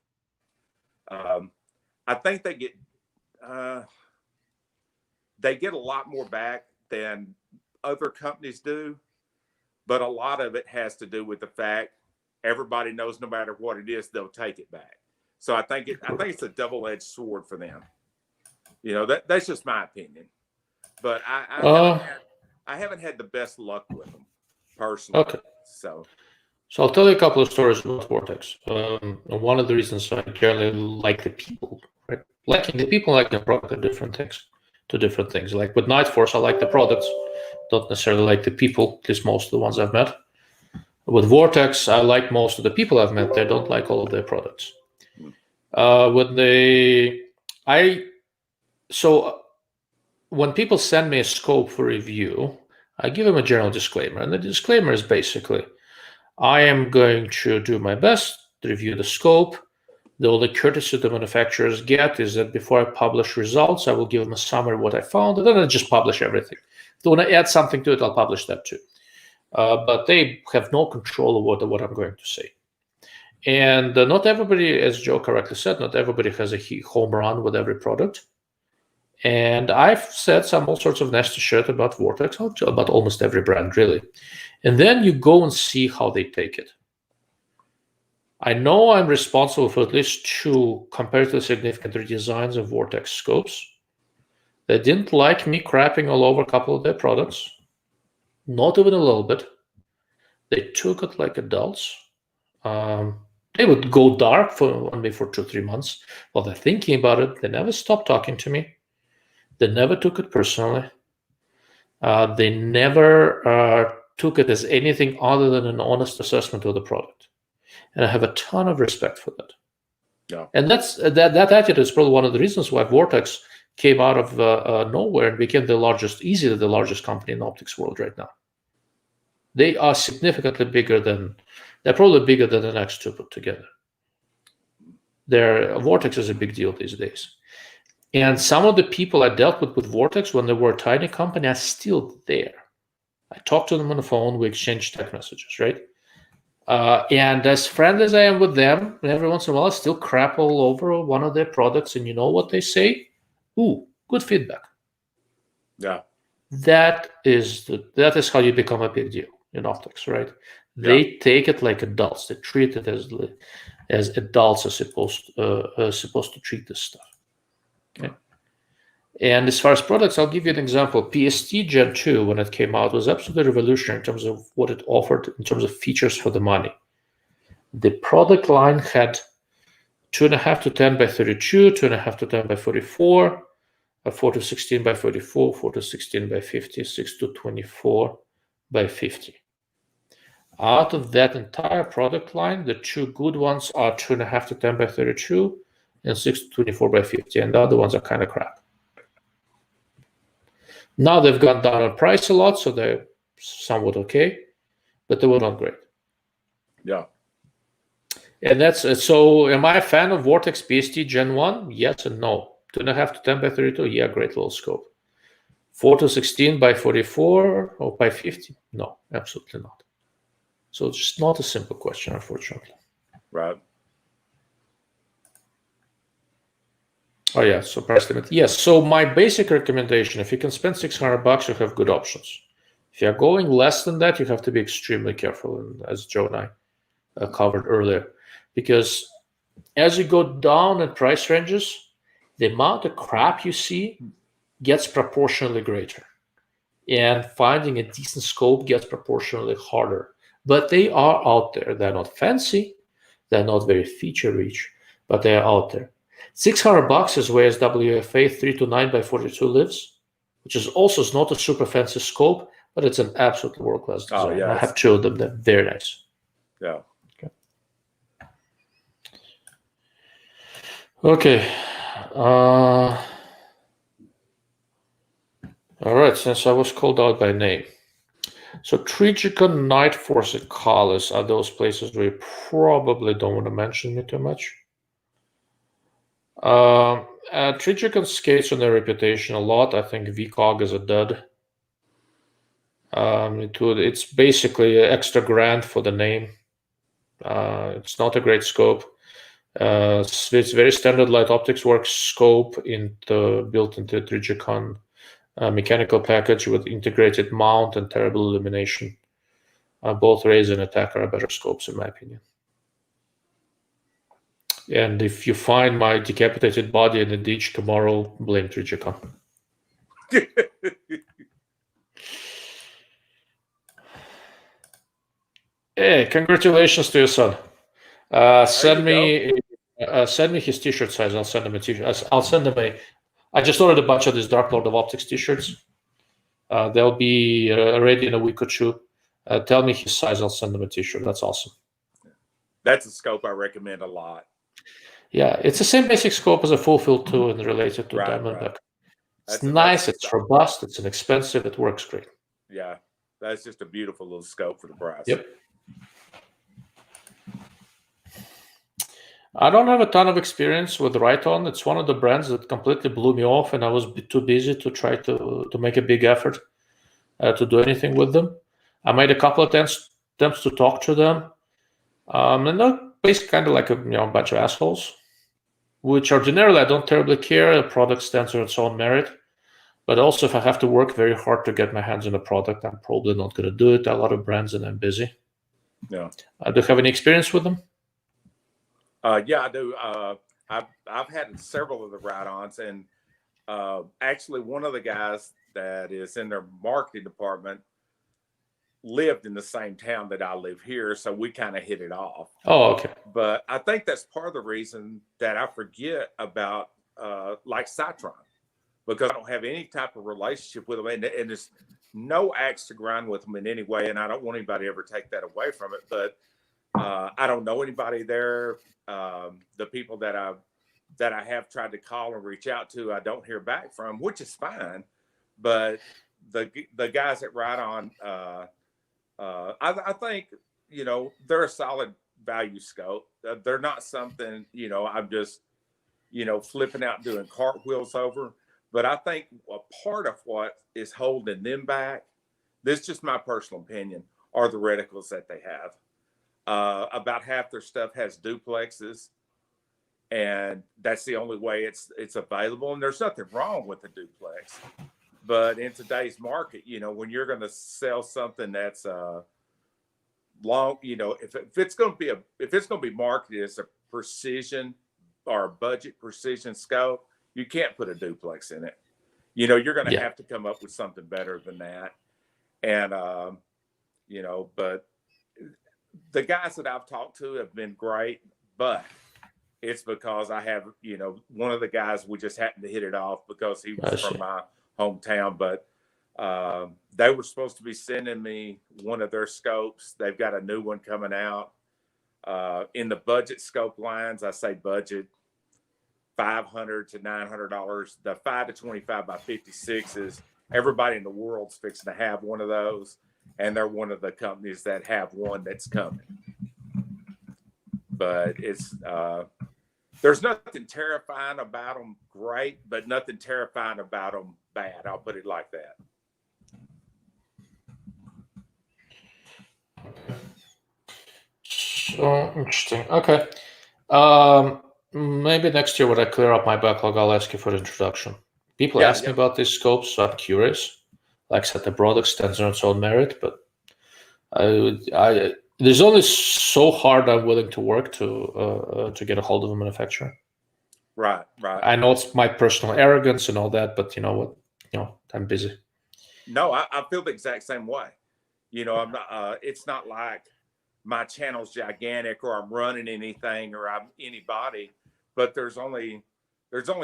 I think they get a lot more back than other companies do. But a lot of it has to do with the fact everybody knows no matter what it is, they'll take it back. So I think it's a double-edged sword for them. You know, that's just my opinion. But I haven't had the best luck with them personally. Okay. So I'll tell you a couple of stories about Vortex. One of the reasons I generally like the people, right? Liking the people, liking the product are different things. Like with Night Force, I like the products, don't necessarily like the people, at least most of the ones I've met. With Vortex, I like most of the people I've met. They don't like all of their products. When people send me a scope for review, I give them a general disclaimer. And the disclaimer is basically, I am going to do my best to review the scope. The only courtesy the manufacturers get is that before I publish results, I will give them a summary of what I found, and then I just publish everything. If they want to add something to it, I'll publish that too. But they have no control over what I'm going to say. And not everybody, as Joe correctly said, not everybody has a home run with every product. And I've said all sorts of nasty shit about Vortex, about almost every brand, really. And then you go and see how they take it. I know I'm responsible for at least 2 comparatively significant redesigns of Vortex scopes. They didn't like me crapping all over a couple of their products. Not even a little bit. They took it like adults. They would go dark on me for 2-3 months while they're thinking about it. They never stopped talking to me. They never took it personally. They never took it as anything other than an honest assessment of the product. And I have a ton of respect for that. Yeah. And that attitude is probably one of the reasons why Vortex came out of nowhere and became easily the largest company in the optics world right now. They are significantly they're probably bigger than the next 2 put together. Vortex is a big deal these days. And some of the people I dealt with Vortex when they were a tiny company are still there. I talked to them on the phone. We exchanged text messages, right? And as friendly as I am with them, every once in a while I still crap all over one of their products, and you know what they say? Ooh, good feedback. Yeah. That is how you become a big deal in optics, right? Yeah. They take it like adults. They treat it as adults are supposed to treat this stuff. Okay. And as far as products, I'll give you an example. PST Gen 2, when it came out, was absolutely revolutionary in terms of what it offered in terms of features for the money. The product line had 2.5 to 10 by 32, 2.5 to 10 by 44, a 4 to 16 by 44, 4 to 16 by 50, 6 to 24 by 50. Out of that entire product line, the 2 good ones are 2.5 to 10 by 32 and 6 to 24 by 50, and the other ones are kind of crap. Now they've gone down in price a lot, so they're somewhat okay, but they were not great. Yeah. And so am I a fan of Vortex PST Gen 1? Yes and no. 2.5 to 10 by 32, yeah, great little scope. 4 to 16 by 44 or by 50? No, absolutely not. So it's just not a simple question, unfortunately. Right. Oh yeah, so price limit. Yes, so my basic recommendation, if you can spend $600, you have good options. If you're going less than that, you have to be extremely careful, and as Joe and I covered earlier, because as you go down in price ranges, the amount of crap you see gets proportionally greater, and finding a decent scope gets proportionally harder. But they are out there. They're not fancy, they're not very feature rich, but they are out there. $600 is where WFA 3 to 9 by 42 lives, which is also not a super fancy scope, but it's an absolutely world-class design. Oh, yeah, I have 2 of them. They're very nice. Yeah. Okay. Okay. All right. Since I was called out by name, so Trigicon, Night Force, and Kalis are those places where you probably don't want to mention me too much. Trigicon skates on their reputation a lot. I think VCOG is a dud. It's basically an extra grand for the name. It's not a great scope. It's very standard light optics works scope built into Trigicon mechanical package with integrated mount and terrible illumination. Both Raise and Attack are better scopes in my opinion. And if you find my decapitated body in the ditch tomorrow, blame Trigicon. Hey, congratulations to your son. Send me his t-shirt size. I'll send him a t-shirt. I'll send him a. I just ordered a bunch of these Dark Lord of Optics t-shirts. They'll be ready in a week or two. Tell me his size. I'll send him a t-shirt. That's awesome. That's a scope I recommend a lot. Yeah, it's the same basic scope as a Full Field 2 and related to Diamondback. Right. It's nice. It's robust. It's inexpensive. It works great. Yeah, that's just a beautiful little scope for the price. Yep. I don't have a ton of experience with Riton. It's one of the brands that completely blew me off, and I was too busy to try to make a big effort to do anything with them. I made a couple of attempts to talk to them, and they're basically kind of like a bunch of assholes, which ordinarily I don't terribly care. The product stands on its own merit, but also if I have to work very hard to get my hands on a product, I'm probably not going to do it. A lot of brands, and I'm busy. Yeah. Do you have any experience with them? Yeah, I do. I've had several of the ride-ons, and actually one of the guys that is in their marketing department lived in the same town that I live here, so we kind of hit it off. Oh, okay. But I think that's part of the reason that I forget about like Cytron, because I don't have any type of relationship with them, and there's no axe to grind with them in any way, and I don't want anybody to ever take that away from it. But I don't know anybody there. The people that I have tried to call and reach out to, I don't hear back from, which is fine. But the guys that ride on, I think they're a solid value scope. They're not something I'm just flipping out doing cartwheels over. But I think a part of what is holding them back, this is just my personal opinion, are the reticles that they have. About half their stuff has duplexes, and that's the only way it's available. And there's nothing wrong with the duplex, but in today's market, when you're going to sell something that's long, if it's going to be marketed as a precision or a budget precision scope, you can't put a duplex in it. You're going to have to come up with something better than that. And but the guys that I've talked to have been great, but it's because I have, one of the guys, we just happened to hit it off because he was from my hometown, but they were supposed to be sending me one of their scopes. They've got a new one coming out in the budget scope lines. I say budget $500 to $900. The 5 to 25 by 56s. Everybody in the world's fixing to have one of those, and they're one of the companies that have one that's coming. But it's there's nothing terrifying about them great, but nothing terrifying about them bad. I'll put it like that. So interesting. Okay. Maybe next year when I clear up my backlog, I'll ask you for the introduction. People ask me about these scopes, so I'm curious. Like I said, the product stands on its own merit, but there's only so hard I'm willing to work to get a hold of a manufacturer. Right. I know it's my personal arrogance and all that, but you know what? I'm busy. No, I feel the exact same way. I'm not. It's not like my channel's gigantic or I'm running anything or I'm anybody, but there's only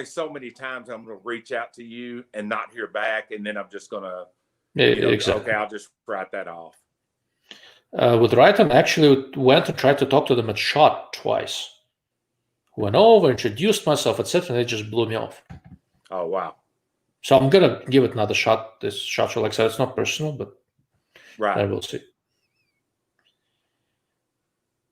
so many times I'm going to reach out to you and not hear back, and then I'm just going to, exactly. Okay, I'll just write that off. With Riton, I actually went to try to talk to them at SHOT twice. went over, introduced myself, etc. And they just blew me off. Oh, wow. So I'm gonna give it another shot. This shot show, like I said, it's not personal, but I will see.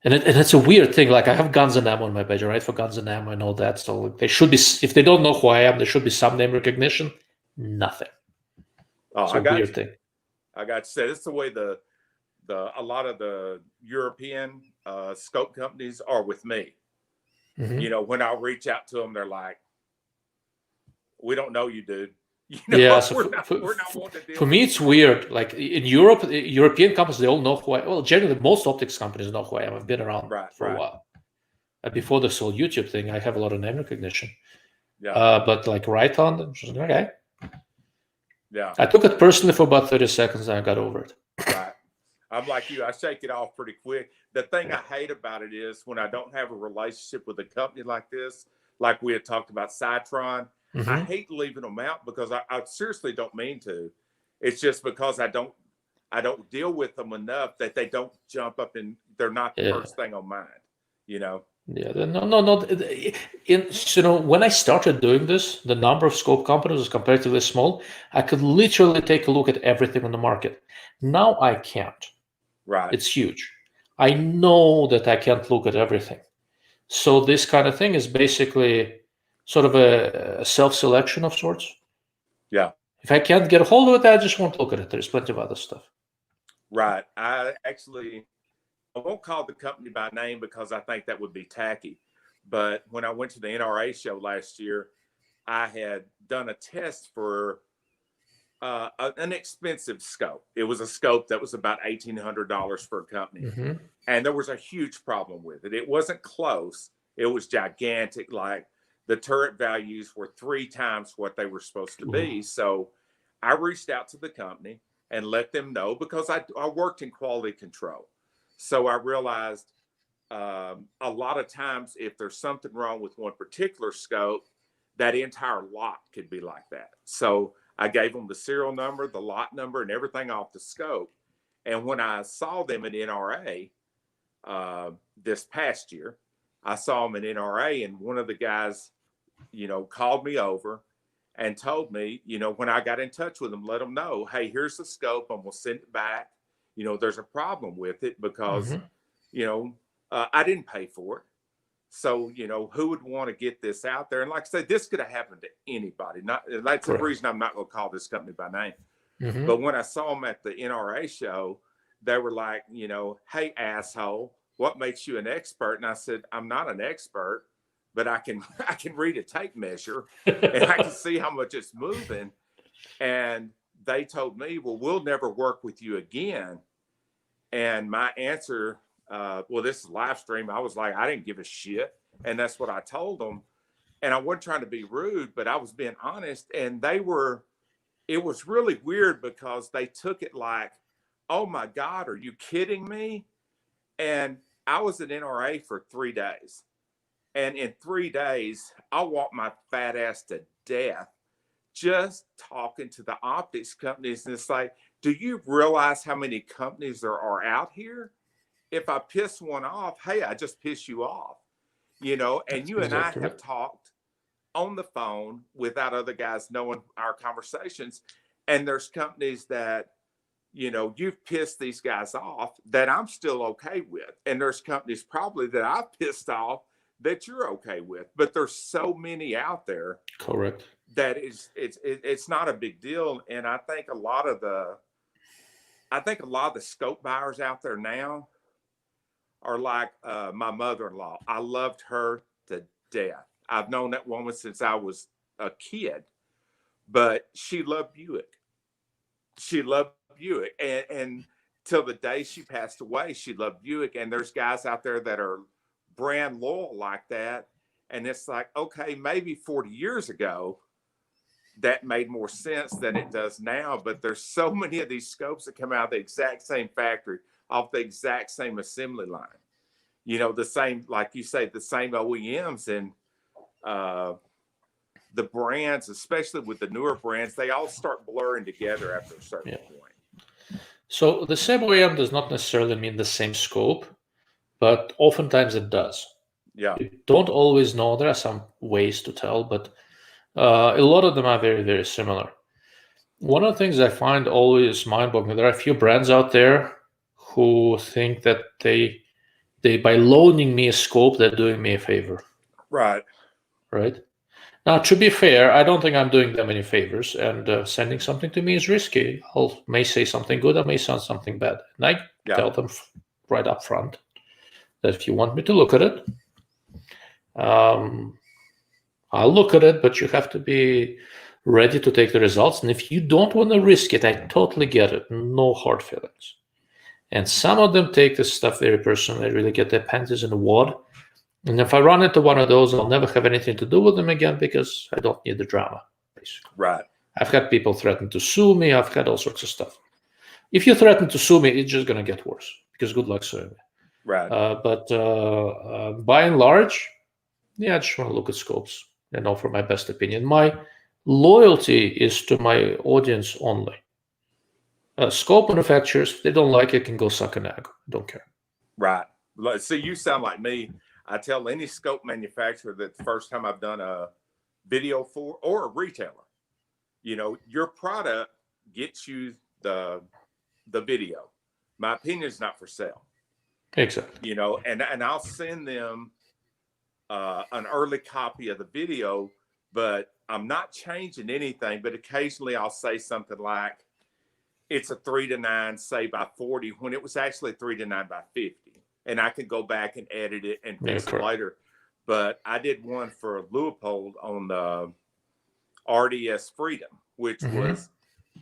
And it's a weird thing. Like I have Guns and Ammo on my page, right? For Guns and Ammo and all that. So like, they should be, if they don't know who I am, there should be some name recognition. Nothing. Oh, it's a weird thing. I got to say, it's the way a lot of the European scope companies are with me. Mm-hmm. You know, when I reach out to them, they're like, "We don't know you, dude." You know, yeah, so we're not wanting to deal for me, it's weird. Like in Europe, European companies, they all know who I am. Well, generally, most optics companies know who I am. I've been around for a while. Before this whole YouTube thing, I have a lot of name recognition. Yeah. But like right on, just okay. Yeah. I took it personally for about 30 seconds and I got over it. Right. I'm like you. I shake it off pretty quick. The thing I hate about it is when I don't have a relationship with a company like this, like we had talked about Cytron, I hate leaving them out because I seriously don't mean to. It's just because I don't deal with them enough that they don't jump up and they're not the first thing on mind, you know? Yeah, no. When I started doing this, the number of scope companies was comparatively small. I could literally take a look at everything on the market. Now I can't. Right. It's huge. I know that I can't look at everything. So this kind of thing is basically sort of a self-selection of sorts. Yeah. If I can't get a hold of it, I just won't look at it. There's plenty of other stuff. Right. I won't call the company by name because I think that would be tacky. But when I went to the NRA show last year, I had done a test for an expensive scope. It was a scope that was about $1,800 for a company. And there was a huge problem with it. It wasn't close. It was gigantic. Like the turret values were 3 times what they were supposed to be. So I reached out to the company and let them know because I worked in quality control. So I realized a lot of times if there's something wrong with one particular scope, that entire lot could be like that. So I gave them the serial number, the lot number, and everything off the scope. And when I saw them at NRA this past year, I saw them at NRA, and one of the guys, called me over and told me, when I got in touch with them, let them know, hey, here's the scope, and we'll send it back. There's a problem with it because, I didn't pay for it. So, who would want to get this out there? And like I said, this could have happened to anybody. That's the reason I'm not going to call this company by name. But when I saw them at the NRA show, they were like, hey, asshole, what makes you an expert? And I said, I'm not an expert, but I can read a tape measure and I can see how much it's moving. And they told me, well, we'll never work with you again. And my answer, this is live stream. I was like, I didn't give a shit. And that's what I told them. And I wasn't trying to be rude, but I was being honest. And it was really weird because they took it like, oh my God, are you kidding me? And I was at NRA for 3 days. And in 3 days, I walked my fat ass to death just talking to the optics companies. And it's like, do you realize how many companies there are out here? If I piss one off, hey, I just piss you off, and you and I have talked on the phone without other guys knowing our conversations. And there's companies that, you've pissed these guys off that I'm still okay with. And there's companies probably that I've pissed off that you're okay with. But there's so many out there. Correct. That it's not a big deal. And I think a lot of the scope buyers out there now are like my mother-in-law. I loved her to death. I've known that woman since I was a kid, but she loved Buick. She loved Buick. And till the day she passed away, she loved Buick. And there's guys out there that are brand loyal like that. And it's like, okay, maybe 40 years ago, that made more sense than it does now. But there's so many of these scopes that come out of the exact same factory, off the exact same assembly line. The same, like you say, the same OEMs, and the brands, especially with the newer brands, they all start blurring together after a certain point. So the same OEM does not necessarily mean the same scope, but oftentimes it does. Yeah. You don't always know. There are some ways to tell, but a lot of them are very, very similar. One of the things I find always mind-boggling, there are a few brands out there who think that they by loaning me a scope, they're doing me a favor. Right. Right. Now, to be fair, I don't think I'm doing them any favors, and sending something to me is risky. I may say something good, I may say something bad. And I tell them right up front that if you want me to look at it, I'll look at it, but you have to be ready to take the results. And if you don't want to risk it, I totally get it. No hard feelings. And some of them take this stuff very personally, really get their panties in a wad. And if I run into one of those, I'll never have anything to do with them again because I don't need the drama, basically. Right. I've had people threaten to sue me. I've had all sorts of stuff. If you threaten to sue me, it's just going to get worse because good luck suing me. Right. But by and large, yeah, I just want to look at scopes and offer my best opinion. My loyalty is to my audience only. Scope manufacturers, if they don't like it, can go suck an egg. Don't care. Right. So you sound like me. I tell any scope manufacturer that the first time I've done a video for, or a retailer, your product gets you the video. My opinion is not for sale. Exactly. And I'll send them an early copy of the video, but I'm not changing anything. But occasionally I'll say something like, it's a 3:9, say by 40, when it was actually 3:9 by 50. And I can go back and edit it and fix it later. But I did one for Leopold on the RDS Freedom, which was,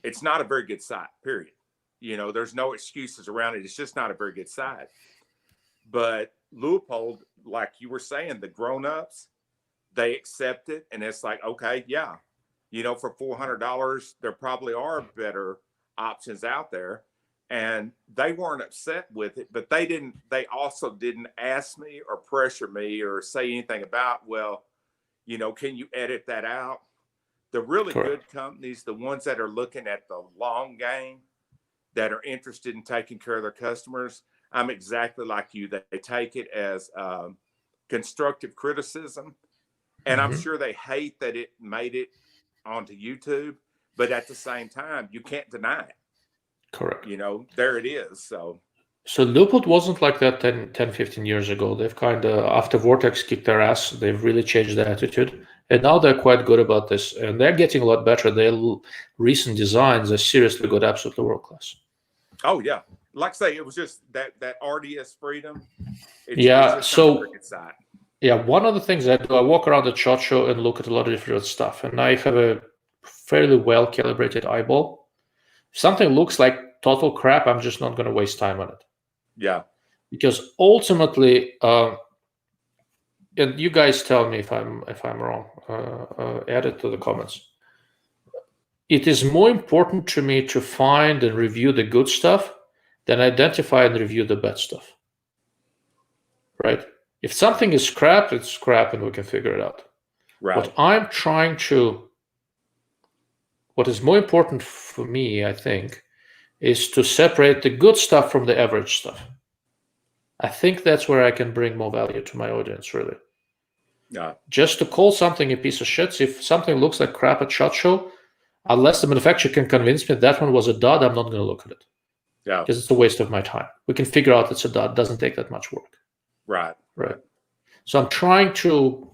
it's not a very good site, period. There's no excuses around it. It's just not a very good site. But Leopold, like you were saying, the grown-ups, they accept it. And it's like, okay, yeah, for $400, there probably are better options out there. And they weren't upset with it, but they also didn't ask me or pressure me or say anything about, well, can you edit that out? The really good companies, the ones that are looking at the long game, that are interested in taking care of their customers, I'm exactly like you. They take it as constructive criticism. And I'm sure they hate that it made it onto YouTube, but at the same time, you can't deny it. Correct. There it is. So Leopold wasn't like that 10, 15 years ago. They've kind of, after Vortex kicked their ass, they've really changed their attitude. And now they're quite good about this. And they're getting a lot better. Their recent designs are seriously good, absolutely world class. Oh, yeah. Like I say, it was just that RDS Freedom. Yeah. One of the things I do, I walk around the SHOT Show and look at a lot of different stuff. And I have a fairly well-calibrated eyeball. If something looks like total crap, I'm just not going to waste time on it. Yeah. Because ultimately, and you guys tell me if I'm wrong, add it to the comments. It is more important to me to find and review the good stuff than identify and review the bad stuff. Right? If something is crap, it's crap and we can figure it out. Right. What is more important for me, I think, is to separate the good stuff from the average stuff. I think that's where I can bring more value to my audience, really. Yeah. Just to call something a piece of shit, if something looks like crap at SHOT Show, unless the manufacturer can convince me that one was a dud, I'm not going to look at it. Yeah. Because it's a waste of my time. We can figure out it's a dud. It doesn't take that much work. Right. So I'm trying to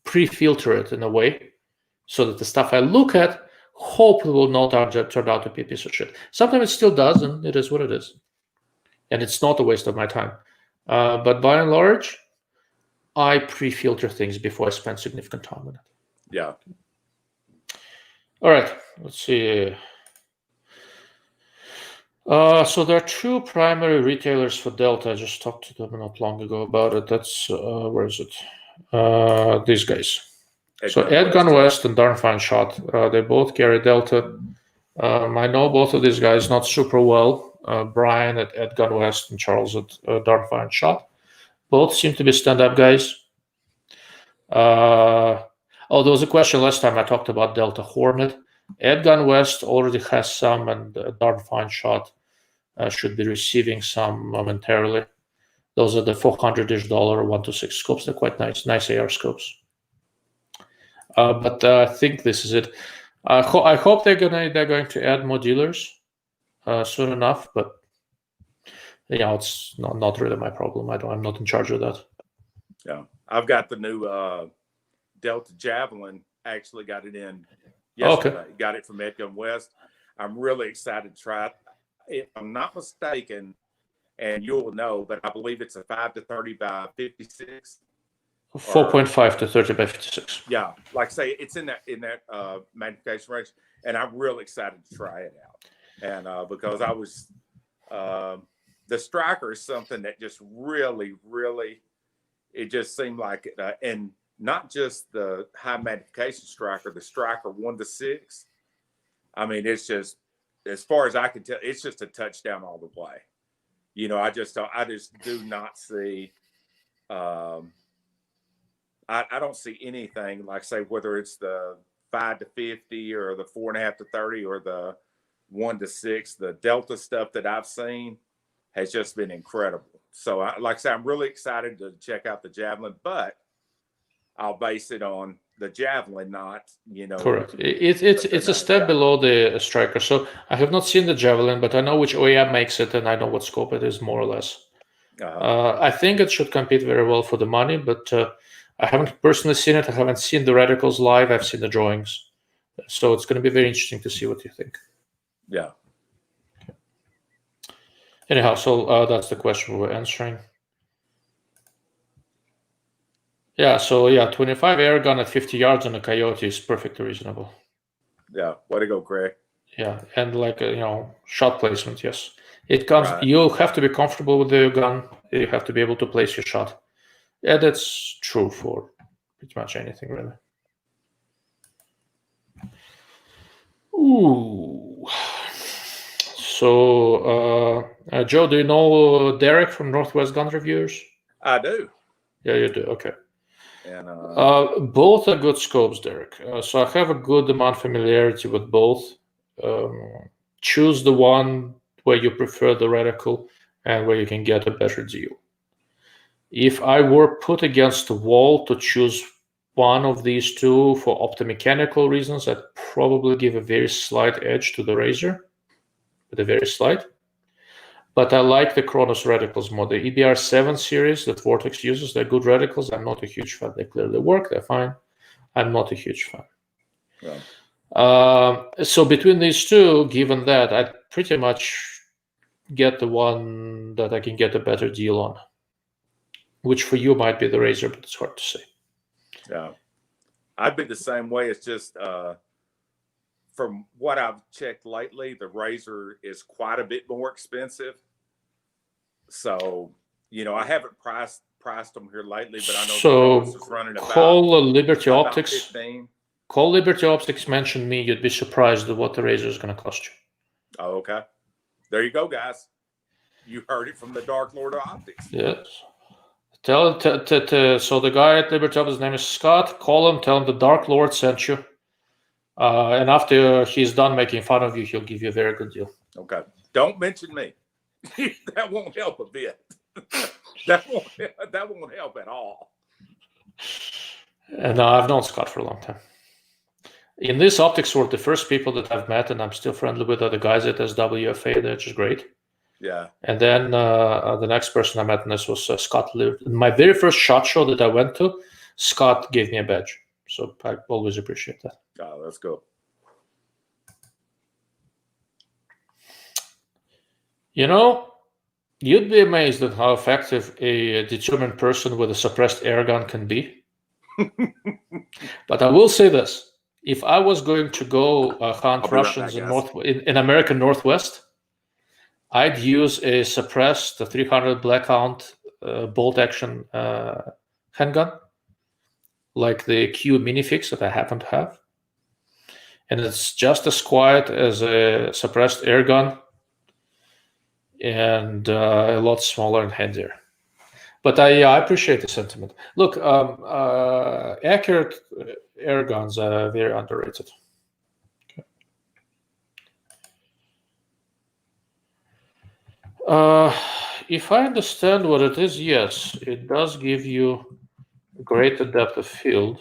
pre-filter it in a way so that the stuff I look at hopefully will not turn out to be a piece of shit. Sometimes it still does, and it is what it is. And it's not a waste of my time. But by and large, I pre-filter things before I spend significant time on it. Yeah. All right, let's see. So there are two primary retailers for Delta. I just talked to them not long ago about it. That's, where is it? These guys. Airguns West and Darn Fine Shot. They both carry Delta. I know both of these guys not super well. Brian at Airguns West and Charles at Darn Fine Shot. Both seem to be stand-up guys. There was a question last time I talked about Delta Hornet. Airguns West already has some, and Darn Fine Shot should be receiving some momentarily. Those are the $400-ish 1-6 scopes. They're quite nice AR scopes. But I think this is it. I hope they're going to add more dealers soon enough. But it's not really my problem. I'm not in charge of that. Yeah, I've got the new Delta Javelin. Actually, got it in yesterday. Okay. Got it from Airguns West. I'm really excited to try it. If I'm not mistaken, and you'll know, but I believe it's a 5-30 by 56. 4.5 to 30 by 56. Yeah, like I say, it's in that magnification range, and I'm really excited to try it out. And because I was, the striker is something that just really, it just seemed like it, and not just the high magnification striker, the striker 1-6. I mean, it's just, as far as I can tell, it's just a touchdown all the way. I just do not see. I don't see anything like, say, whether it's the 5-50 or the 4.5 to 30 or the 1-6. The Delta stuff that I've seen has just been incredible. So, like I say, I'm really excited to check out the Javelin, but I'll base it on the Javelin, not Correct. It's a step below the striker. So I have not seen the Javelin, but I know which OEM makes it, and I know what scope it is more or less. I think it should compete very well for the money, but I haven't personally seen it. I haven't seen the reticles live. I've seen the drawings, so it's going to be very interesting to see what you think. Yeah. Anyhow, so that's the question we were answering. Yeah, so 25 air gun at 50 yards on a Coyote is perfectly reasonable. Yeah, way to go, Craig. Yeah, and shot placement, yes. It comes. Right. You have to be comfortable with the gun. You have to be able to place your shot. Yeah, that's true for pretty much anything, really. Ooh. So, Joe, do you know Derek from Northwest Gun Reviewers? I do. Yeah, you do. Okay. And both are good scopes, Derek. So I have a good amount of familiarity with both. Choose the one where you prefer the reticle and where you can get a better deal. If I were put against the wall to choose one of these two for optomechanical reasons, I'd probably give a very slight edge to the Razor, but a very slight. But I like the Kronos reticles more. The EBR7 series that Vortex uses, they're good reticles. I'm not a huge fan. They clearly work. They're fine. I'm not a huge fan. Yeah. So between these two, given that, I'd pretty much get the one that I can get a better deal on, which for you might be the Razor, but it's hard to say. Yeah. I'd be the same way. It's just from what I've checked lately, the Razor is quite a bit more expensive. So, I haven't priced them here lately, but I know so the is running about. Call Liberty Optics. 15. Call Liberty Optics. Mention me. You'd be surprised at what the Razor is going to cost you. Oh, okay. There you go, guys. You heard it from the Dark Lord of Optics. Yes. So the guy at Liberty Optics, his name is Scott. Call him. Tell him the Dark Lord sent you. And after he's done making fun of you, he'll give you a very good deal. Okay. Don't mention me. That won't help a bit. that won't help at all. And I've known Scott for a long time. In this optics world, the first people that I've met and I'm still friendly with are the guys at SWFA. They're just great. Yeah. And then the next person I met in this was Scott. My very first SHOT Show that I went to, Scott gave me a badge. So I always appreciate that. Oh, that's cool. You'd be amazed at how effective a determined person with a suppressed air gun can be. But I will say this. If I was going to go hunt Russians in American Northwest, I'd use a suppressed 300 Blackout bolt action handgun, like the Q Minifix that I happen to have. And it's just as quiet as a suppressed air gun and a lot smaller and handier. But I appreciate the sentiment. Look, accurate air guns are very underrated. Okay. if I understand what it is, yes, it does give you greater depth of field.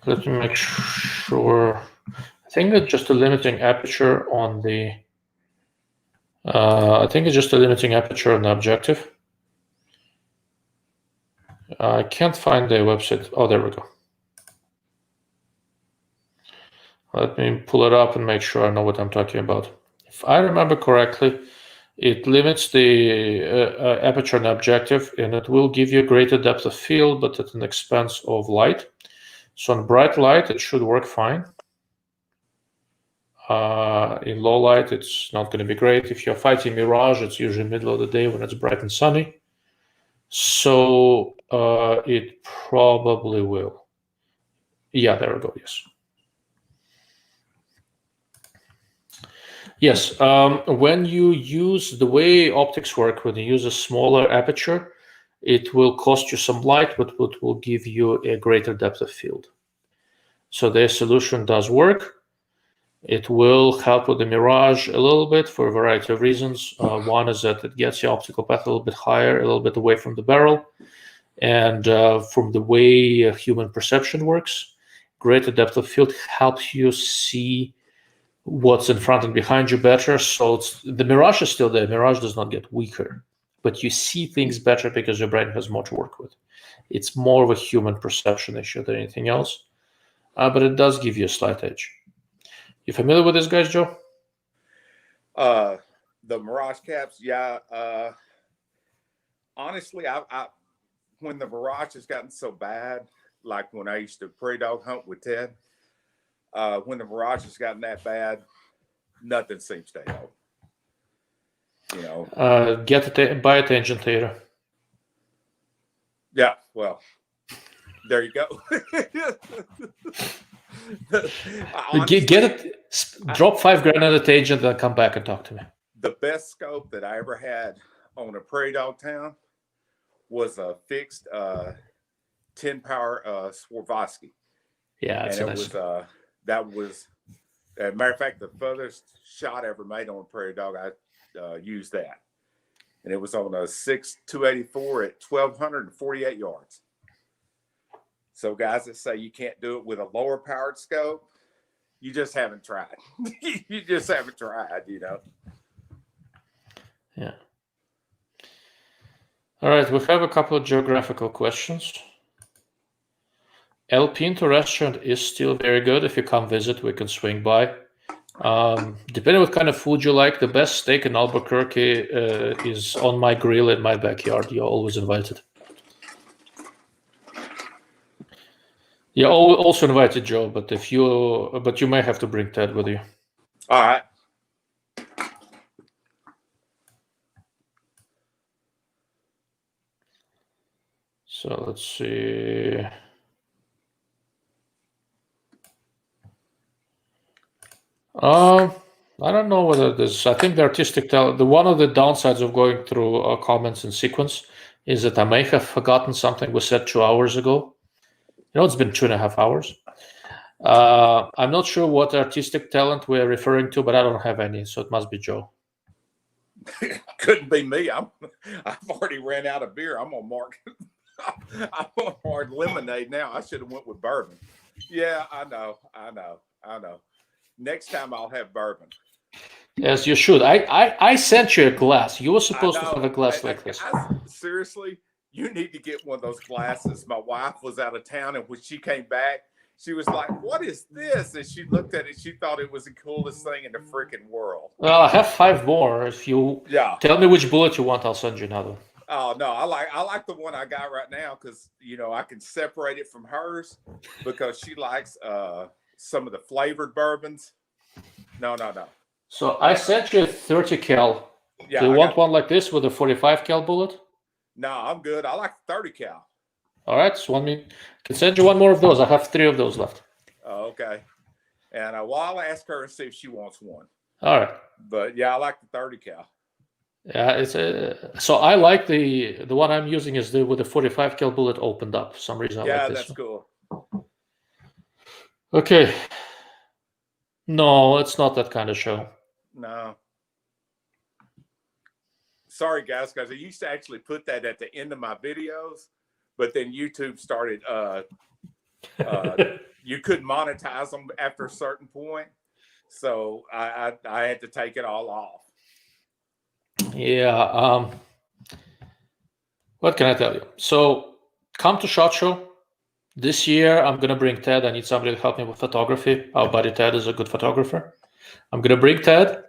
Let me make sure. I think it's just a limiting aperture on the. I think it's just a limiting aperture on the objective. I can't find the website. Oh, there we go. Let me pull it up and make sure I know what I'm talking about. If I remember correctly, it limits the aperture and objective, and it will give you greater depth of field, but at an expense of light. So in bright light, it should work fine. In low light, it's not going to be great. If you're fighting mirage, it's usually middle of the day when it's bright and sunny. So it probably will. Yeah, there we go. Yes. Yes. When you use the way optics work, when you use a smaller aperture, it will cost you some light, but it will give you a greater depth of field. So their solution does work. It will help with the mirage a little bit for a variety of reasons. One is that it gets your optical path a little bit higher, a little bit away from the barrel. And from the way human perception works, greater depth of field helps you see what's in front and behind you better. So the mirage is still there. Mirage does not get weaker, but you see things better because your brain has more to work with. It's more of a human perception issue than anything else, but it does give you a slight edge. You familiar with this, guys, Joe? The Mirage caps, yeah. Honestly, I when the Mirage has gotten so bad, like when I used to prairie dog hunt with Ted, when the Mirage has gotten that bad, nothing seems to help. You know, Buy a tangent theta. Yeah, well, there you go. Honestly, get it. Drop $5,000 at a tangent, then come back and talk to me. The best scope that I ever had on a prairie dog town was a fixed 10 power Swarovski. Yeah, and it was that was, as a matter of fact, the furthest shot I ever made on a prairie dog. I used that, and it was on a 6.284 at 1,248 yards. So guys that say you can't do it with a lower powered scope, you just haven't tried. You just haven't tried, you know. Yeah. All right, we have a couple of geographical questions. El Pinto restaurant is still very good. If you come visit, we can swing by. Depending what kind of food you like, the best steak in Albuquerque is on my grill in my backyard. You're always invited. You're also invited, Joe, but you may have to bring Ted with you. All right. So let's see. I don't know whether this. I think the artistic talent. One of the downsides of going through comments in sequence is that I may have forgotten something we said 2 hours ago. You know, it's been 2.5 hours. I'm not sure what artistic talent we're referring to, but I don't have any, so it must be Joe. Couldn't be me. I've already ran out of beer. I'm on lemonade now. I should have went with bourbon. Yeah, I know. Next time I'll have bourbon. Yes, you should. I sent you a glass. You were supposed to have a glass like this. Seriously, you need to get one of those glasses. My wife was out of town, and when she came back, she was like, "What is this?" And she looked at it. She thought it was the coolest thing in the freaking world. Well, I have 5 more. If you tell me which bullet you want, I'll send you another. Oh no, I like the one I got right now because I can separate it from hers because she likes some of the flavored bourbons. No. So I sent you a 30 cal. Yeah, do you want one like this with a 45 cal bullet? No, I'm good. I like 30 cal. All right, so I can send you one more of those. I have 3 of those left. Oh, okay. And I'll ask her and see if she wants one. All right. But yeah, I like the 30 cal. Yeah, it's so I like the one I'm using is with the 45 cal bullet opened up. For some reason I like this that's one. Cool. Okay. No, it's not that kind of show. No. Sorry, guys, because I used to actually put that at the end of my videos, but then YouTube started. You couldn't monetize them after a certain point, so I had to take it all off. Yeah. What can I tell you? So come to SHOT Show. This year, I'm going to bring Ted. I need somebody to help me with photography. Our buddy Ted is a good photographer. I'm going to bring Ted.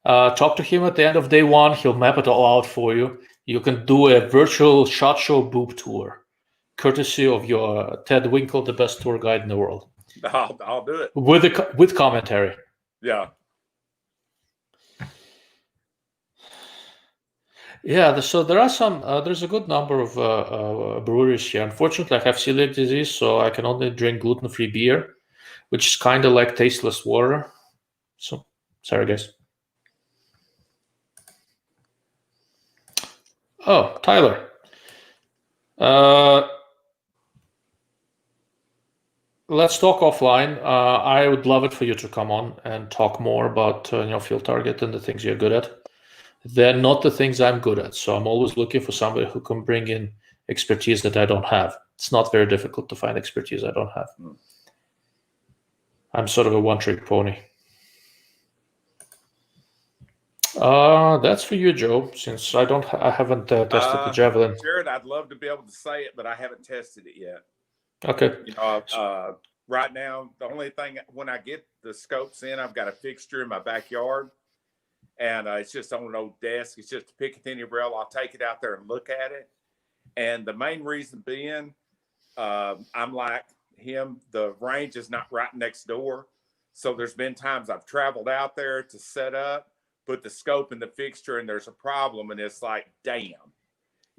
Talk to him at the end of day one. He'll map it all out for you. You can do a virtual SHOT Show boob tour, courtesy of your Ted Winkle, the best tour guide in the world. I'll do it with commentary. Yeah. Yeah, so there are some. There's a good number of breweries here. Unfortunately, I have celiac disease, so I can only drink gluten-free beer, which is kind of like tasteless water. So, sorry, guys. Oh, Tyler. Let's talk offline. I would love it for you to come on and talk more about field target and the things you're good at. They're not the things I'm good at, so I'm always looking for somebody who can bring in expertise that I don't have. It's not very difficult to find expertise I don't have. I'm sort of a one-trick pony. That's for you, Joe, since I haven't tested the Javelin. Jared, I'd love to be able to say it, but I haven't tested it yet. Okay. Right now, the only thing, when I get the scopes in, I've got a fixture in my backyard, and it's just on an old desk. It's just a Picatinny rail. I'll take it out there and look at it. And the main reason being, I'm like him, the range is not right next door. So there's been times I've traveled out there to set up, put the scope in the fixture, and there's a problem. And it's like, damn,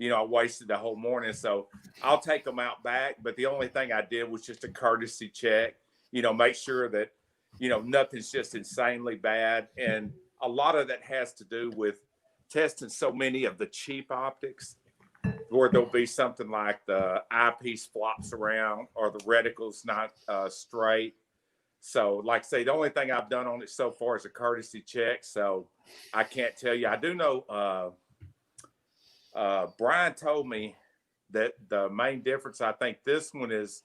I wasted the whole morning. So I'll take them out back. But the only thing I did was just a courtesy check, make sure that, nothing's just insanely bad. And a lot of that has to do with testing so many of the cheap optics, where there'll be something like the eyepiece flops around or the reticle's not straight. So, like I say, the only thing I've done on it so far is a courtesy check. So I can't tell you. I do know Brian told me that the main difference, I think this one is.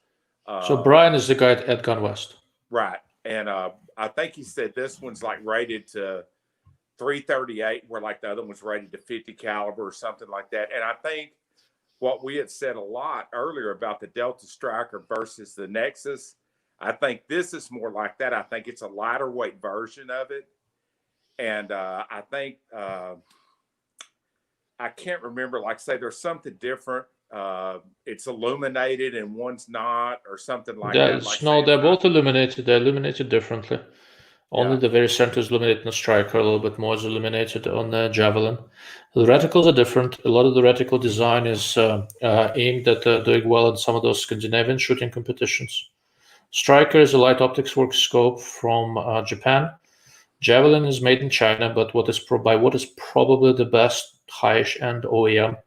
So Brian is the guy at Gun West. Right. And I think he said this one's like rated to 338, where like the other one's rated to 50 caliber or something like that. And I think what we had said a lot earlier about the Delta Striker versus the Nexus, I think this is more like that. I think it's a lighter weight version of it. And I think I can't remember, like say there's something different. It's illuminated and one's not, or something like that. Like no, they're both illuminated. They're illuminated differently. Only the very center is illuminated in the Striker, a little bit more is illuminated on the Javelin. The reticles are different. A lot of the reticle design is aimed at doing well in some of those Scandinavian shooting competitions. Striker is a light optics work scope from Japan. Javelin is made in China, but what is probably the best high-end OEM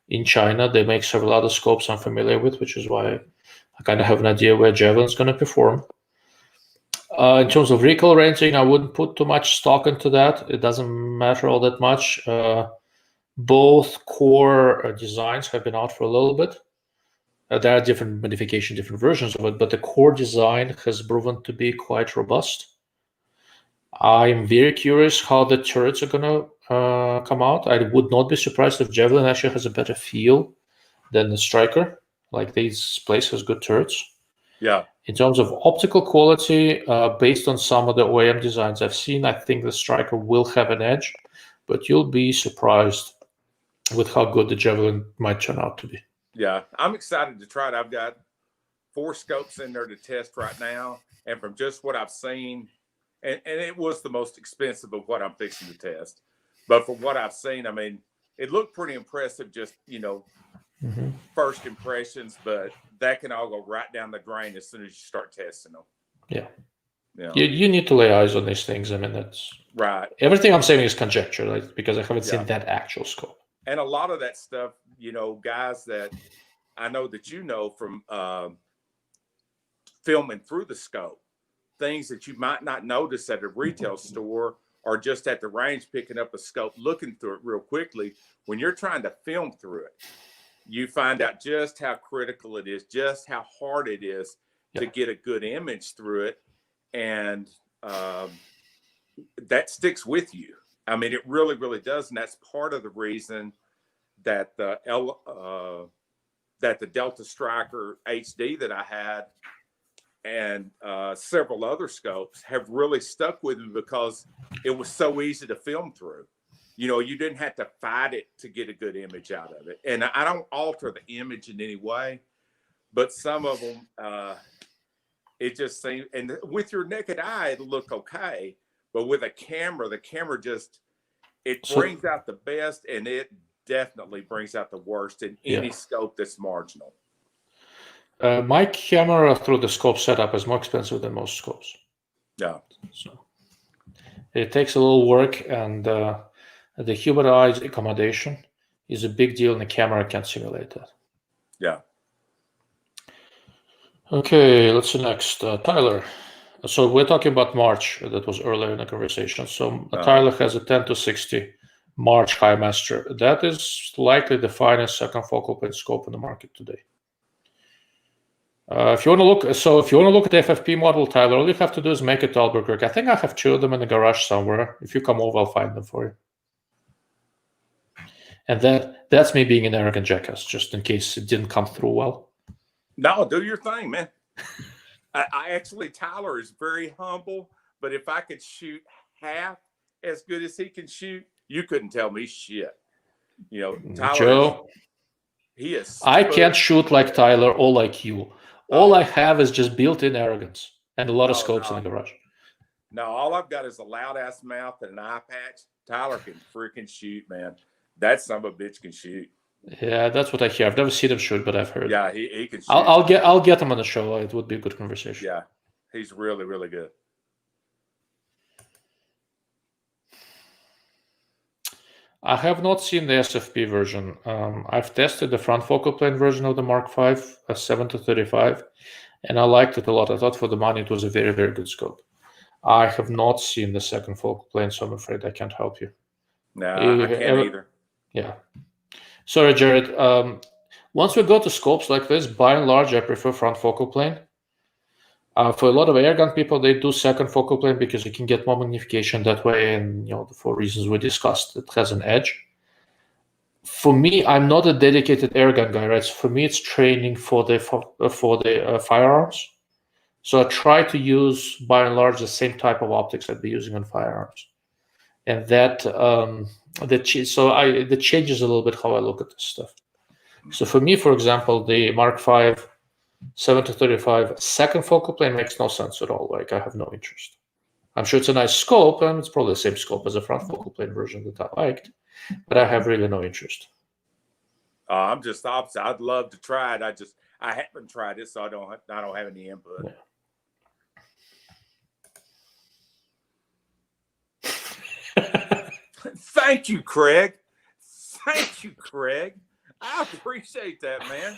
in China. They make several other scopes I'm familiar with, which is why I kind of have an idea where Javelin's going to perform. In terms of recoil ranging, I wouldn't put too much stock into that. It doesn't matter all that much. Both core designs have been out for a little bit. There are different modifications, different versions of it, but the core design has proven to be quite robust. I'm very curious how the turrets are going to come out. I would not be surprised if Javelin actually has a better feel than the Striker. Like this place has good turrets. Yeah. In terms of optical quality, based on some of the OEM designs I've seen, I think the Striker will have an edge, but you'll be surprised with how good the Javelin might turn out to be. Yeah, I'm excited to try it. I've got 4 scopes in there to test right now, and from just what I've seen, and it was the most expensive of what I'm fixing to test, but from what I've seen, I mean, it looked pretty impressive, just, first impressions, but that can all go right down the drain as soon as you start testing them. Yeah. You need to lay eyes on these things. I mean, that's right. Everything I'm saying is conjecture, because I haven't seen that actual scope. And a lot of that stuff, guys that I know that from filming through the scope, things that you might not notice at a retail store or just at the range picking up a scope, looking through it real quickly. When you're trying to film through it, you find out just how critical it is, just how hard it is to get a good image through it. And that sticks with you. I mean, it really, really does. And that's part of the reason that the Delta Striker HD that I had and several other scopes have really stuck with me, because it was so easy to film through. You know, you didn't have to fight it to get a good image out of it. And I don't alter the image in any way, but some of them, it just seems, and with your naked eye, it'll look okay. But with a camera, the camera just, it brings out the best, and it definitely brings out the worst in any scope that's marginal. My camera through the scope setup is more expensive than most scopes. Yeah. So it takes a little work, and the human eye's accommodation is a big deal, and the camera can't simulate that. Yeah. Okay, let's see next. Tyler. So we're talking about March. That was earlier in the conversation. So Tyler has a 10-60 March high master. That is likely the finest second focal plane scope in the market today. If you want to look at the FFP model, Tyler, all you have to do is make it to Albuquerque. I think I have 2 of them in the garage somewhere. If you come over, I'll find them for you. And that's me being an arrogant jackass, just in case it didn't come through well. No, do your thing, man. I actually, Tyler is very humble, but if I could shoot half as good as he can shoot, you couldn't tell me shit. You know, Tyler, Joe, he is. I can't shoot like Tyler or like you. All I have is just built-in arrogance and a lot of scopes in the garage. No, all I've got is a loud-ass mouth and an eye patch. Tyler can freaking shoot, man. That son of a bitch can shoot. Yeah, that's what I hear. I've never seen him shoot, but I've heard. Yeah, he can shoot. I'll get him on the show. It would be a good conversation. Yeah, he's really, really good. I have not seen the SFP version. I've tested the front focal plane version of the Mark V, a 7-35, and I liked it a lot. I thought for the money it was a very, very good scope. I have not seen the second focal plane, so I'm afraid I can't help you. No, I can't either. Yeah. Sorry, Jared. Once we go to scopes like this, by and large, I prefer front focal plane. For a lot of airgun people, they do second focal plane because you can get more magnification that way, and for reasons we discussed, it has an edge. For me, I'm not a dedicated airgun guy, right? So for me, it's training for the firearms. So I try to use, by and large, the same type of optics I'd be using on firearms, and that changes a little bit how I look at this stuff. So for me, for example, the Mark V 7-35 second focal plane makes no sense at all. Like, I have no interest. I'm sure it's a nice scope, and it's probably the same scope as a front focal plane version that I liked, but I have really no interest. I'm just the opposite. I'd love to try it. I haven't tried it, so I don't have any input. Yeah. Thank you, Craig. Thank you, Craig. I appreciate that, man.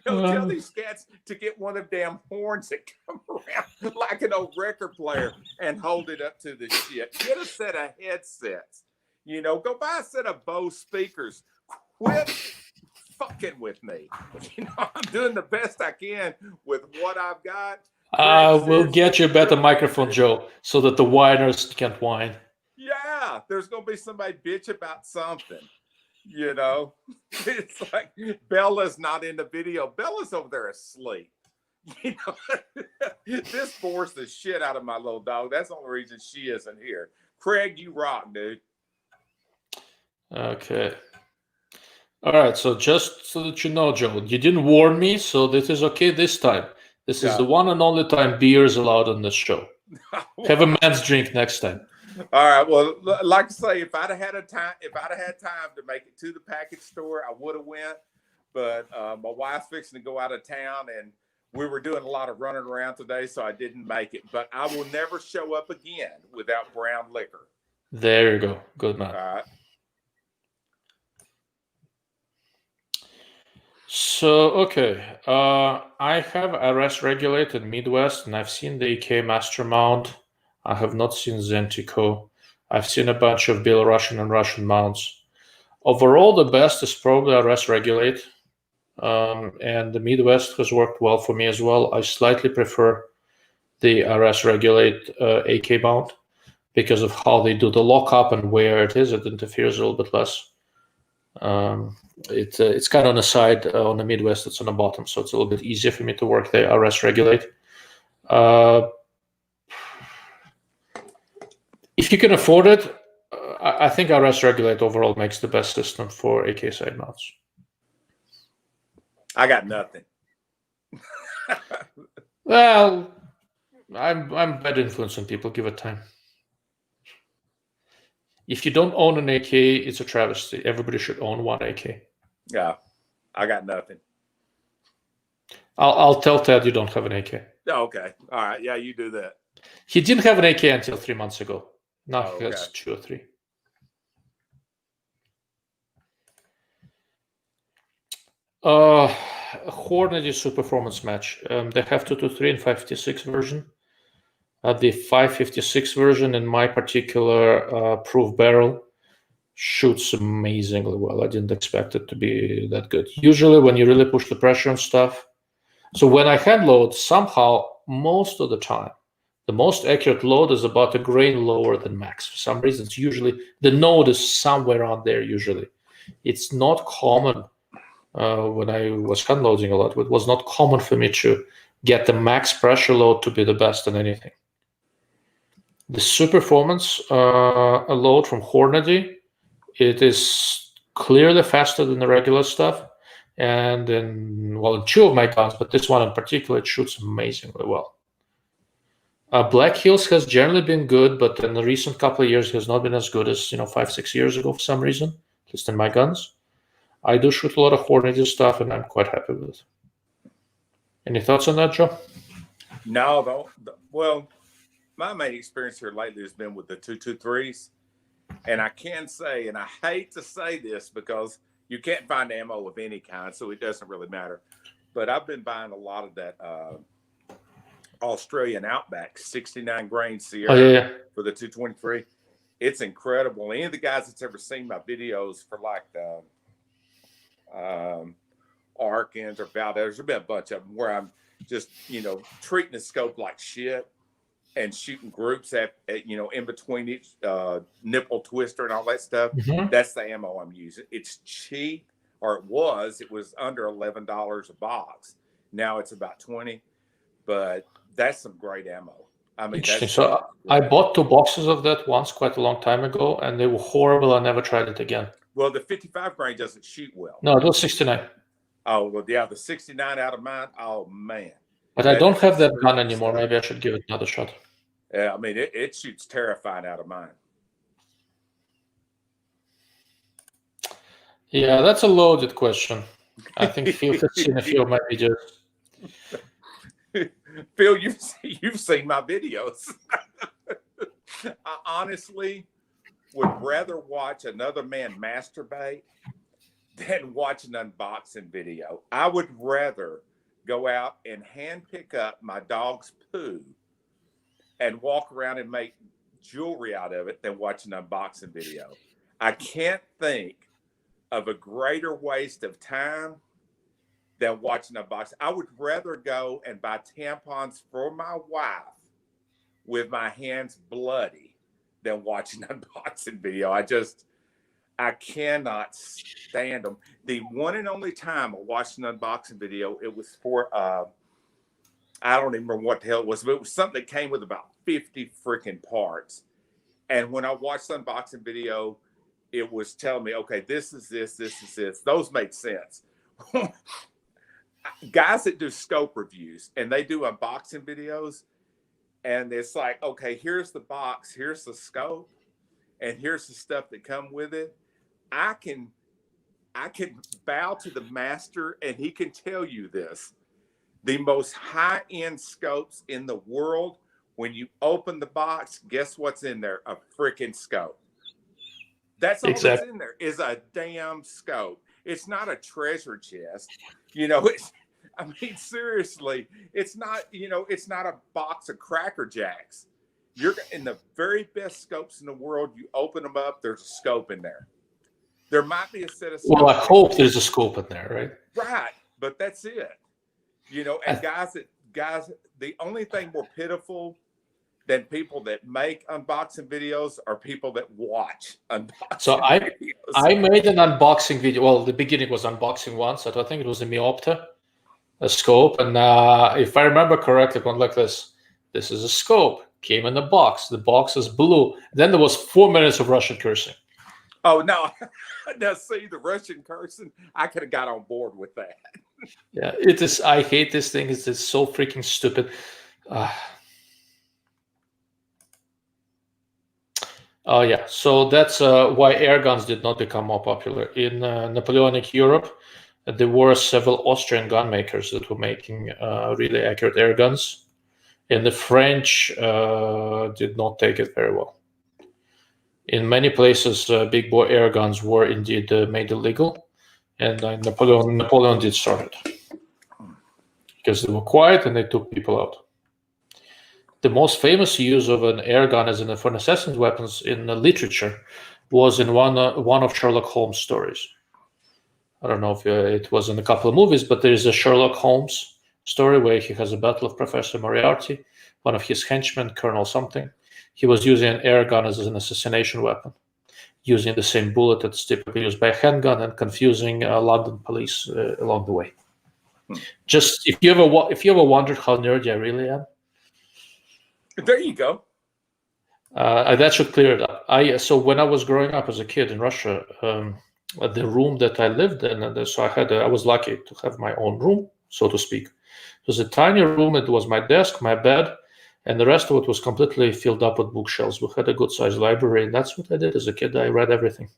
Tell these cats to get one of them damn horns that come around like an old record player and hold it up to the shit. Get a set of headsets. Go buy a set of Bose speakers. Quit fucking with me. I'm doing the best I can with what I've got. We'll get you a better microphone, Joe, so that the whiners can't whine. Yeah, there's going to be somebody bitch about something. It's like Bella's not in the video. Bella's over there asleep. This bores the shit out of my little dog. That's the only reason she isn't here. Craig, you rock, dude. Okay. All right. So just so that you know, Joe, you didn't warn me, so this is okay this time. This is the one and only time beer is allowed on this show. Have a man's drink next time. All right. Well, like I say, if I'd have had time to make it to the package store, I would have went. But my wife's fixing to go out of town, and we were doing a lot of running around today, so I didn't make it. But I will never show up again without brown liquor. There you go. Good man. All right. So, okay. I have RS regulated Midwest, and I've seen the AK Master Mount. I have not seen Zentico. I've seen a bunch of Belarusian and Russian mounts. Overall, the best is probably RS Regulate, and the Midwest has worked well for me as well. I slightly prefer the RS Regulate AK mount because of how they do the lockup and where it is. It interferes a little bit less. It's kind of on the side on the Midwest. It's on the bottom, so it's a little bit easier for me to work the RS Regulate. If you can afford it, I think RS Regulate overall makes the best system for AK side mounts. I got nothing. Well, I'm bad influence on people. Give it time. If you don't own an AK, it's a travesty. Everybody should own one AK. Yeah, I got nothing. I'll tell Ted you don't have an AK. Oh, okay. All right. Yeah, you do that. He didn't have an AK until 3 months ago. Now Oh, he has okay. 2 or 3. Hornady is a performance match. They have 223 and 556 version. The 556 version, in my particular proof barrel, shoots amazingly well. I didn't expect it to be that good. Usually, when you really push the pressure on stuff, so when I hand load, somehow, most of the time, the most accurate load is about a grain lower than max. For some reason, it's usually the node is somewhere around there. Usually, it's not common. When I was hand loading a lot, it was not common for me to get the max pressure load to be the best in anything. The super performance load from Hornady, it is clearly faster than the regular stuff. And in 2 of my guns, but this one in particular, it shoots amazingly well. Black Hills has generally been good, but in the recent couple of years, it has not been as good as 5-6 years ago for some reason, at least in my guns. I do shoot a lot of Hornady stuff, and I'm quite happy with it. Any thoughts on that, Joe? No, well, my main experience here lately has been with the 223s. And I can say, and I hate to say this because you can't find ammo of any kind, so it doesn't really matter. But I've been buying a lot of that Australian Outback 69 grain Sierra for the 223. It's incredible. Any of the guys that's ever seen my videos for like the Airguns or Valdez, there's been a bunch of them where I'm just, treating the scope like shit and shooting groups at in between each nipple twister and all that stuff. Mm-hmm. That's the ammo I'm using. It's cheap, or it was under $11 a box. Now it's about 20, but that's some great ammo. I mean, so I bought 2 boxes of that once quite a long time ago, and they were horrible. I never tried it again. Well, the 55 grain doesn't shoot well. No, it was 69. Oh, well, yeah, the 69 out of mine. Oh, man. But I don't have that gun anymore. Maybe I should give it another shot. Yeah, I mean, it shoots terrifying out of mine. Yeah, that's a loaded question. I think Phil has seen a few of my videos. Phil, you've seen my videos. I honestly would rather watch another man masturbate than watch an unboxing video. I would rather go out and hand pick up my dog's poo and walk around and make jewelry out of it than watch an unboxing video. I can't think of a greater waste of time than watching unboxing. I would rather go and buy tampons for my wife with my hands bloody than watching an unboxing video. I cannot stand them. The one and only time I watched an unboxing video, it was for I don't even remember what the hell it was, but it was something that came with about 50 freaking parts. And when I watched the unboxing video, it was telling me, okay, this is this, this is this. Those made sense. Guys that do scope reviews and they do unboxing videos, and it's like, okay, here's the box, here's the scope, and here's the stuff that come with it. I can bow to the master, and he can tell you this. The most high-end scopes in the world, when you open the box, guess what's in there? A freaking scope. That's all that's in there, is a damn scope. It's not a treasure chest. You know, it's, I mean, seriously, it's not, you know, it's not a box of Cracker Jacks. You're in the very best scopes in the world. You open them up, there's a scope in there. There might be a set of scopes. Well, I hope there's a scope in there, right? Right, but that's it. You know, and guys, the only thing more pitiful than people that make unboxing videos are people that watch unboxing So videos. I made an unboxing video. Well, the beginning was unboxing once. I think it was a Miopta, a scope, and if I remember correctly, it went like this. This is a scope. Came in a box. The box is blue. Then there was 4 minutes of Russian cursing. Oh no! Now see the Russian cursing. I could have got on board with that. Yeah, it is. I hate this thing. It's so freaking stupid. Oh yeah, so that's why air guns did not become more popular in Napoleonic Europe. There were several Austrian gun makers that were making really accurate air guns, and the French did not take it very well. In many places, big bore air guns were indeed made illegal, and Napoleon did start it because they were quiet and they took people out. The most famous use of an air gun as for an assassin's weapons in literature was in one of Sherlock Holmes' stories. I don't know if it was in a couple of movies, but there is a Sherlock Holmes story where he has a battle of Professor Moriarty, one of his henchmen, Colonel something. He was using an air gun as an assassination weapon, using the same bullet that's typically used by a handgun and confusing London police along the way. Just if you ever wondered how nerdy I really am, there you go. That should clear it up. So when I was growing up as a kid in Russia, the room that I lived in, and so I was lucky to have my own room, so to speak. It was a tiny room. It was my desk, my bed, and the rest of it was completely filled up with bookshelves. We had a good-sized library, and that's what I did as a kid. I read everything.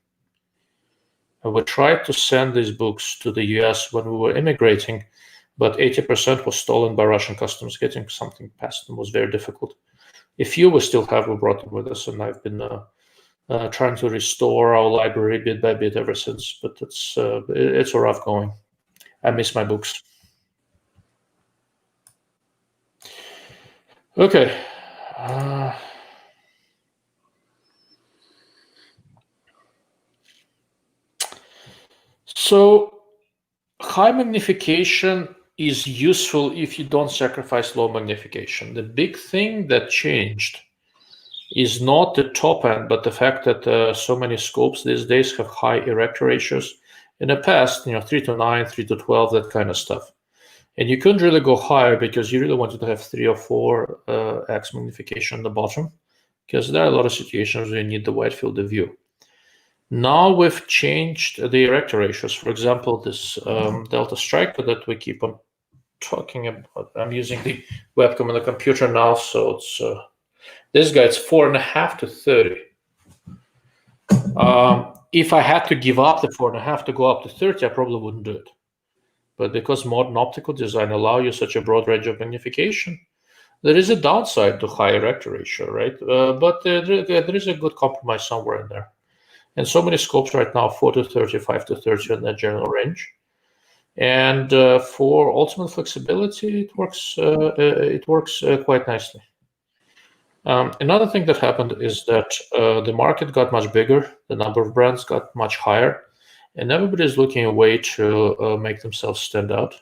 I would try to send these books to the US when we were immigrating, but 80% was stolen by Russian customs. Getting something past them was very difficult. A few we still have, we brought them with us, and I've been trying to restore our library bit by bit ever since, but it's a rough going. I miss my books. Okay. So high magnification is useful if you don't sacrifice low magnification. The big thing that changed is not the top end, but the fact that so many scopes these days have high erector ratios. In the past, 3:9, 3:12, that kind of stuff. And you couldn't really go higher because you really wanted to have 3 or 4x magnification on the bottom, because there are a lot of situations where you need the wide field of view. Now we've changed the erector ratios. For example, this Delta Striker that we keep on talking about. I'm using the webcam on the computer now, so it's this guy. It's 4.5 to 30. If I had to give up the 4.5 to go up to 30, I probably wouldn't do it. But because modern optical design allow you such a broad range of magnification, there is a downside to high erector ratio, right? But there is a good compromise somewhere in there. And so many scopes right now, 4 to 30, 5 to 30 in that general range. And for ultimate flexibility, it works quite nicely. Another thing that happened is that the market got much bigger, the number of brands got much higher, and everybody's looking a way to make themselves stand out.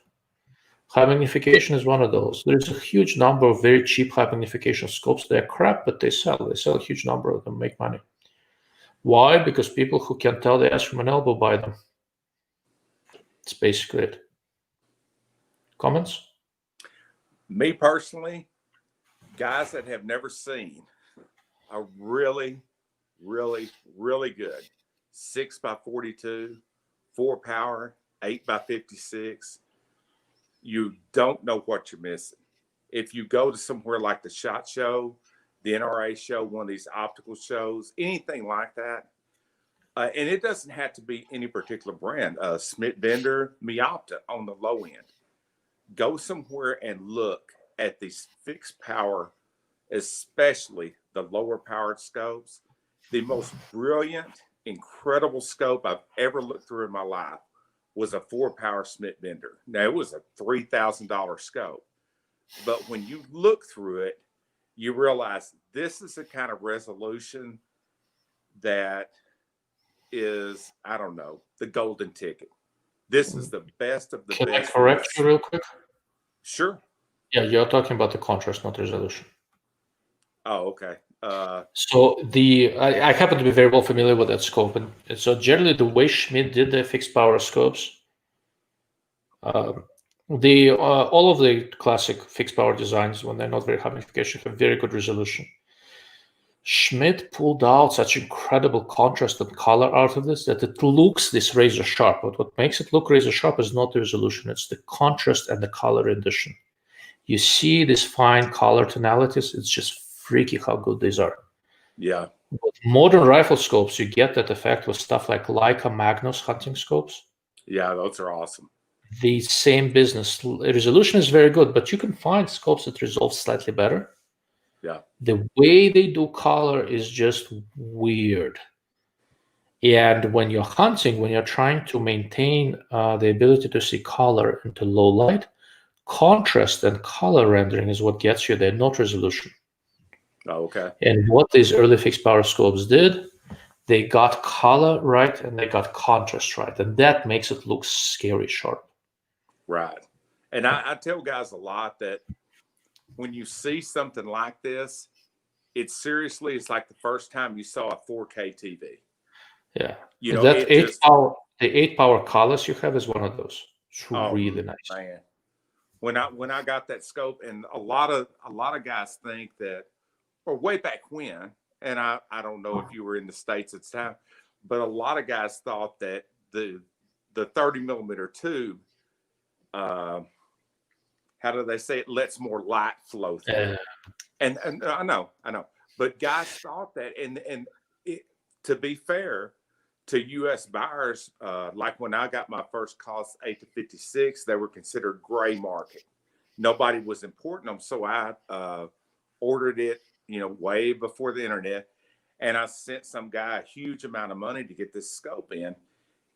High magnification is one of those. There's a huge number of very cheap high magnification scopes. They're crap, but they sell. They sell a huge number of them, make money. Why? Because people who can tell the ass from an elbow buy them. That's basically it. Comments? Me personally, guys that have never seen a really, really, really good 6x42, 4 power, 8x56, you don't know what you're missing. If you go to somewhere like the SHOT Show, the NRA show, one of these optical shows, anything like that, and it doesn't have to be any particular brand, Smith Bender, Miopta on the low end. Go somewhere and look at these fixed power, especially the lower powered scopes. The most brilliant, incredible scope I've ever looked through in my life was a 4-power Smith Bender. Now, it was a $3,000 scope. But when you look through it, you realize this is the kind of resolution that is, I don't know, the golden ticket. This is the best of the best. Can I correct you real quick? Sure. Yeah, you're talking about the contrast, not resolution. Oh, okay. So I happen to be very well familiar with that scope, and so generally the way Schmidt did the fixed power scopes, all of the classic fixed power designs, when they're not very high magnification, have very good resolution. Schmidt pulled out such incredible contrast and color out of this that it looks this razor sharp. But what makes it look razor sharp is not the resolution; it's the contrast and the color addition. You see these fine color tonalities. It's just freaky how good these are. Yeah. With modern rifle scopes, you get that effect with stuff like Leica Magnus hunting scopes. Yeah, those are awesome. The same business. Resolution is very good, but you can find scopes that resolve slightly better. Yeah. The way they do color is just weird. And when you're hunting, when you're trying to maintain the ability to see color into low light, contrast and color rendering is what gets you there, not resolution. Oh, okay. And what these early fixed power scopes did, they got color right and they got contrast right. And that makes it look scary sharp. Right. And I tell guys a lot that when you see something like this, it's like the first time you saw a 4K TV. Yeah. You know, that the 8-power colors you have is one of those. It's really nice. Man. When I got that scope, and a lot of guys think that, or way back when, and I don't know if you were in the States at the time, but a lot of guys thought that the 30 millimeter tube, how do they say it, lets more light flow through. And I know, but guys thought that, and to be fair to U.S. buyers, like when I got my first COS 8-56, they were considered gray market. Nobody was importing them, so I ordered it, way before the internet, and I sent some guy a huge amount of money to get this scope in.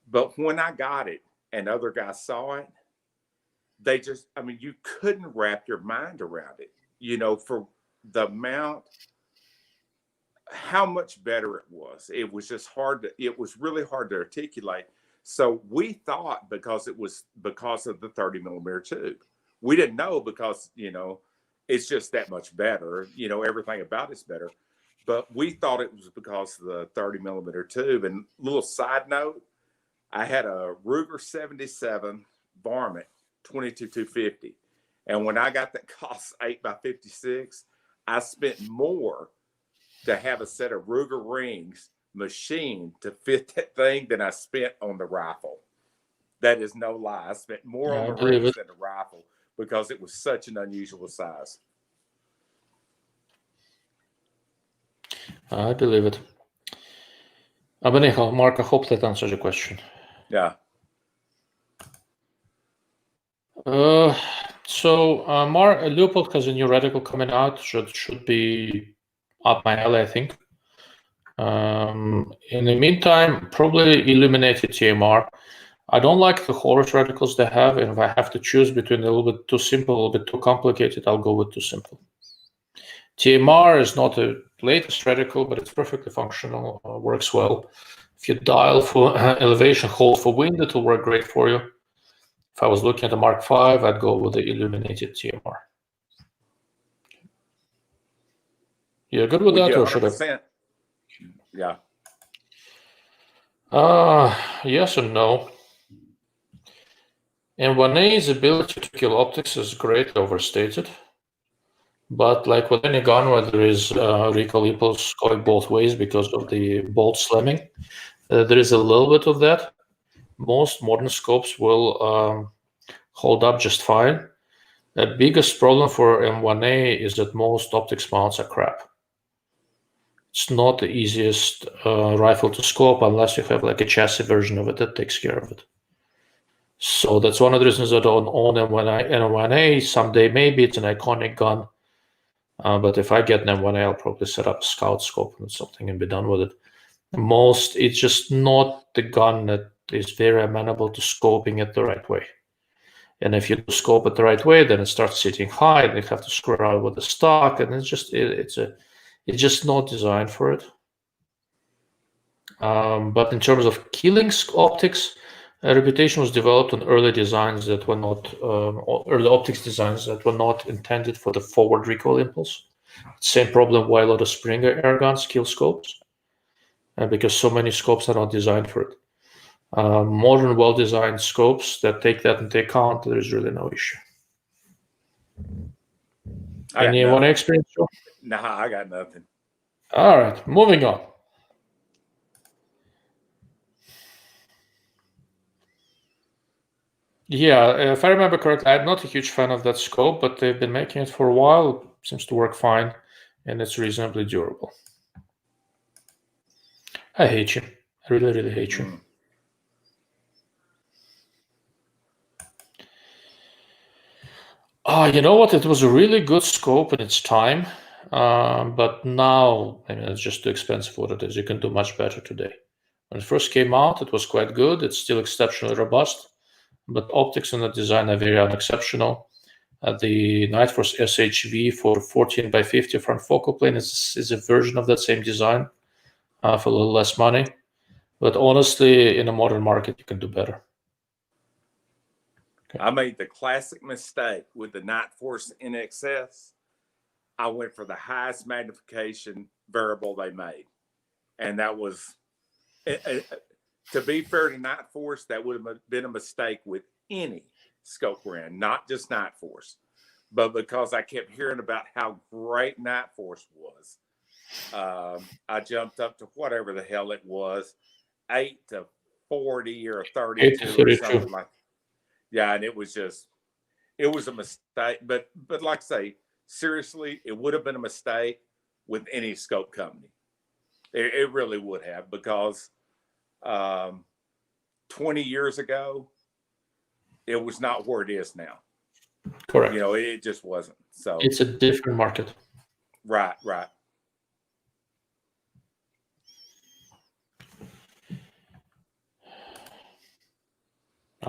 But when I got it and other guys saw it, they just, you couldn't wrap your mind around it, for the amount, how much better it was. It was just it was really hard to articulate. So we thought because of the 30 millimeter tube. We didn't know because, it's just that much better. Everything about it's better. But we thought it was because of the 30 millimeter tube. And little side note, I had a Ruger 77 varmint 22-250. And when I got that COS 8x56, I spent more to have a set of Ruger rings machined to fit that thing than I spent on the rifle. That is no lie. I spent more on the rings than the rifle because it was such an unusual size. I believe it. But anyhow, Mark, I hope that answers your question. Yeah. So Mark Leopold has a new reticle coming out. Should be up my alley, I think. In the meantime, probably illuminated TMR. I don't like the Horus reticles they have, and if I have to choose between a little bit too simple, a little bit too complicated, I'll go with too simple. TMR is not the latest reticle, but it's perfectly functional, works well. If you dial for elevation, hold for wind, it will work great for you. If I was looking at the Mark V, I'd go with the illuminated TMR. You're good with that, or should I? Yeah. Yes and no. M1A's ability to kill optics is greatly overstated. But like with any gun where there is recoil impulse going both ways because of the bolt slamming, there is a little bit of that. Most modern scopes will hold up just fine. The biggest problem for M1A is that most optics mounts are crap. It's not the easiest rifle to scope unless you have like a chassis version of it that takes care of it. So that's one of the reasons I don't own M1A. Someday maybe it's an iconic gun. But if I get an M1A, I'll probably set up a scout scope and something and be done with it. It's just not the gun that is very amenable to scoping it the right way. And if you scope it the right way, then it starts sitting high, and you have to screw around with the stock, and it's just not designed for it. But in terms of killing optics, Reputation was developed on early designs that were not early optics designs that were not intended for the forward recoil impulse. Same problem why a lot of Springer airguns kill scopes, because so many scopes are not designed for it. Modern, well-designed scopes that take that into account, there is really no issue. Anyone experience? Nah, I got nothing. All right, moving on. Yeah, if I remember correctly, I'm not a huge fan of that scope, but they've been making it for a while. It seems to work fine, and it's reasonably durable. I hate you. I really, really hate you. You know what? It was a really good scope in its time, but now, I mean, it's just too expensive for what it is. You can do much better today. When it first came out, it was quite good. It's still exceptionally robust, but optics and the design are very unexceptional. The Nightforce SHV for 14x50 front focal plane is a version of that same design for a little less money. But honestly, in a modern market, you can do better. Okay. I made the classic mistake with the Nightforce NXS. I went for the highest magnification variable they made. And that was, to be fair to Nightforce, that would have been a mistake with any scope brand, not just Nightforce. But because I kept hearing about how great Nightforce was, I jumped up to whatever the hell it was, 8 to 40 or 32 or something like that. Yeah, and it was a mistake. But like I say, seriously, it would have been a mistake with any scope company. It really would have, because 20 years ago, it was not where it is now. Correct. You know, it just wasn't. So it's a different market. Right.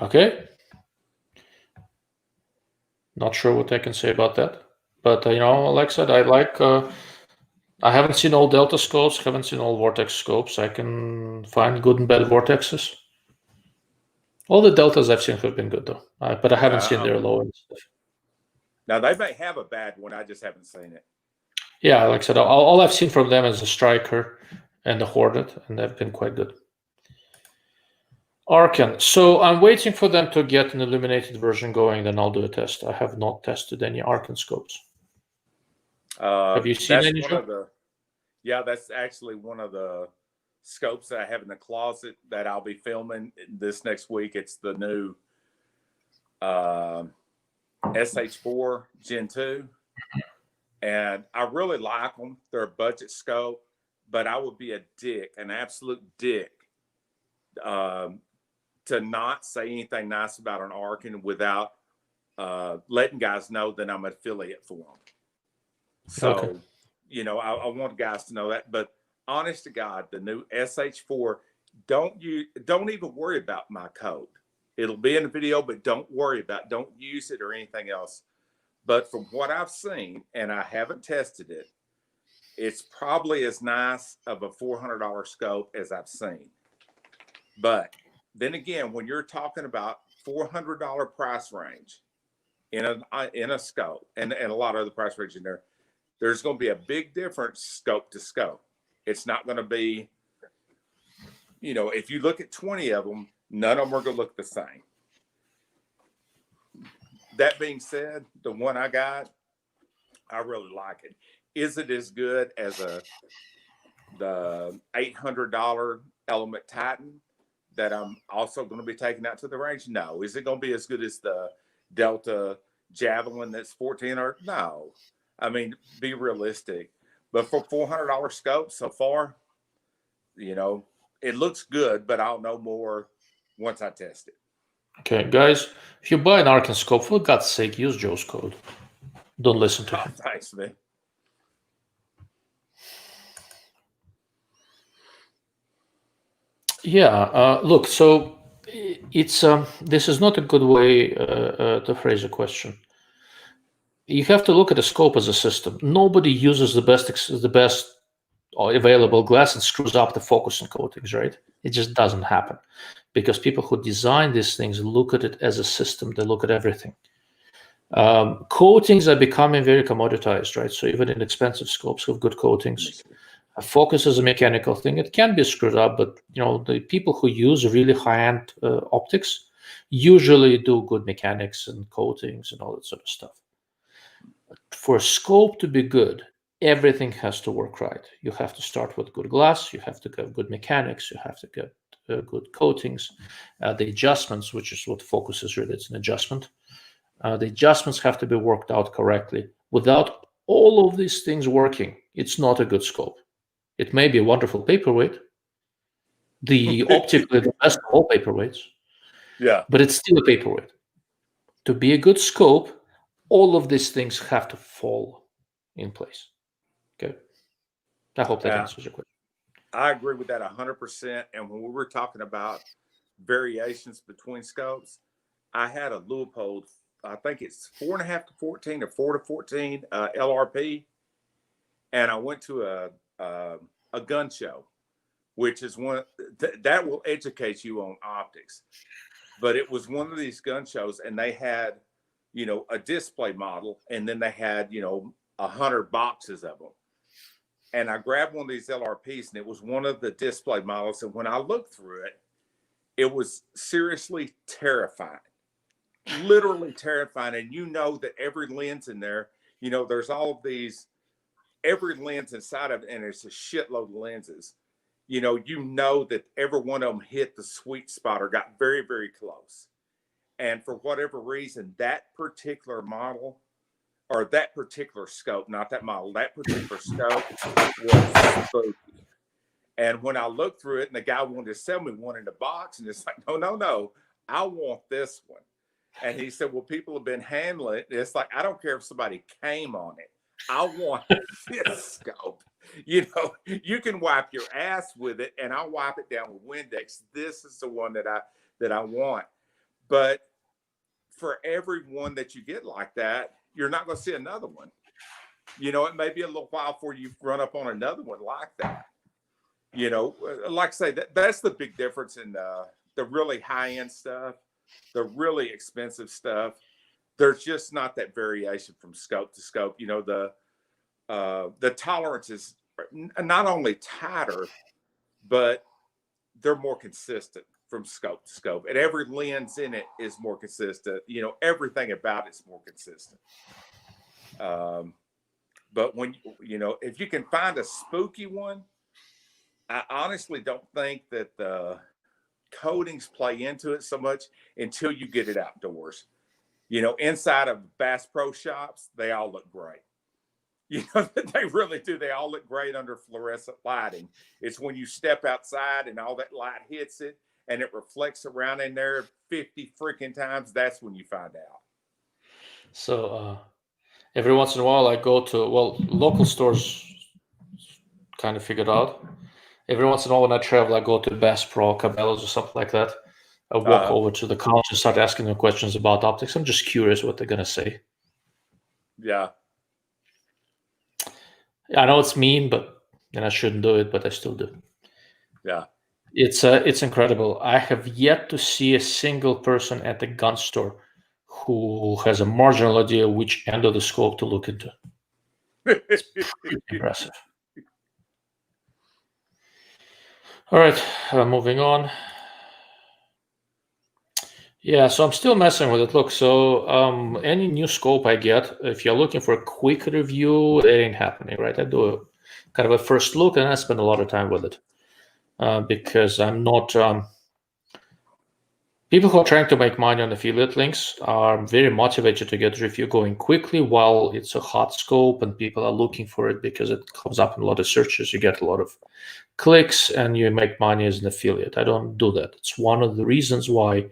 Okay. Not sure what I can say about that. But, like I said, I haven't seen all Delta scopes, haven't seen all Vortex scopes. I can find good and bad Vortexes. All the Deltas I've seen have been good, though. But I haven't seen their low end stuff. Now, they may have a bad one. I just haven't seen it. Yeah, like I said, all I've seen from them is the Striker and the Hornet, and they've been quite good. Arcan. So I'm waiting for them to get an illuminated version going, then I'll do a test. I have not tested any Arcan scopes. Have you seen any? Yeah, that's actually one of the scopes that I have in the closet that I'll be filming this next week. It's the new SH4 Gen 2. And I really like them. They're a budget scope, but I would be an absolute dick, to not say anything nice about an Arcan without letting guys know that I'm an affiliate for them. So, okay. I want guys to know that. But honest to God, the new SH4, don't even worry about my code. It'll be in the video, but don't use it or anything else. But from what I've seen, and I haven't tested it, it's probably as nice of a $400 scope as I've seen. But then again, when you're talking about $400 price range in a scope, and a lot of other price range in there, there's going to be a big difference scope to scope. It's not going to be, if you look at 20 of them, none of them are going to look the same. That being said, the one I got, I really like it. Is it as good as the $800 Element Titan that I'm also going to be taking out to the range? No. Is it going to be as good as the Delta Javelin that's $1,400? No. I mean, be realistic. But for $400 scope so far, it looks good, but I'll know more once I test it. Okay, guys, if you buy an Arcan scope, for God's sake, use Joe's code. Don't listen to him. Thanks, man. Yeah, look, so It's this is not a good way to phrase a question. You have to look at the scope as a system. Nobody uses the best available glass and screws up the focus and coatings, right? It just doesn't happen, because people who design these things look at it as a system. They look at everything. Coatings are becoming very commoditized, right? So even in expensive scopes with good coatings, focus is a mechanical thing. It can be screwed up, but the people who use really high-end optics usually do good mechanics and coatings and all that sort of stuff. For a scope to be good, everything has to work right. You have to start with good glass, you have to have good mechanics, you have to get good coatings, the adjustments, which is what focus is really, it's an adjustment. The adjustments have to be worked out correctly. Without all of these things working, it's not a good scope. It may be a wonderful paperweight, the optically the best of all paperweights, but it's still a paperweight. To be a good scope, all of these things have to fall in place. Okay. I hope that answers your question. I agree with that 100%. And when we were talking about variations between scopes, I had a Leupold, I think it's 4.5 to 14 or 4 to 14 LRP. And I went to a gun show, which is one that will educate you on optics. But it was one of these gun shows, and they had, a display model, and then they had, 100 boxes of them. And I grabbed one of these LRPs, and it was one of the display models. And when I looked through it, it was seriously terrifying, literally terrifying. And that every lens in there, there's all of these, every lens inside of it, and it's a shitload of lenses. That every one of them hit the sweet spot or got very, very close. And for whatever reason, that particular model, or that particular scope, not that model, that particular scope was spooky. And when I looked through it, and the guy wanted to sell me one in the box, and it's like, no, I want this one. And he said, well, people have been handling it. It's like, I don't care if somebody came on it. I want this scope. You can wipe your ass with it, and I'll wipe it down with Windex. This is the one that I want. But for every one that you get like that, you're not going to see another one. It may be a little while before you run up on another one like that. Like I say, that's the big difference in the really high-end stuff, the really expensive stuff. There's just not that variation from scope to scope. The tolerance is not only tighter, but they're more consistent from scope to scope. And every lens in it is more consistent. Everything about it's more consistent. But when, if you can find a spooky one, I honestly don't think that the coatings play into it so much until you get it outdoors. Inside of Bass Pro shops, they all look great. They really do. They all look great under fluorescent lighting. It's when you step outside and all that light hits it and it reflects around in there 50 freaking times. That's when you find out. So every once in a while I go to, local stores kind of figured out. Every once in a while when I travel, I go to Bass Pro, Cabela's or something like that. I walk over to the counter and start asking them questions about optics. I'm just curious what they're going to say. Yeah. I know it's mean, and I shouldn't do it, but I still do. Yeah. It's incredible. I have yet to see a single person at the gun store who has a marginal idea which end of the scope to look into. It's pretty impressive. All right, moving on. Yeah, so I'm still messing with it. Look, so any new scope I get, if you're looking for a quick review, it ain't happening, right? I do a kind of a first look, and I spend a lot of time with it because I'm not. People who are trying to make money on affiliate links are very motivated to get a review going quickly while it's a hot scope and people are looking for it because it comes up in a lot of searches. You get a lot of clicks and you make money as an affiliate. I don't do that. It's one of the reasons why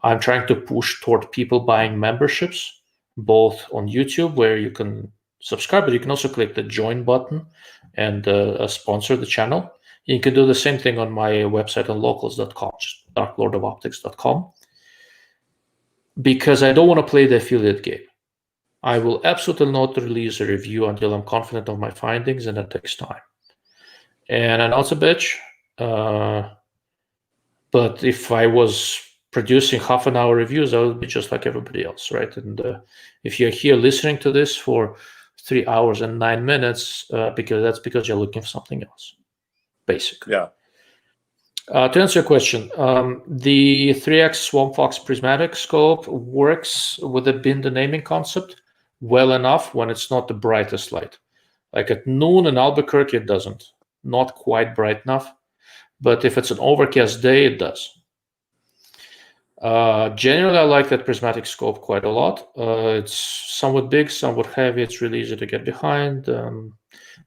I'm trying to push toward people buying memberships, both on YouTube, where you can subscribe, but you can also click the join button and sponsor the channel. You can do the same thing on my website on locals.com, darklordofoptics.com, because I don't want to play the affiliate game. I will absolutely not release a review until I'm confident of my findings, and that takes time. And I know it's a bitch, but if I was producing half-an-hour reviews, I would be just like everybody else, right? And if you're here listening to this for 3 hours and 9 minutes, because you're looking for something else, basically. Yeah. To answer your question, the 3x Swamp Fox prismatic scope works with the bin the naming concept well enough when it's not the brightest light. Like at noon in Albuquerque, it doesn't. Not quite bright enough. But if it's an overcast day, it does. Generally, I like that prismatic scope quite a lot. It's somewhat big, somewhat heavy. It's really easy to get behind. The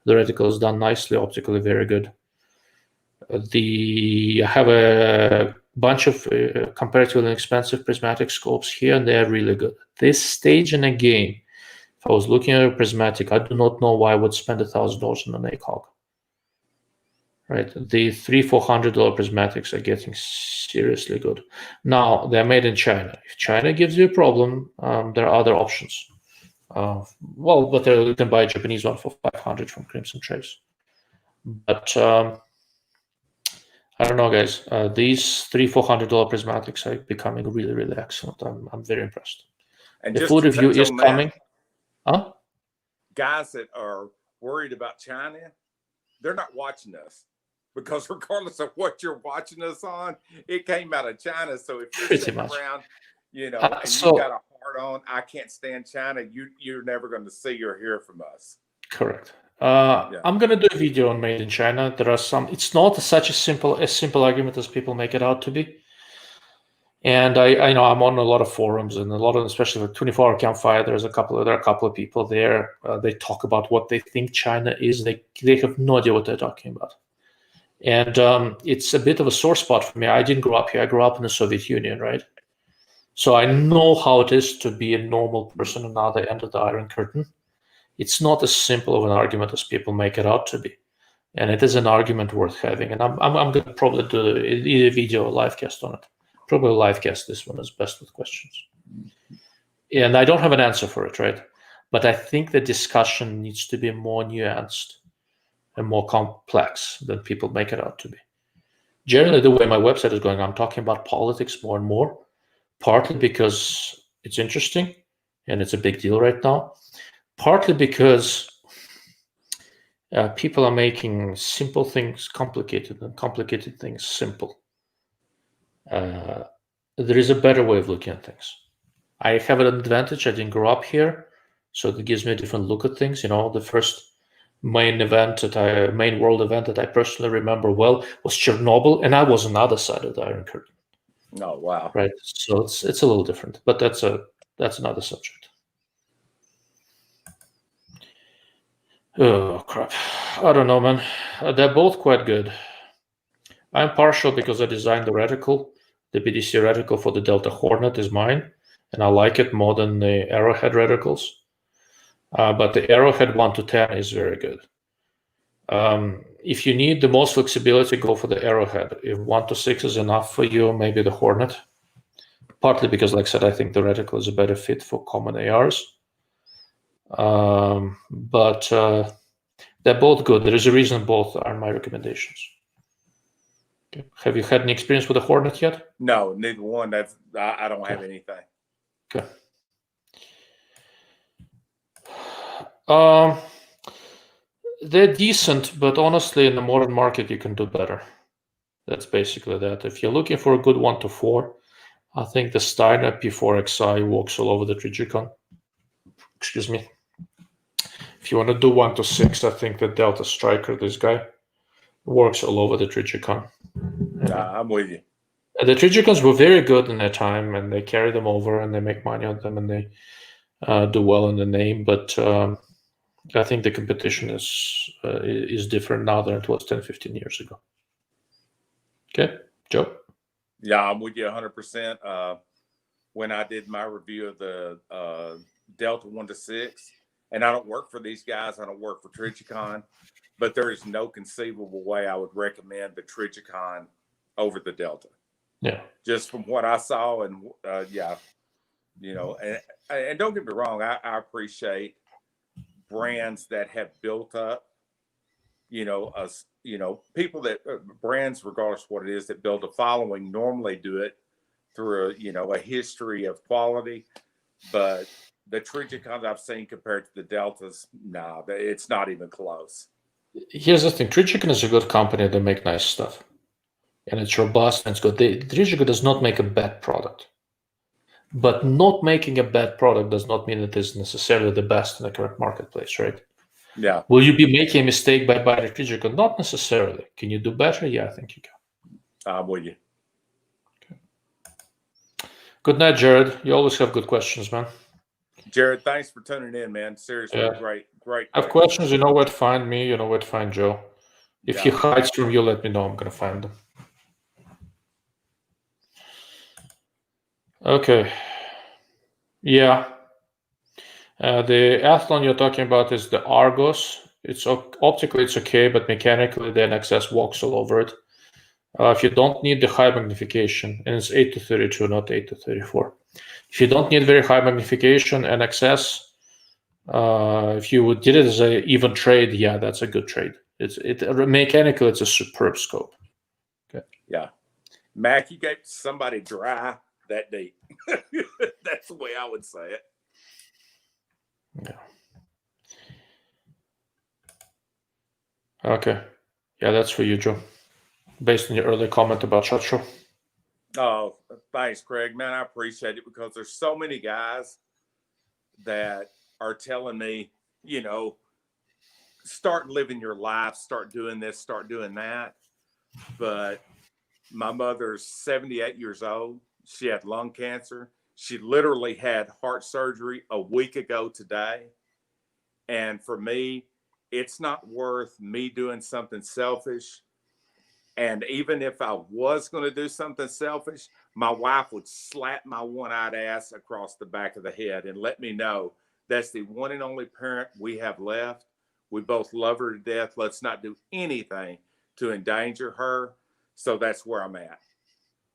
reticle is done nicely, optically very good. I have a bunch of comparatively inexpensive prismatic scopes here, and they're really good. This stage in a game, if I was looking at a prismatic, I do not know why I would spend $1,000 on an ACOG. Right, the $300-400 prismatics are getting seriously good. Now they're made in China. If China gives you a problem, there are other options. But you can buy a Japanese one for $500 from Crimson Trace. But I don't know, guys. These $300-400 prismatics are becoming really, really excellent. I'm very impressed. And the full review is coming. Huh? Guys that are worried about China, they're not watching us. Because regardless of what you're watching us on, it came out of China. So if you're sitting around, and you got a hard on, I can't stand China, you're never going to see or hear from us. Correct. I'm going to do a video on Made in China. There are some. It's not such a simple argument as people make it out to be. And I know I'm on a lot of forums and a lot of, especially the 24-hour campfire. There are a couple of people there. They talk about what they think China is. They have no idea what they're talking about. And it's a bit of a sore spot for me. I didn't grow up here. I grew up in the Soviet Union, right? So I know how it is to be a normal person on the other end of the Iron Curtain. It's not as simple of an argument as people make it out to be. And it is an argument worth having. And I'm going to probably do either a video or live cast on it. Probably a live cast. This one is best with questions. And I don't have an answer for it, right? But I think the discussion needs to be more nuanced and more complex than people make it out to be. Generally, the way my website is going, I'm talking about politics more and more, partly because it's interesting and it's a big deal right now, partly because people are making simple things complicated and complicated things simple. There is a better way of looking at things. I have an advantage. I didn't grow up here, so it gives me a different look at things. The first main world event that I personally remember well was Chernobyl, and I was on the other side of the Iron Curtain. Oh wow! Right, so it's a little different, but that's another subject. Oh crap! I don't know, man. They're both quite good. I'm partial because I designed the reticle. The BDC reticle for the Delta Hornet is mine, and I like it more than the Arrowhead reticles. But the Arrowhead 1 to 10 is very good. If you need the most flexibility, go for the Arrowhead. If 1 to 6 is enough for you, maybe the Hornet. Partly because, like I said, I think the reticle is a better fit for common ARs. But they're both good. There is a reason both are my recommendations. Okay. Have you had any experience with the Hornet yet? No, neither one. I don't have anything. Okay. They're decent, but honestly, in the modern market, you can do better. That's basically that. If you're looking for a good 1 to 4, I think the Steiner P4XI works all over the Trigicon. Excuse me. If you want to do 1 to 6, I think the Delta Striker, this guy, works all over the Trigicon. I'm with you. The Trigicons were very good in their time, and they carry them over, and they make money on them, and they do well in the name. But I think the competition is different now than it was 10, 15 years ago. Okay, Joe? Yeah, I'm with you 100%. When I did my review of the Delta 1 to 6, and I don't work for these guys. I don't work for Trigicon. but there is no conceivable way I would recommend the Trijicon over the Delta. Yeah. Just from what I saw, and yeah, you know, and don't get me wrong, I appreciate brands that have built up, you know, us, you know, people that brands, regardless of what it is, that build a following normally do it through a, you know, a history of quality. But the Trijicons I've seen compared to the Deltas, nah, it's not even close. Here's the thing: Trijicon is a good company. They make nice stuff, and it's robust and it's good. Trijicon does not make a bad product, but not making a bad product does not mean it is necessarily the best in the current marketplace, right? Yeah. Will you be making a mistake by buying Trijicon? Not necessarily. Can you do better? Yeah, I think you can. I'm with you. Good night, Jared. You always have good questions, man. Jared, thanks for tuning in, man. Seriously, Yeah. great. Have questions? You know where to find me. You know where to find Joe. If he hides from you, let me know. I'm gonna find him. Okay. Yeah. The Athlon you're talking about is the Argos. It's optically it's okay, but mechanically the NXS walks all over it. If you don't need the high magnification, and it's 8-32, not 8-34. If you don't need very high magnification, NXS, if you did it as an even trade, yeah, that's a good trade. Mechanically, it's a superb scope. Okay. Yeah. Mac, you gave somebody dry that deep. That's the way I would say it. Yeah. Okay. Yeah, that's for you, Joe. Based on your earlier comment about shot show. Oh, thanks, Craig. Man, I appreciate it because there's so many guys that are telling me, you know, start living your life, start doing this, start doing that. But my mother's 78 years old. She had lung cancer. She literally had heart surgery a week ago today. And for me, it's not worth me doing something selfish. And even if I was going to do something selfish, my wife would slap my one-eyed ass across the back of the head and let me know that's the one and only parent we have left. We both love her to death. Let's not do anything to endanger her. So that's where I'm at.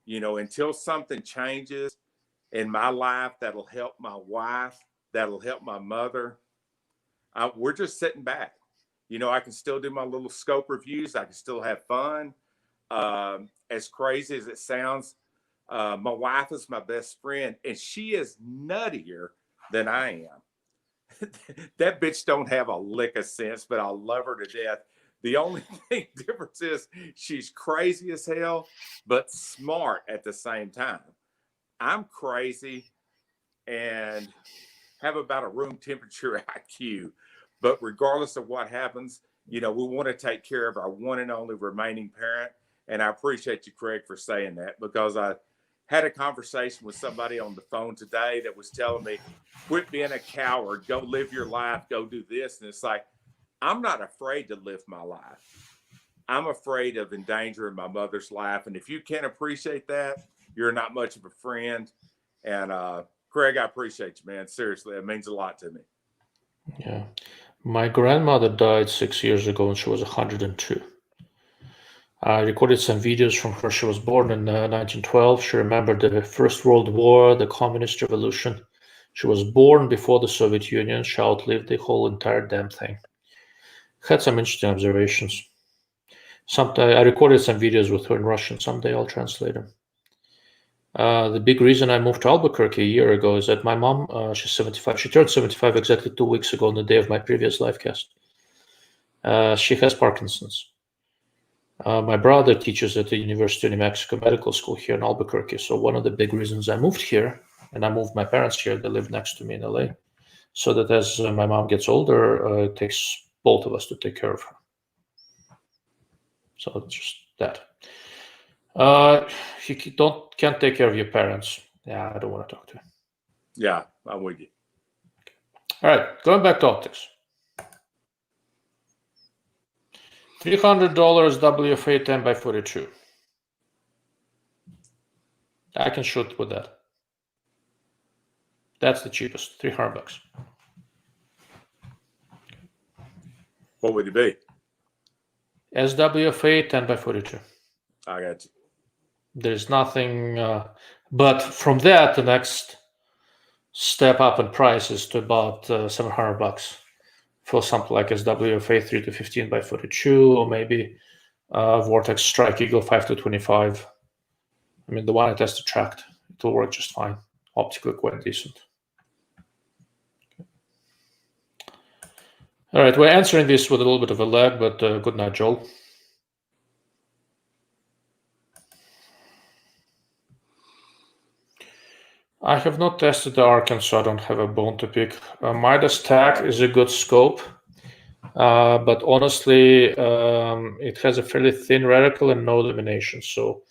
You know, until something changes in my life that'll help my wife, that'll help my mother, we're just sitting back. You know, I can still do my little scope reviews. I can still have fun. As crazy as it sounds, my wife is my best friend, and she is nuttier than I am. That bitch don't have a lick of sense, but I love her to death. The only difference is she's crazy as hell, but smart at the same time. I'm crazy and have about a room temperature IQ, but regardless of what happens, you know, we want to take care of our one and only remaining parent. And I appreciate you, Craig, for saying that, because I had a conversation with somebody on the phone today that was telling me, quit being a coward, go live your life, go do this. And it's like, I'm not afraid to live my life. I'm afraid of endangering my mother's life. And if you can't appreciate that, you're not much of a friend. And Craig, I appreciate you, man. Seriously, it means a lot to me. Yeah. My grandmother died 6 years ago and she was 102. I recorded some videos from her. She was born in 1912. She remembered the First World War, the Communist Revolution. She was born before the Soviet Union. She outlived the whole entire damn thing. Had some interesting observations. I recorded some videos with her in Russian. Someday I'll translate them. The big reason I moved to Albuquerque a year ago is that my mom, she's 75. She turned 75 exactly 2 weeks ago on the day of my previous live cast. She has Parkinson's. My brother teaches at the University of New Mexico Medical School here in Albuquerque. So one of the big reasons I moved here, and I moved my parents here, they live next to me in LA, so that as my mom gets older, it takes both of us to take care of her. So it's just that. If you can't take care of your parents, yeah, I don't want to talk to you. Yeah, I'm with you. All right, going back to optics. $300 WFA 10x42. I can shoot with that. That's the cheapest, $300. What would it be? SWFA 10 by 42. I got you. There's nothing, but from that, the next step up in price is to about $700 for something like SWFA 3 to 15 by 42, or maybe Vortex Strike Eagle 5 to 25. I mean, the one I tested tracked, it will work just fine. Optically quite decent. All right, we're answering this with a little bit of a lag, but good night, Joel. I have not tested the Airguns, so I don't have a bone to pick. Midas TAC is a good scope, but honestly, it has a fairly thin reticle and no illumination. So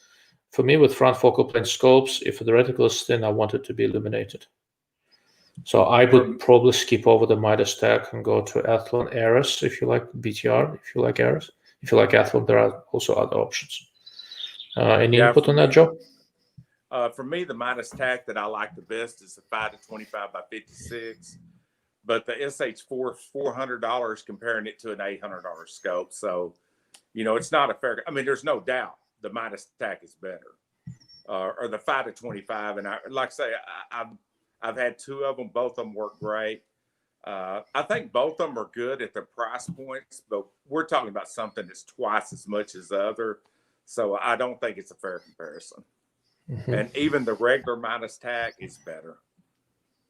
for me, with front focal plane scopes, if the reticle is thin, I want it to be illuminated. So I would probably skip over the Midas TAC and go to Athlon Ares if you like BTR, if you like Ares. If you like Athlon, there are also other options. Any input on that, Joe? For me, the Midas TAC that I like the best is the 5 to 25 by 56. But the SH4 $400 comparing it to an $800 scope. So, it's not a fair. I mean, there's no doubt the Midas TAC is better, or the 5 to 25. And like I say, I've had two of them. Both of them work great. I think both of them are good at their price points, but we're talking about something that's twice as much as the other. So I don't think it's a fair comparison. Mm-hmm. And even the regular Midas TAC is better.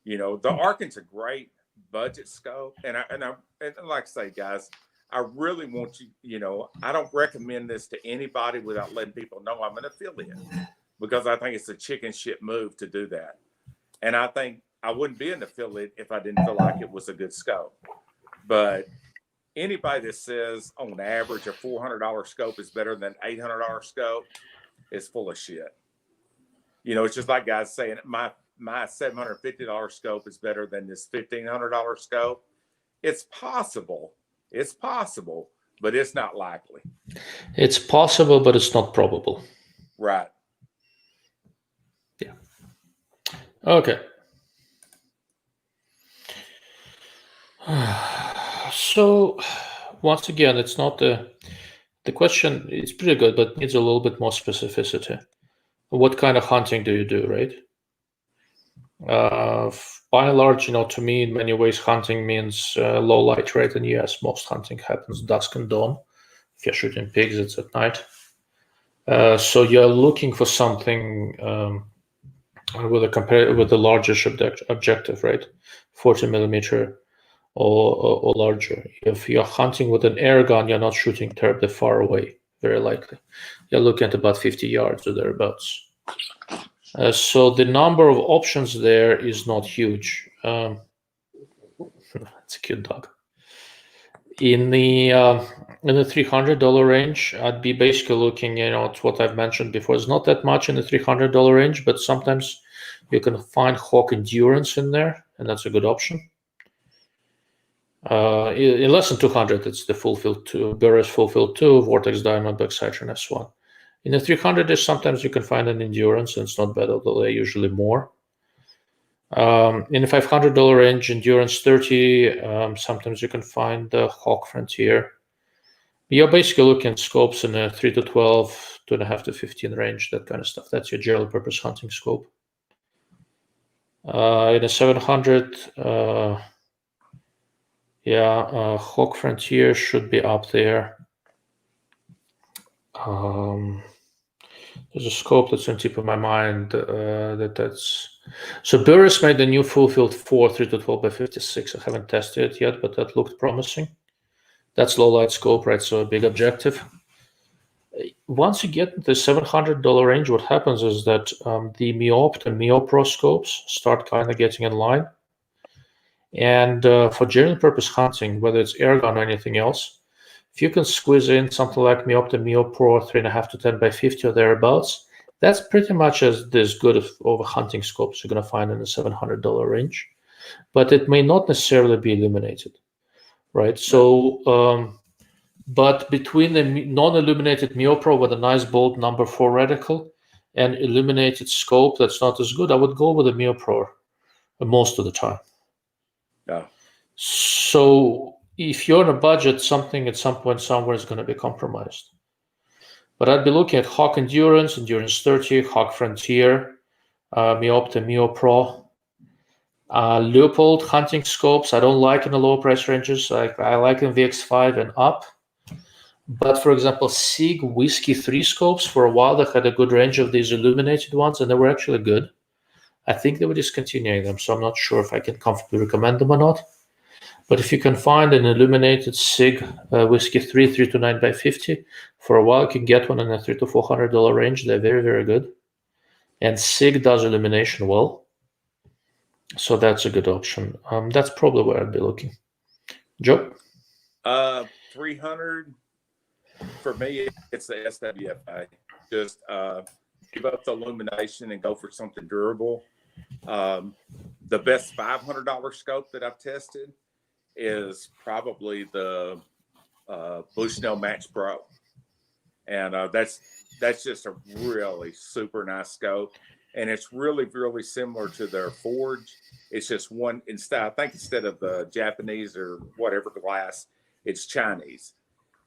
The Airguns a great budget scope. And like I say, guys, I really want you, I don't recommend this to anybody without letting people know I'm an affiliate, because I think it's a chicken shit move to do that. And I think I wouldn't be an affiliate if I didn't feel like it was a good scope. But anybody that says on average a $400 scope is better than an $800 scope is full of shit. It's just like guys saying my $750 scope is better than this $1,500 scope. It's possible, but it's not likely. It's possible, but it's not probable. Right. Yeah. Okay. So once again, it's not the question. It's pretty good, but needs a little bit more specificity. What kind of hunting do you do, right? By and large, to me, in many ways, hunting means low light rate. And yes, most hunting happens dusk and dawn. If you're shooting pigs, it's at night. So you're looking for something with a largish objective, right? 40 millimeter or larger. If you're hunting with an Airgun, you're not shooting terribly far away, very likely. You're looking at about 50 yards or thereabouts. So the number of options there is not huge. It's a cute dog. In the $300 range, I'd be basically looking, at what I've mentioned before. It's not that much in the $300 range, but sometimes you can find Hawk Endurance in there, and that's a good option. In less than 200, it's the Full Field 2, Burris Full Field 2, Vortex Diamondback Citron S1. In the 300-ish, sometimes you can find an Endurance, and it's not bad, although they're usually more. In the $500 range, Endurance 30, sometimes you can find the Hawk Frontier. You're basically looking at scopes in a 3 to 12, 2.5 to 15 range, that kind of stuff. That's your general purpose hunting scope. In a 700, Hawk Frontier should be up there. There's a scope that's on the tip of my mind so Burris made the new Full Field 4 3 to 12 by 56. I haven't tested it yet, but that looked promising. That's low light scope, right? So a big objective. Once you get the $700 range, what happens is that the Meopt and Meopro scopes start kind of getting in line. And for general purpose hunting, whether it's Airgun or anything else, if you can squeeze in something like Meopt and Meopro 3.5 to 10 by 50 or thereabouts, that's pretty much as good of hunting scopes you're going to find in the $700 range. But it may not necessarily be illuminated, right? So, but between the non-illuminated Meopro with a nice bold number 4 reticle and illuminated scope that's not as good, I would go with the Meopro most of the time. Yeah. So if you're on a budget, something at some point somewhere is going to be compromised. But I'd be looking at Hawk Endurance, Endurance 30, Hawk Frontier, Meopta, Meo Pro, Leopold hunting scopes. I don't like in the lower price ranges. I like in VX5 and up. But for example, SIG Whiskey 3 scopes, for a while they had a good range of these illuminated ones, and they were actually good. I think they were discontinuing them, so I'm not sure if I can comfortably recommend them or not. But if you can find an illuminated SIG Whiskey 3 to 9x50, for a while you can get one in the $300 to $400 range. They're very, very good. And SIG does illumination well. So that's a good option. That's probably where I'd be looking. Joe? 300 for me, it's the SWFA. Just give up the illumination and go for something durable. The best $500 scope that I've tested is probably the Bushnell Match Pro, and that's just a really super nice scope, and it's really, really similar to their Forge. It's just one instead. I think instead of the Japanese or whatever glass, it's Chinese,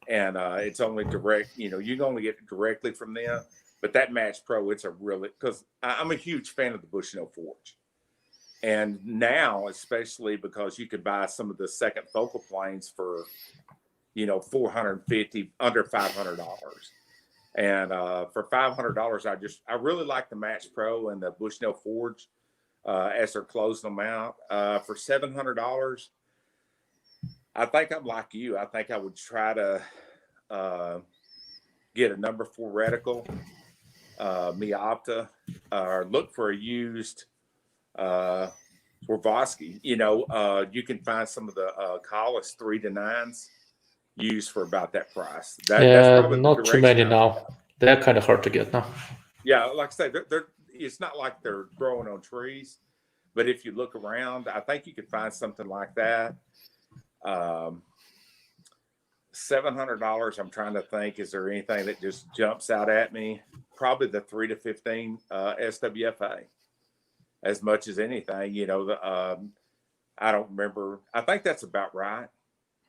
and it's only direct. You can only get it directly from them. But that Match Pro, it's a really, because I'm a huge fan of the Bushnell Forge. And now, especially because you could buy some of the second focal planes for, $450, under $500. And for $500, I really like the Match Pro and the Bushnell Forge as they're closing them out. For $700, I think I'm like you. I think I would try to get a number 4 reticle, Meopta, or look for a used Swarovski. You can find some of the Collis 3 to 9s used for about that price. That's not too many now. They're kind of hard to get now. Yeah, like I say, it's not like they're growing on trees, but if you look around, I think you could find something like that. $700. I'm trying to think, is there anything that just jumps out at me? Probably the 3 to 15 SWFA, as much as anything. I don't remember. I think that's about right.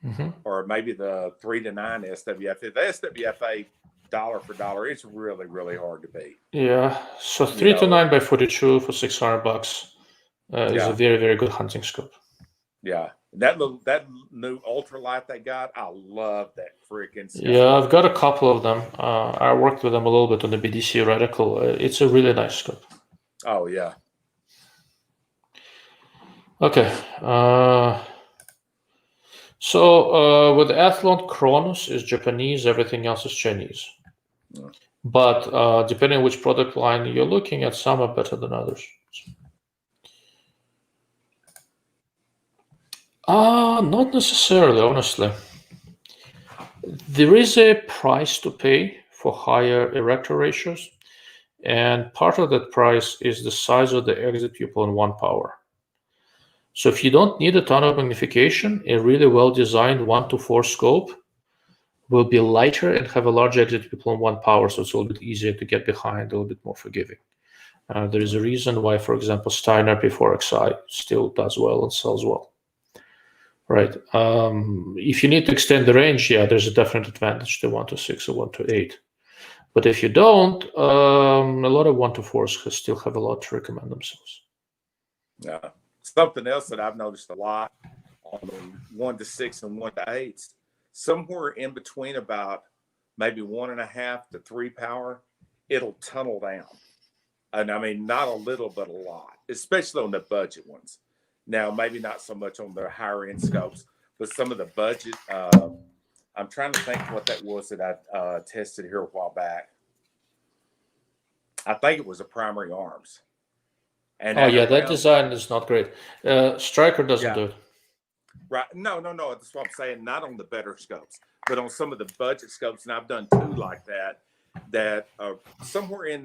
Mm-hmm. Or maybe the 3 to 9 SWFA. The SWFA, dollar for dollar, it's really, really hard to beat. Yeah. So 3 to 9x42 for $600 is a very, very good hunting scope. Yeah. That new ultralight they got, I love that freaking scope. Yeah, I've got a couple of them. I worked with them a little bit on the BDC reticle. It's a really nice scope. Oh, yeah. Okay. So with Athlon, Kronos is Japanese, everything else is Chinese. Yeah. But depending on which product line you're looking at, some are better than others. Not necessarily, honestly. There is a price to pay for higher erector ratios, and part of that price is the size of the exit pupil in 1 power. So if you don't need a ton of magnification, a really well-designed 1 to 4 scope will be lighter and have a large exit pupil in 1 power, so it's a little bit easier to get behind, a little bit more forgiving. There is a reason why, for example, Steiner P4XI still does well and sells well. Right. If you need to extend the range, there's a definite advantage to 1 to 6 or 1 to 8. But if you don't, a lot of 1 to 4s still have a lot to recommend themselves. Yeah. Something else that I've noticed a lot on the 1 to 6 and 1 to 8s, somewhere in between about maybe 1.5 to 3 power, it'll tunnel down. And I mean, not a little, but a lot, especially on the budget ones. Now, maybe not so much on the higher end scopes, but some of the budget. I'm trying to think what that was that I tested here a while back. I think it was a primary arms. And that design is not great. Striker doesn't do it. Right. No. That's what I'm saying. Not on the better scopes, but on some of the budget scopes. And I've done 2 like that are somewhere in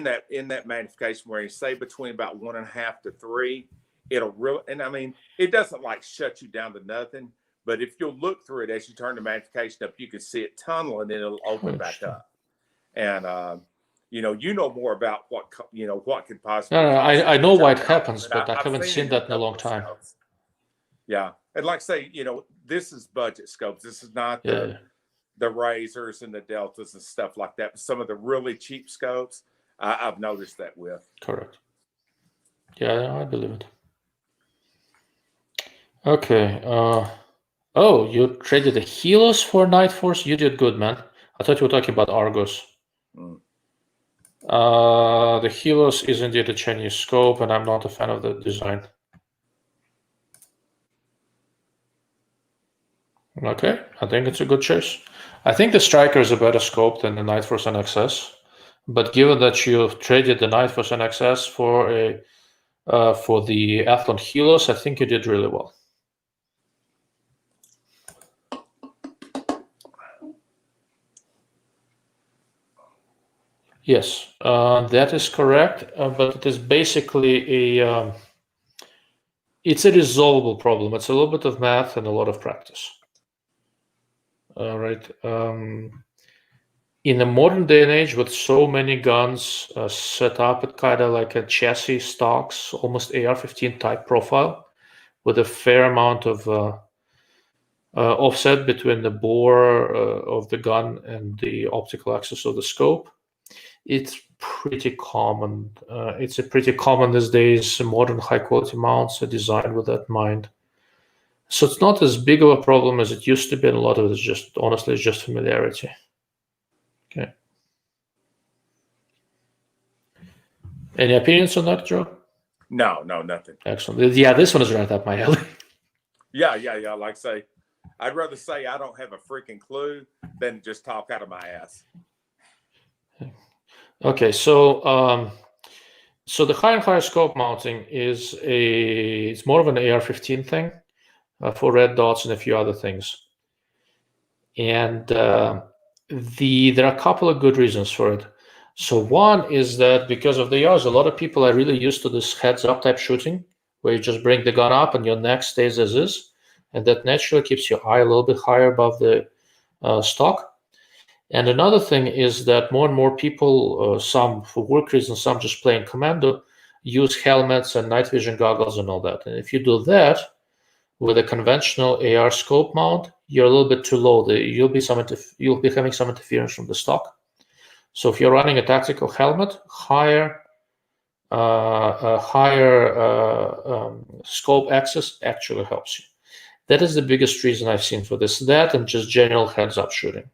that magnification where you say between about 1.5 to 3, it'll really, and I mean, it doesn't like shut you down to nothing, but if you'll look through it as you turn the magnification up, you can see it tunnel and then it'll open back up. And, you know more about what could possibly. No, I know why it happens, but I haven't seen that in a long time. Yeah. And like I say, this is budget scopes. This is not the razors and the deltas and stuff like that. But some of the really cheap scopes, I've noticed that with. Correct. Yeah, I believe it. Okay. Oh, you traded the Helos for Night Force? You did good, man. I thought you were talking about Argos. The Helos is indeed a Chinese scope, and I'm not a fan of the design. Okay, I think it's a good choice. I think the Striker is a better scope than the Night Force NXS, but given that you traded the Night Force NXS for the Athlon Helos, I think you did really well. Yes, that is correct, but it is basically it's a resolvable problem. It's a little bit of math and a lot of practice. All right. In the modern day and age, with so many guns set up at kind of like a chassis stocks, almost AR-15 type profile, with a fair amount of offset between the bore of the gun and the optical axis of the scope, it's pretty common. It's a pretty common these days. Modern high-quality mounts are designed with that in mind. So it's not as big of a problem as it used to be, and a lot of it is just, honestly, it's just familiarity. Okay. Any opinions on that, Joe? No, nothing. Excellent. Yeah, this one is right up my alley. Yeah. Like I say, I'd rather say I don't have a freaking clue than just talk out of my ass. Okay, so so the higher and higher scope mounting is it's more of an AR-15 thing for red dots and a few other things. And there are a couple of good reasons for it. So one is that because of the ARs, a lot of people are really used to this heads-up type shooting, where you just bring the gun up and your neck stays as is, and that naturally keeps your eye a little bit higher above the stock. And another thing is that more and more people, some for work reasons, some just playing commando, use helmets and night vision goggles and all that. And if you do that with a conventional AR scope mount, you're a little bit too low. You'll be having some interference from the stock. So if you're running a tactical helmet, higher scope axis actually helps you. That is the biggest reason I've seen for this. That and just general heads-up shooting.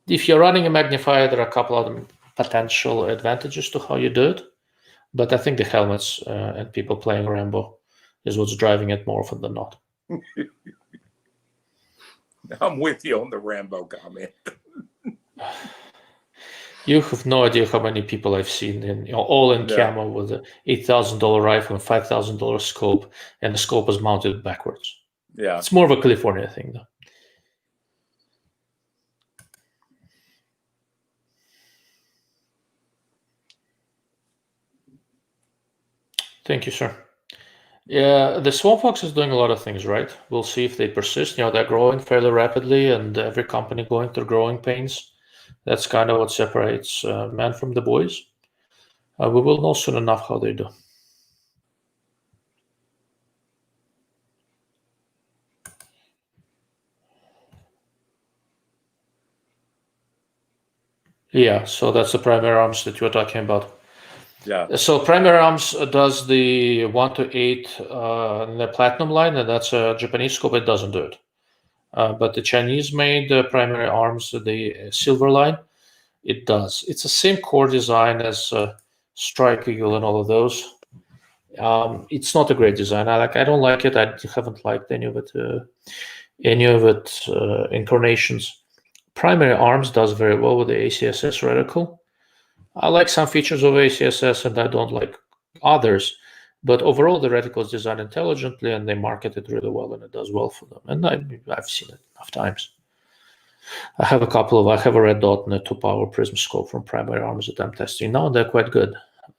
If you're running a magnifier, there are a couple of potential advantages to how you do it, but I think the helmets and people playing Rambo is what's driving it more often than not. I'm with you on the Rambo comment. You have no idea how many people I've seen all in camo with an $8,000 rifle and $5,000 scope, and the scope is mounted backwards. Yeah, it's more of a California thing, though. Thank you, sir. Yeah, the Swamp Fox is doing a lot of things right. We'll see if they persist. They're growing fairly rapidly, and every company going through growing pains. That's kind of what separates men from the boys. We will know soon enough how they do. Yeah, so that's the primary arms that you're talking about. Yeah. So primary arms does the 1 to 8 in the platinum line, and that's a Japanese scope. It doesn't do it. But the Chinese-made primary arms, the silver line, it does. It's the same core design as Strike Eagle and all of those. It's not a great design. I don't like it. I haven't liked any of its incarnations. Primary arms does very well with the ACSS reticle. I like some features of ACSS and I don't like others, but overall the reticle is designed intelligently and they market it really well and it does well for them. And I've seen it enough times. I have a red dot and a 2-power prism scope from primary arms that I'm testing now, and they're quite good.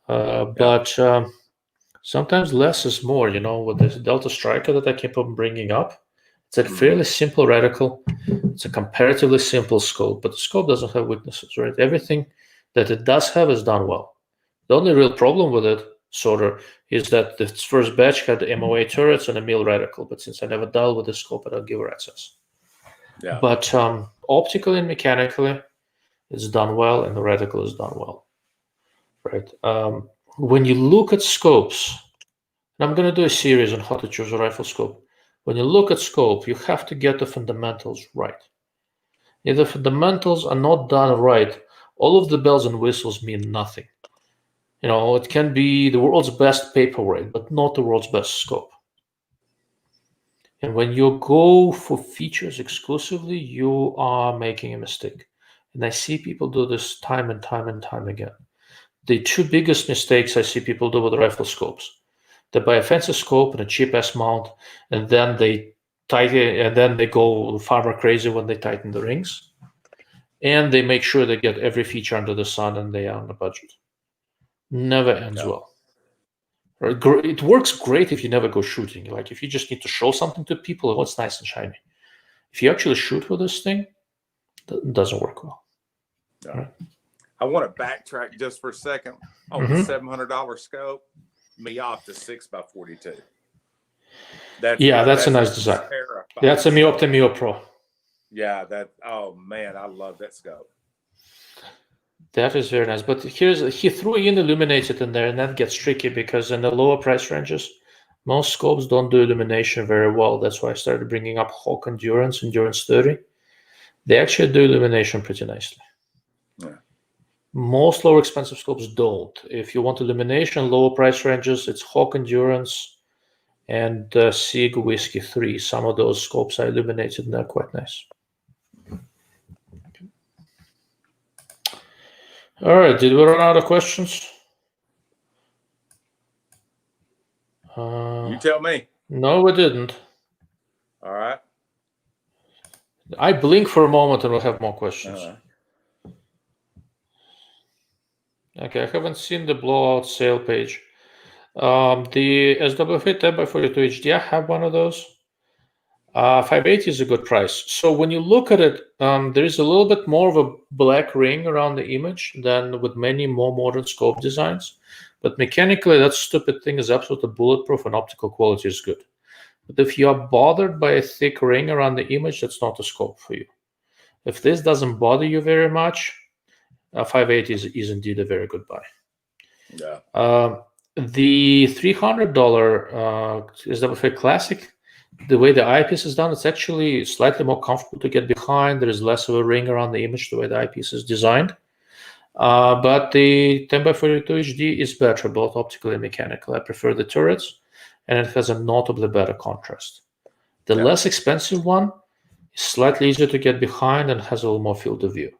But sometimes less is more, with this Delta Striker that I keep on bringing up. It's a fairly simple reticle. It's a comparatively simple scope, but the scope doesn't have weaknesses, right? Everything that it does have is done well. The only real problem with it, sorter is that the first batch had the MOA turrets and a mill reticle, but since I never dealt with the scope, I don't give access. Yeah. But optically and mechanically, it's done well, and the reticle is done well, right? When you look at scopes, and I'm going to do a series on how to choose a rifle scope. When you look at scope, you have to get the fundamentals right. If the fundamentals are not done right, all of the bells and whistles mean nothing. It can be the world's best paperweight, but not the world's best scope. And when you go for features exclusively, you are making a mistake. And I see people do this time and time and time again. The two biggest mistakes I see people do with rifle scopes: they buy a fancy scope and a cheap ass mount, and then they tighten, and then they go farmer crazy when they tighten the rings, and they make sure they get every feature under the sun, and they are on the budget. Never ends well. It works great if you never go shooting. Like if you just need to show something to people, it's nice and shiny. If you actually shoot with this thing, it doesn't work well. Right? I want to backtrack just for a second on the $700 scope. Me off the 6x42. That's a nice design. That's a Miopta Mio Pro. Yeah, oh man, I love that scope. That is very nice. But he threw in illuminated in there, and that gets tricky because in the lower price ranges, most scopes don't do illumination very well. That's why I started bringing up Hawk Endurance 30. They actually do illumination pretty nicely. Yeah. Most lower expensive scopes don't. If you want illumination, lower price ranges, it's Hawk Endurance and Sig Whiskey 3. Some of those scopes are illuminated and they're quite nice. All right, did we run out of questions? You tell me. No, we didn't. All right. I blink for a moment and we'll have more questions. Okay, I haven't seen the blowout sale page. The SWF 10x42 HD, I have one of those. 580 is a good price. So when you look at it, there is a little bit more of a black ring around the image than with many more modern scope designs. But mechanically, that stupid thing is absolutely bulletproof and optical quality is good. But if you are bothered by a thick ring around the image, that's not a scope for you. If this doesn't bother you very much, 580 is indeed a very good buy. Yeah. The $300 SWF Classic, the way the eyepiece is done, it's actually slightly more comfortable to get behind. There is less of a ring around the image the way the eyepiece is designed. But the 10x42 HD is better, both optically and mechanically. I prefer the turrets, and it has a notably better contrast. The less expensive one is slightly easier to get behind and has a little more field of view.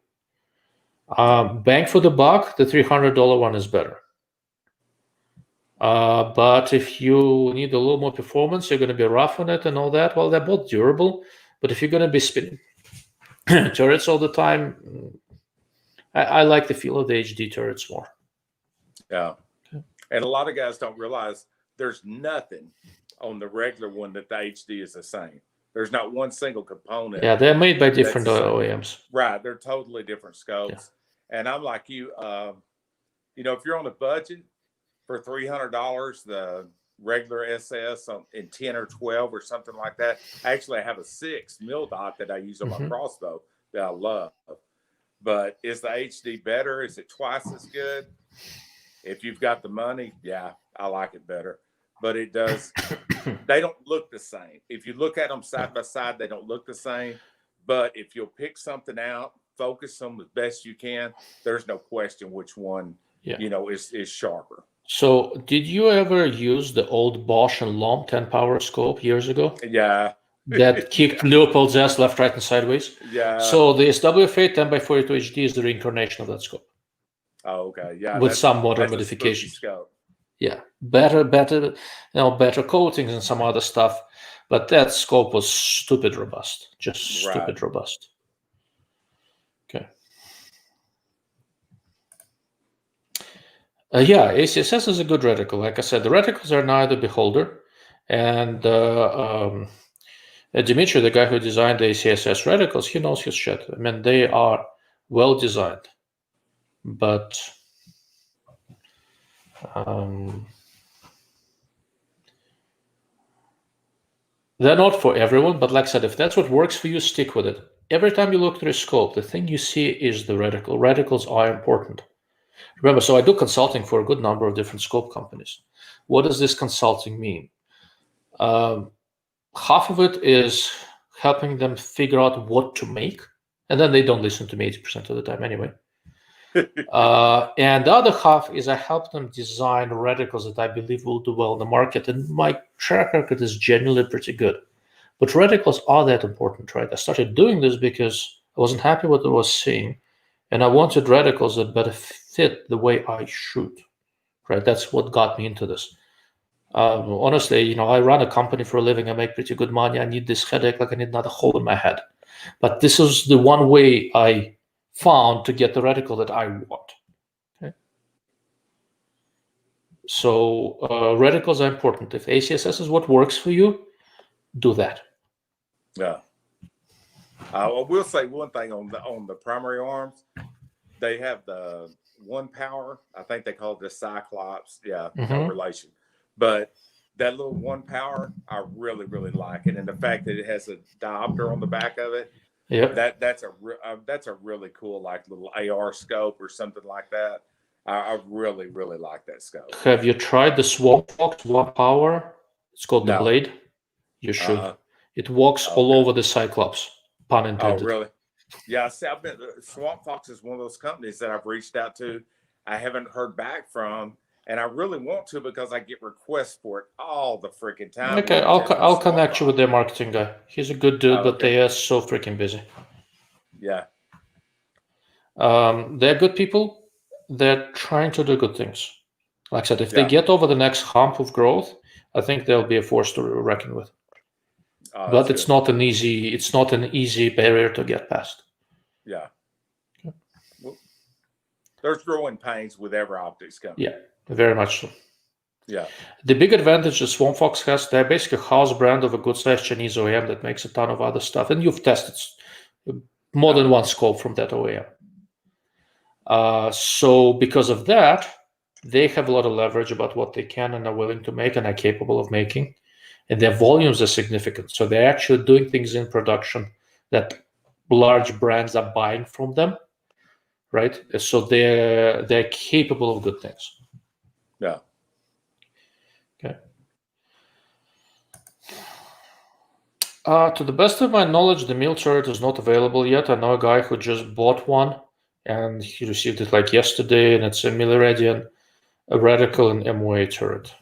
Bang for the buck, the $300 one is better. But if you need a little more performance, you're going to be rough on it and all that. Well, they're both durable, but if you're going to be spinning turrets all the time, I like the feel of the HD turrets more. Yeah. And a lot of guys don't realize there's nothing on the regular one that the HD is the same. There's not one single component. Yeah, they're made by different OEMs. Right. They're totally different scopes. Yeah. And I'm like you, if you're on a budget for $300, the regular SS in 10 or 12 or something like that. Actually, I have a 6 mil dot that I use on my crossbow that I love. But is the HD better? Is it twice as good? If you've got the money, yeah, I like it better. But it does. They don't look the same. If you look at them side by side, they don't look the same. But if you'll pick something out, focus them as best you can, there's no question which one, is sharper. So did you ever use the old Bosch and Lomb 10 power scope years ago? Yeah. That kicked Leopold's ass left, right, and sideways? Yeah. So the SWF 10x42 HD is the reincarnation of that scope. Oh, okay. Yeah. With some modern modifications. Yeah. Better, better coatings and some other stuff. But that scope was stupid robust. Just stupid robust. Okay. ACSS is a good reticle. Like I said, the reticles are now the beholder. And Dimitri, the guy who designed the ACSS reticles, he knows his shit. I mean, they are well designed. But They're not for everyone, but like I said, if that's what works for you, stick with it. Every time you look through a scope, the thing you see is the reticle. Reticles are important. Remember, so I do consulting for a good number of different scope companies. What does this consulting mean? Half of it is helping them figure out what to make, and then they don't listen to me 80% of the time anyway. And the other half is I help them design reticles that I believe will do well in the market, and my track record is generally pretty good. But reticles are that important, right? I started doing this because I wasn't happy with what I was seeing, and I wanted reticles that better fit the way I shoot, right? That's what got me into this. Honestly, I run a company for a living. I make pretty good money. I need this headache like I need another hole in my head. But this is the one way I found to get the reticle that I want. Okay? So reticles are important. If ACSS is what works for you, do that. Yeah. I will say one thing on the primary arms. They have the one power. I think they call it the Cyclops. Yeah, no relation. But that little one power, I really, really like it. And the fact that it has a diopter on the back of it, that's a really cool, like, little AR scope or something like that. I really, really like that scope. Have you tried the Swamp Fox One Power? It's called the Blade. You should. It walks all over the Cyclops. Pun intended. Oh, really? Yeah, see, Swamp Fox is one of those companies that I've reached out to. I haven't heard back from, and I really want to because I get requests for it all the freaking time. Okay, I'll connect you with their marketing guy. He's a good dude, but they are so freaking busy. Yeah. They're good people. They're trying to do good things. Like I said, if they get over the next hump of growth, I think they'll be a force to reckon with. But it's not an easy barrier to get past. Yeah. Well, there's growing pains with every optics company. Yeah, very much so. Yeah. The big advantage that Swamp Fox has, they're basically a house brand of a good-sized Chinese OEM that makes a ton of other stuff. And you've tested more than one scope from that OEM. So because of that, they have a lot of leverage about what they can and are willing to make and are capable of making. And their volumes are significant. So they're actually doing things in production that large brands are buying from them, right? So they're capable of good things. Yeah. Okay. To the best of my knowledge, the meal turret is not available yet. I know a guy who just bought one, and he received it like yesterday, and it's a Milliradian, a reticle, and MOA turret.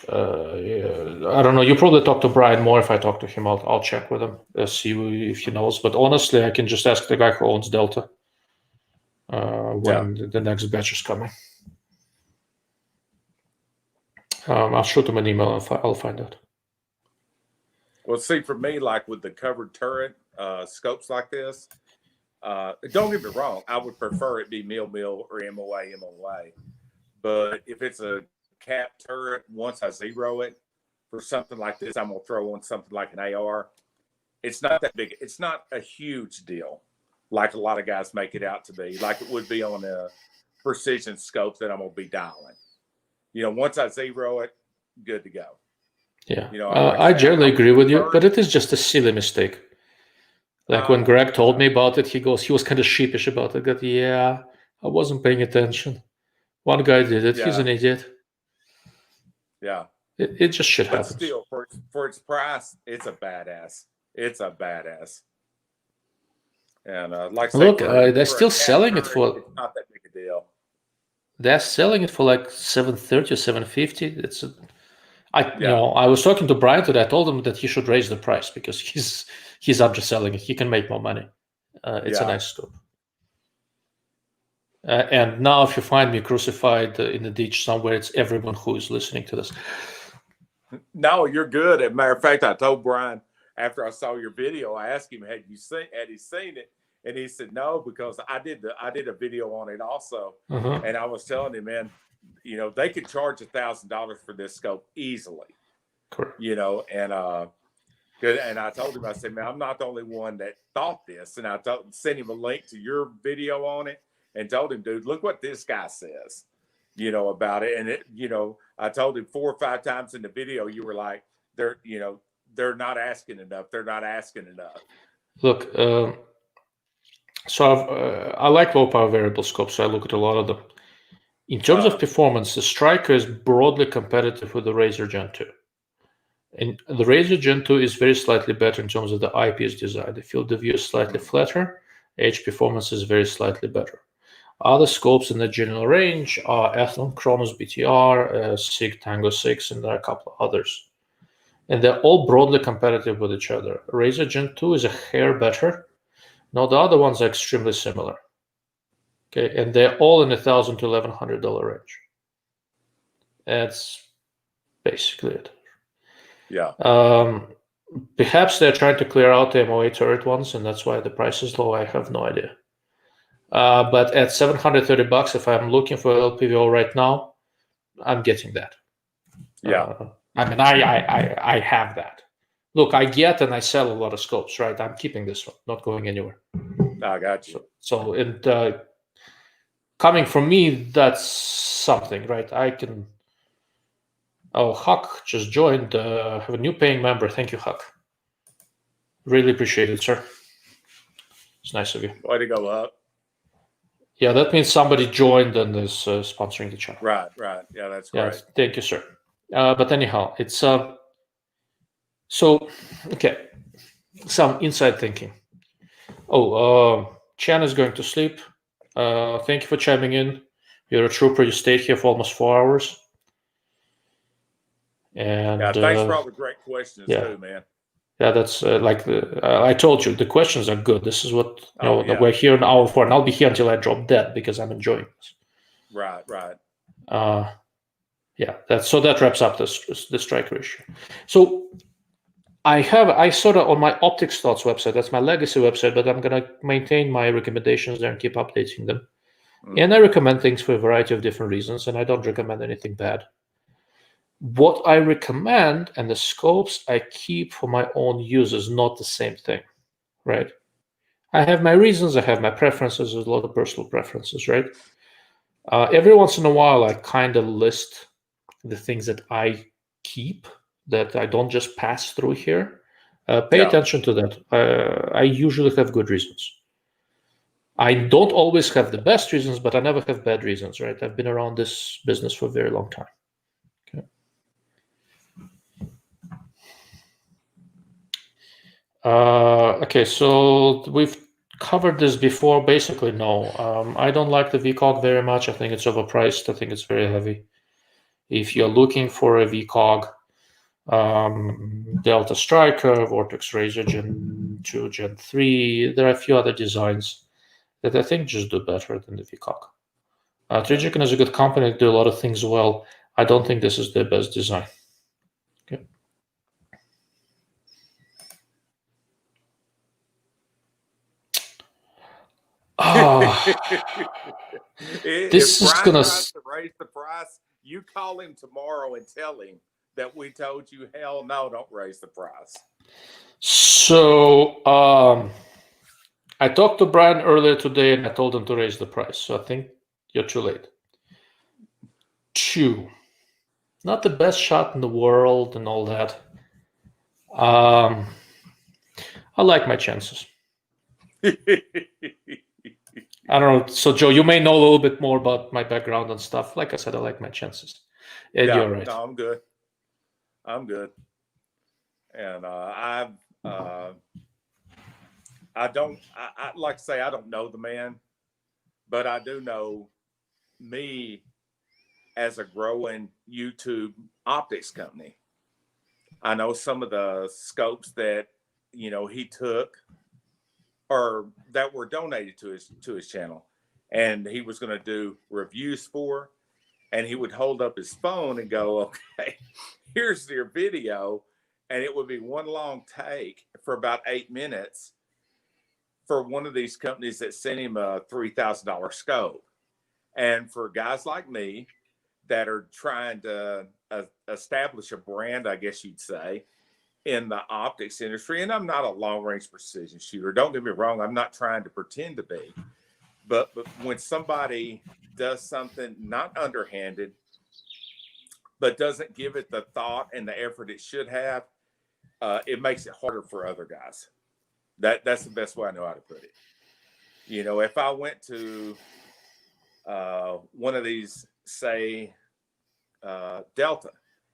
I don't know. You probably talk to Brian more. If I talk to him, I'll check with him, see if he knows. But honestly, I can just ask the guy who owns Delta when the next batch is coming. I'll shoot him an email and I'll find out. Well, see, for me, like with the covered turret scopes like this, don't get me wrong, I would prefer it be mil or MOA. But if it's a cap turret, once I zero it for something like this, I'm gonna throw on something like an AR. It's not that big. It's not a huge deal, like a lot of guys make it out to be, like it would be on a precision scope that I'm gonna be dialing. Once I zero it, good to go. Yeah, I generally agree with you, but it is just a silly mistake. Like when Greg told me about it, he was kind of sheepish about it. I wasn't paying attention. One guy did it. He's an idiot. Yeah. It just shit happens. But still, for its price, it's a badass. It's a badass. And like, look, they're still selling it for. It's not that big a deal. They're selling it for like $730 or $750. I was talking to Brian today. I told him that he should raise the price because he's underselling it. He can make more money. It's a nice scope. And now, if you find me crucified in the ditch somewhere, it's everyone who is listening to this. No, you're good. As a matter of fact, I told Brian after I saw your video, I asked him, had he seen it? And he said no, because I did a video on it also. And I was telling him, man, they could charge $1,000 for this scope easily. Correct. And good. And I told him, I said, man, I'm not the only one that thought this. And I sent him a link to your video on it and told him, dude, look what this guy says. about it. And it, I told him 4 or 5 times in the video, you were like, they're not asking enough. They're not asking enough. Look, so I like low power variable scopes, so I look at a lot of them. In terms of performance, the Striker is broadly competitive with the Razor Gen 2. And the Razor Gen 2 is very slightly better in terms of the eyepiece design. The field of view is slightly flatter. Edge performance is very slightly better. Other scopes in the general range are Athlon Chronos BTR, SIG Tango 6, and there are a couple of others. And they're all broadly competitive with each other. Razor Gen 2 is a hair better. Now the other ones are extremely similar. Okay, and they're all in the $1,000 to $1,100 range. That's basically it. Yeah. Perhaps they're trying to clear out the MOA turret ones, and that's why the price is low. I have no idea. But at $730, if I'm looking for LPVO right now, I'm getting that. Yeah. I have that. Look, I get and I sell a lot of scopes, right? I'm keeping this one, not going anywhere. I got you. So coming from me, that's something, right? I can. Oh, Huck just joined. Have a new paying member. Thank you, Huck. Really appreciate it, sir. It's nice of you. Way to go up. Yeah, that means somebody joined and is sponsoring the channel. Right. Yeah, that's great. Yeah, thank you, sir. But anyhow, it's so okay. Some inside thinking. Chan is going to sleep. Thank you for chiming in. You're a trooper. You stayed here for almost 4 hours. And thanks for all the great questions too, man. Yeah, that's I told you, the questions are good. This is what we're here an hour for, and I'll be here until I drop dead because I'm enjoying this. Right. That wraps up the Striker issue. So I sort of on my Optics Thoughts website, that's my legacy website, but I'm gonna maintain my recommendations there and keep updating them. And I recommend things for a variety of different reasons, and I don't recommend anything bad. What I recommend and the scopes I keep for my own use is not the same thing, right? I have my reasons, I have my preferences, there's a lot of personal preferences, right? Every once in a while, I kind of list the things that I keep, that I don't just pass through here. Pay attention to that. I usually have good reasons. I don't always have the best reasons, but I never have bad reasons, right? I've been around this business for a very long time. Okay, so we've covered this before. Basically, no. I don't like the VCOG very much. I think it's overpriced. I think it's very heavy. If you're looking for a VCOG, Delta Striker, Vortex Razor Gen 2, Gen 3, there are a few other designs that I think just do better than the VCOG. Trigican is a good company, do a lot of things well. I don't think this is their best design. Okay. This is gonna raise the price. You call him tomorrow and tell him that we told you, hell no, don't raise the price. So I talked to Brian earlier today and I told him to raise the price. So I think you're too late. 2, not the best shot in the world and all that. I like my chances. I don't know. So, Joe, you may know a little bit more about my background and stuff. Like I said, I like my chances. And you're right. No, I'm good. And I like to say I don't know the man, but I do know me as a growing YouTube optics company. I know some of the scopes that he took or that were donated to his channel, and he was going to do reviews for, and he would hold up his phone and go, okay, here's your video, and it would be one long take for about 8 minutes for one of these companies that sent him a $3,000 scope. And for guys like me that are trying to establish a brand, I guess you'd say, in the optics industry, and I'm not a long-range precision shooter. Don't get me wrong. I'm not trying to pretend to be. But when somebody does something not underhanded, but doesn't give it the thought and the effort it should have, it makes it harder for other guys. That's the best way I know how to put it. You know, if I went to one of these, say, Delta,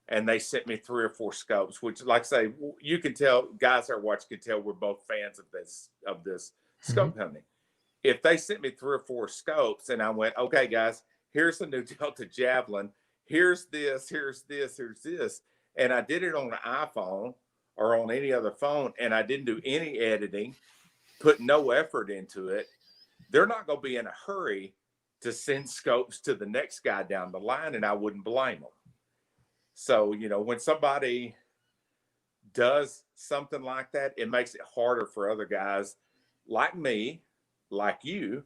and they sent me 3 or 4 scopes, which, like I say, you can tell, guys that are watching can tell we're both fans of this scope company. If they sent me 3 or 4 scopes and I went, okay, guys, here's the new Delta Javelin, here's this, here's this, here's this, and I did it on an iPhone or on any other phone, and I didn't do any editing, put no effort into it, they're not going to be in a hurry to send scopes to the next guy down the line, and I wouldn't blame them. So, you know, when somebody does something like that, it makes it harder for other guys like me, like you,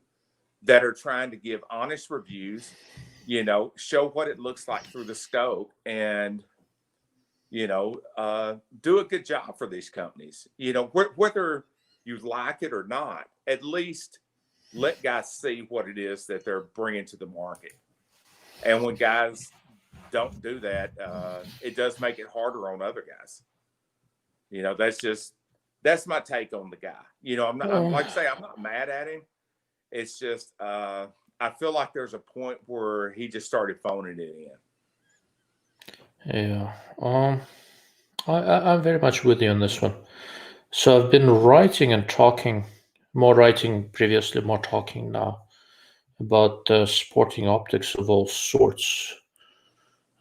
that are trying to give honest reviews, you know, show what it looks like through the scope, and, you know, do a good job for these companies. You know, whether you like it or not, at least let guys see what it is that they're bringing to the market. And when guys don't do that, it does make it harder on other guys. You know, that's my take on the guy. You know, I'm like I say, I'm not mad at him. It's just, I feel like there's a point where he just started phoning it in. Yeah. I'm very much with you on this one. So I've been writing and talking, more writing previously, more talking now, about sporting optics of all sorts.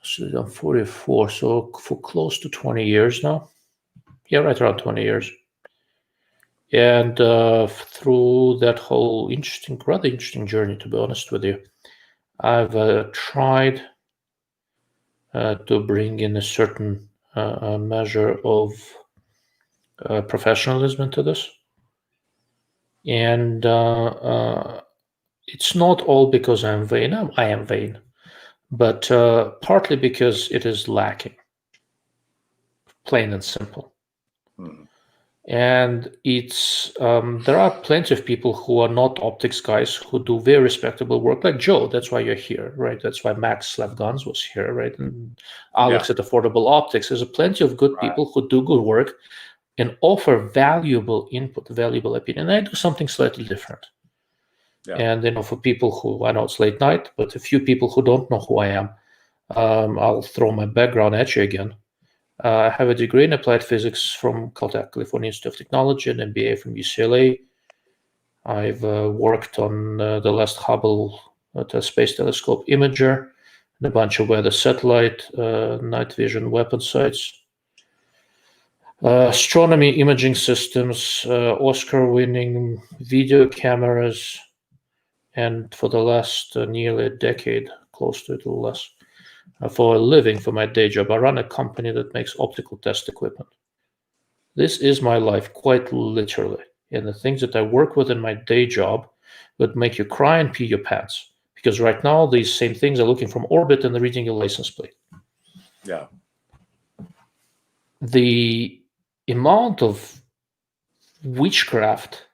So I'm 44, so for close to 20 years now. Yeah, right around 20 years. And through that whole rather interesting journey, to be honest with you, I've tried to bring in a certain measure of professionalism into this. And it's not all because I'm vain. I am vain, but partly because it is lacking, plain and simple. And it's there are plenty of people who are not optics guys who do very respectable work, like Joe. That's why you're here, right? That's why Max Left Guns was here, right? And Alex at Affordable Optics. There's plenty of good people who do good work and offer valuable input, valuable opinion. And I do something slightly different. And, you know, for people who, I know it's late night, but a few people who don't know who I am, I'll throw my background at you again. I have a degree in applied physics from Caltech, California Institute of Technology, and MBA from UCLA. I've worked on the last Hubble Space Telescope imager and a bunch of weather satellite night vision weapon sites. Astronomy imaging systems, Oscar-winning video cameras, and for the last nearly a decade, close to it, a little less, for a living, for my day job, I run a company that makes optical test equipment. This is my life, quite literally. And the things that I work with in my day job would make you cry and pee your pants. Because right now, these same things are looking from orbit and they're reading your license plate. Yeah. The amount of witchcraft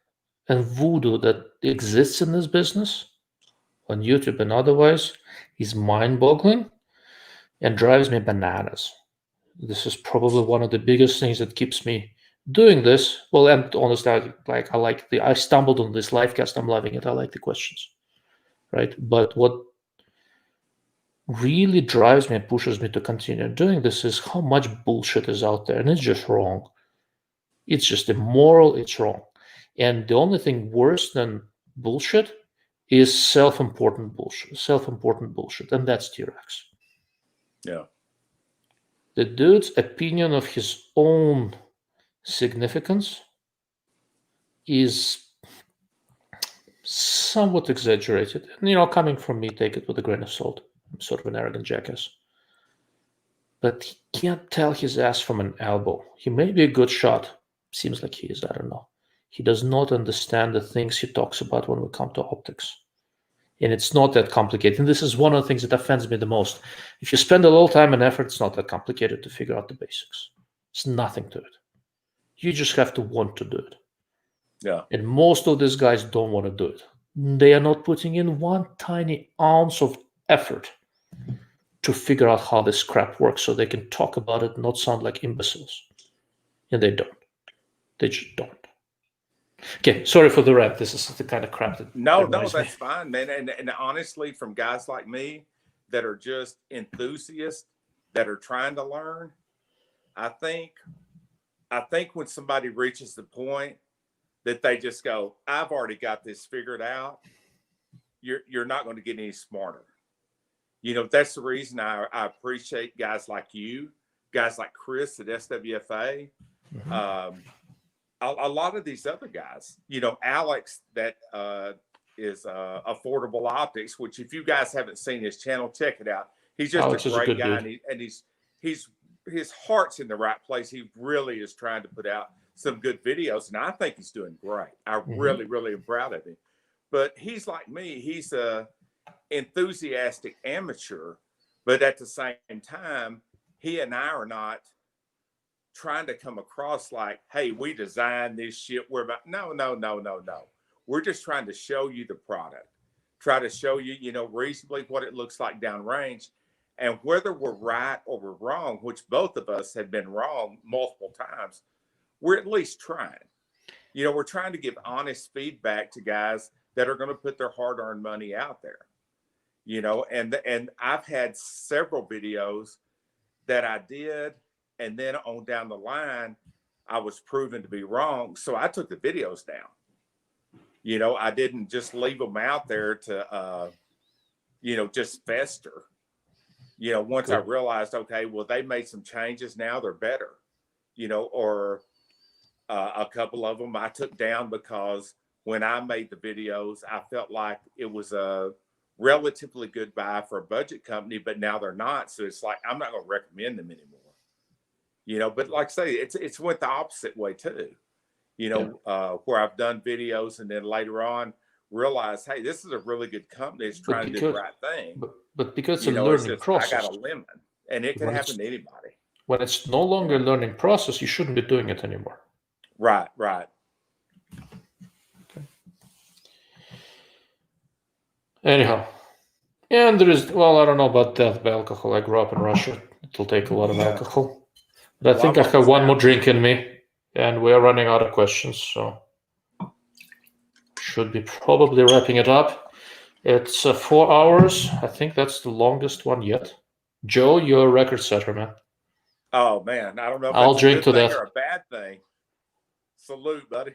and voodoo that exists in this business, on YouTube and otherwise, is mind-boggling and drives me bananas. This is probably one of the biggest things that keeps me doing this. Well, and honestly, I stumbled on this live cast. I'm loving it. I like the questions, right? But what really drives me and pushes me to continue doing this is how much bullshit is out there, and it's just wrong. It's just immoral. It's wrong. And the only thing worse than bullshit is self-important bullshit, and that's T-Rex. Yeah. The dude's opinion of his own significance is somewhat exaggerated. And, you know, coming from me, take it with a grain of salt. I'm sort of an arrogant jackass. But he can't tell his ass from an elbow. He may be a good shot. Seems like he is, I don't know. He does not understand the things he talks about when we come to optics. And it's not that complicated. And this is one of the things that offends me the most. If you spend a little time and effort, it's not that complicated to figure out the basics. It's nothing to it. You just have to want to do it. Yeah. And most of these guys don't want to do it. They are not putting in one tiny ounce of effort to figure out how this crap works so they can talk about it and not sound like imbeciles. And they don't. They just don't. Okay, sorry for the rant. This is the kind of crap that No, annoys me. that's fine, man. And honestly, from guys like me that are just enthusiasts that are trying to learn, I think when somebody reaches the point that they just go, I've already got this figured out, you're not going to get any smarter. You know, that's the reason I appreciate guys like you, guys like Chris at SWFA. A lot of these other guys, you know, Alex that is Affordable Optics, which if you guys haven't seen his channel, check it out. He's just Alex a great good guy, dude. and he's his heart's in the right place. He really is trying to put out some good videos, and I think he's doing great. I really, really am proud of him. But he's like me. He's a enthusiastic amateur, but at the same time, he and I are not trying to come across like, hey, we designed this shit. We're about no. We're just trying to show you the product, try to show you, you know, reasonably what it looks like downrange. And whether we're right or we're wrong, which both of us have been wrong multiple times, we're at least trying. You know, we're trying to give honest feedback to guys that are going to put their hard-earned money out there. You know, and I've had several videos that I did, and then on down the line, I was proven to be wrong. So I took the videos down. You know, I didn't just leave them out there to, you know, just fester. You know, once I realized, okay, well, they made some changes. Now they're better, you know, or a couple of them I took down because when I made the videos, I felt like it was a relatively good buy for a budget company, but now they're not. So it's like, I'm not going to recommend them anymore. You know, but like I say, it's went the opposite way too. You know, where I've done videos and then later on realize, hey, this is a really good company. It's trying to do the right thing. But because you it's a know, learning it's just, process. I got a lemon, and it can happen to anybody. When it's no longer a learning process, you shouldn't be doing it anymore. Right. Okay. Anyhow, and there is, well, I don't know about death by alcohol. I grew up in Russia. It'll take a lot of alcohol. But I think I have one more drink in me, and we are running out of questions, so should be probably wrapping it up. It's 4 hours. I think that's the longest one yet. Joe, you're a record setter, man. Oh man, I don't know if I'll that's drink a good to thing that. or a bad thing. Salute, buddy.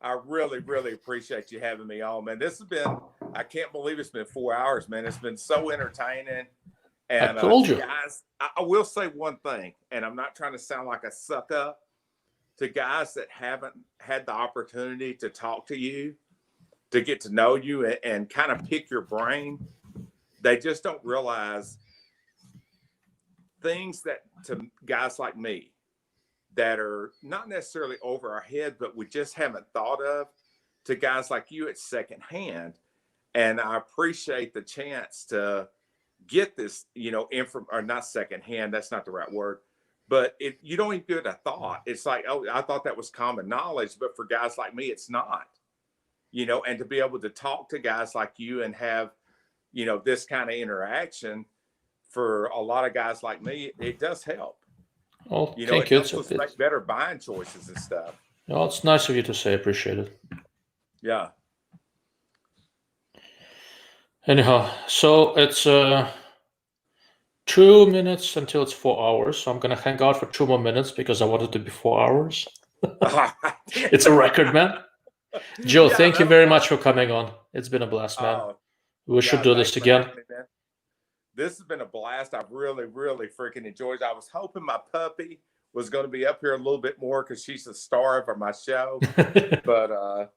I really, really appreciate you having me on, man. This has been, I can't believe it's been 4 hours, man. It's been so entertaining. And I told you. guys, I will say one thing, and I'm not trying to sound like a suck up to guys that haven't had the opportunity to talk to you, to get to know you and kind of pick your brain. They just don't realize things that to guys like me that are not necessarily over our head, but we just haven't thought of, to guys like you at secondhand. And I appreciate the chance to get this, you know, or not secondhand, that's not the right word, but you don't even give it a thought. It's like, oh, I thought that was common knowledge, but for guys like me, it's not, you know, and to be able to talk to guys like you and have, you know, this kind of interaction for a lot of guys like me, it does help. Oh, you know, thank it you. helps us make better buying choices and stuff. Oh, it's nice of you to say. Appreciate it. Yeah. Anyhow, so it's 2 minutes until it's 4 hours. So I'm gonna hang out for 2 more minutes because I want it to be 4 hours. It's a record, man. Joe, thank you very much for coming on. It's been a blast, man. We should do this again. This has been a blast. I've really, really freaking enjoyed it. I was hoping my puppy was going to be up here a little bit more because she's the star of my show. But,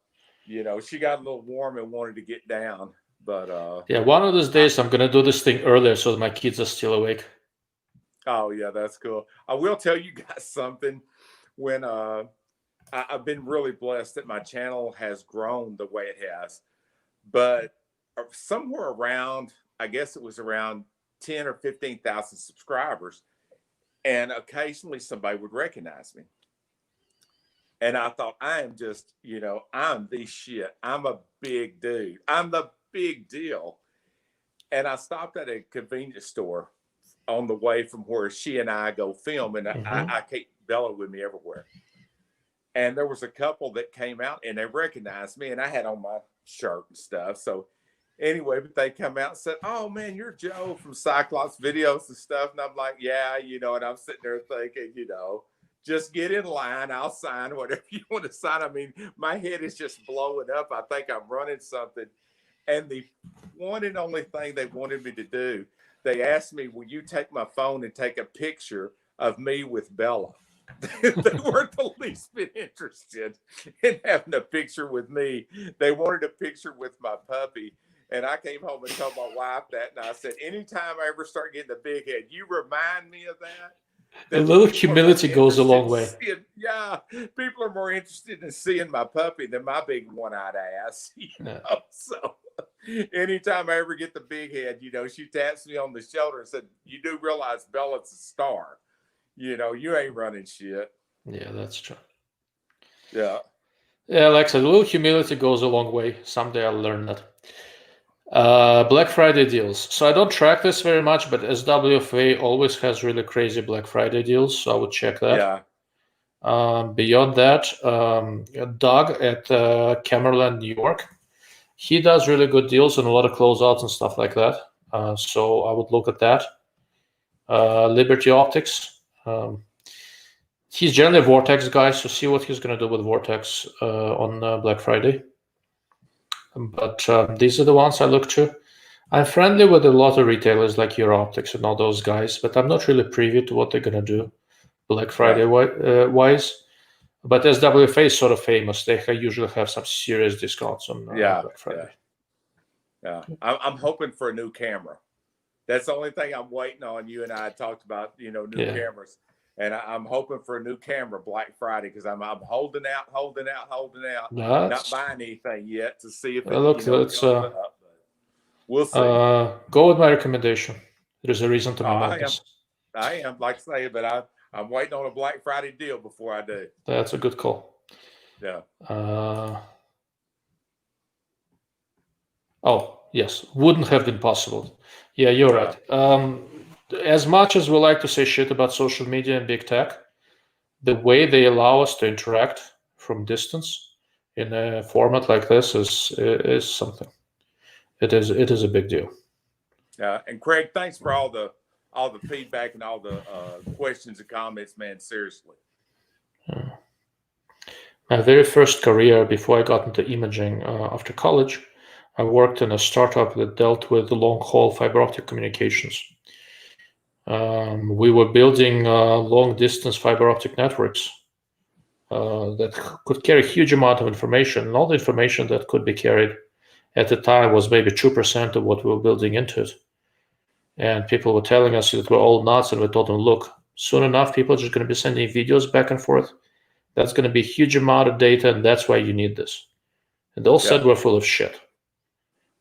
you know, she got a little warm and wanted to get down. But yeah, one of those days I'm going to do this thing earlier so that my kids are still awake. Oh, yeah, that's cool. I will tell you guys something. When I've been really blessed that my channel has grown the way it has. But somewhere around, I guess it was around 10 or 15,000 subscribers. And occasionally somebody would recognize me. And I thought, I am just, I'm the shit. I'm a big dude. I'm the big deal. And I stopped at a convenience store on the way from where she and I go film. And I keep Bella with me everywhere. And there was a couple that came out and they recognized me, and I had on my shirt and stuff. So anyway, but they come out and said, "Oh man, you're Joe from Cyclops videos and stuff." And I'm like, "Yeah, and I'm sitting there thinking, just get in line. I'll sign whatever you want to sign. I mean, my head is just blowing up. I think I'm running something. And the one and only thing they wanted me to do, they asked me, "Will you take my phone and take a picture of me with Bella?" They weren't the least bit interested in having a picture with me. They wanted a picture with my puppy. And I came home and told my wife that. And I said, anytime I ever start getting a big head, you remind me of that. A little humility goes a long way. People are more interested in seeing my puppy than my big one-eyed ass. So anytime I ever get the big head, she taps me on the shoulder and said, "You do realize Bella's a star. You ain't running shit." Yeah, that's true. Yeah. Yeah, like I said, a little humility goes a long way. Someday I'll learn that. Black Friday deals. So I don't track this very much, but SWFA always has really crazy Black Friday deals, so I would check that. Yeah. Beyond that, Doug at Camerland, New York, he does really good deals and a lot of closeouts and stuff like that. So I would look at that. Liberty Optics. He's generally a Vortex guy, so see what he's going to do with Vortex on Black Friday. But these are the ones I look to. I'm friendly with a lot of retailers like Euro Optics and all those guys, but I'm not really privy to what they're going to do Black Friday wise. But SWFA is sort of famous. They usually have some serious discounts on Black Friday. Yeah. I'm hoping for a new camera. That's the only thing I'm waiting on. You and I talked about, new cameras. And I'm hoping for a new camera Black Friday because I'm holding out. Not buying anything yet to see if it goes up. We'll see. Go with my recommendation. There's a reason to my madness. I am, like I say, but I'm waiting on a Black Friday deal before I do. That's a good call. Yeah. Oh, yes. Wouldn't have been possible. Yeah, you're right. As much as we like to say shit about social media and big tech, the way they allow us to interact from distance in a format like this is something. It is a big deal. Yeah, and Craig, thanks for all the feedback and all the questions and comments, man. Seriously. My very first career before I got into imaging after college, I worked in a startup that dealt with long-haul fiber optic communications. We were building long-distance fiber optic networks that could carry a huge amount of information. And all the information that could be carried at the time was maybe 2% of what we were building into it. And people were telling us that we're all nuts, and we told them, look, soon enough, people are just going to be sending videos back and forth. That's going to be a huge amount of data, and that's why you need this. And they all said we're full of shit.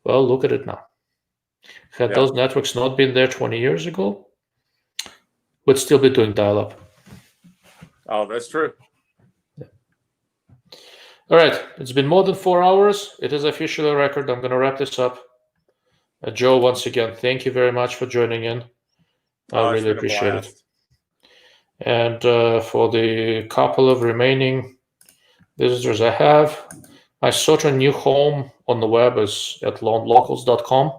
Well, look at it now. Had those networks not been there 20 years ago, we'd still be doing dial-up. Oh, that's true. Yeah. All right. It's been more than 4 hours. It is officially a record. I'm going to wrap this up. Joe, once again, thank you very much for joining in. I really appreciate it. And for the couple of remaining visitors I have, my sort of new home on the web is at lonelocals.com.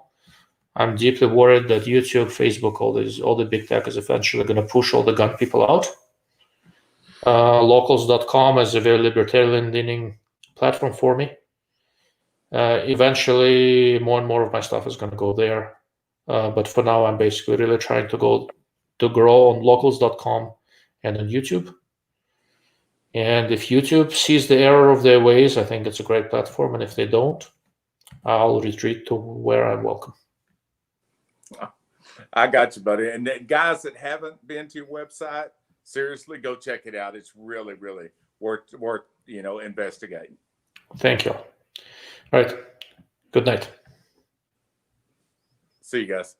I'm deeply worried that YouTube, Facebook, all the big tech is eventually going to push all the gun people out. Locals.com is a very libertarian-leaning platform for me. Eventually, more and more of my stuff is going to go there. But for now, I'm basically really trying to grow on locals.com and on YouTube. And if YouTube sees the error of their ways, I think it's a great platform. And if they don't, I'll retreat to where I'm welcome. I got you, buddy. And guys that haven't been to your website, seriously, go check it out. It's really, really worth investigating. Thank you. All right. Good night. See you guys.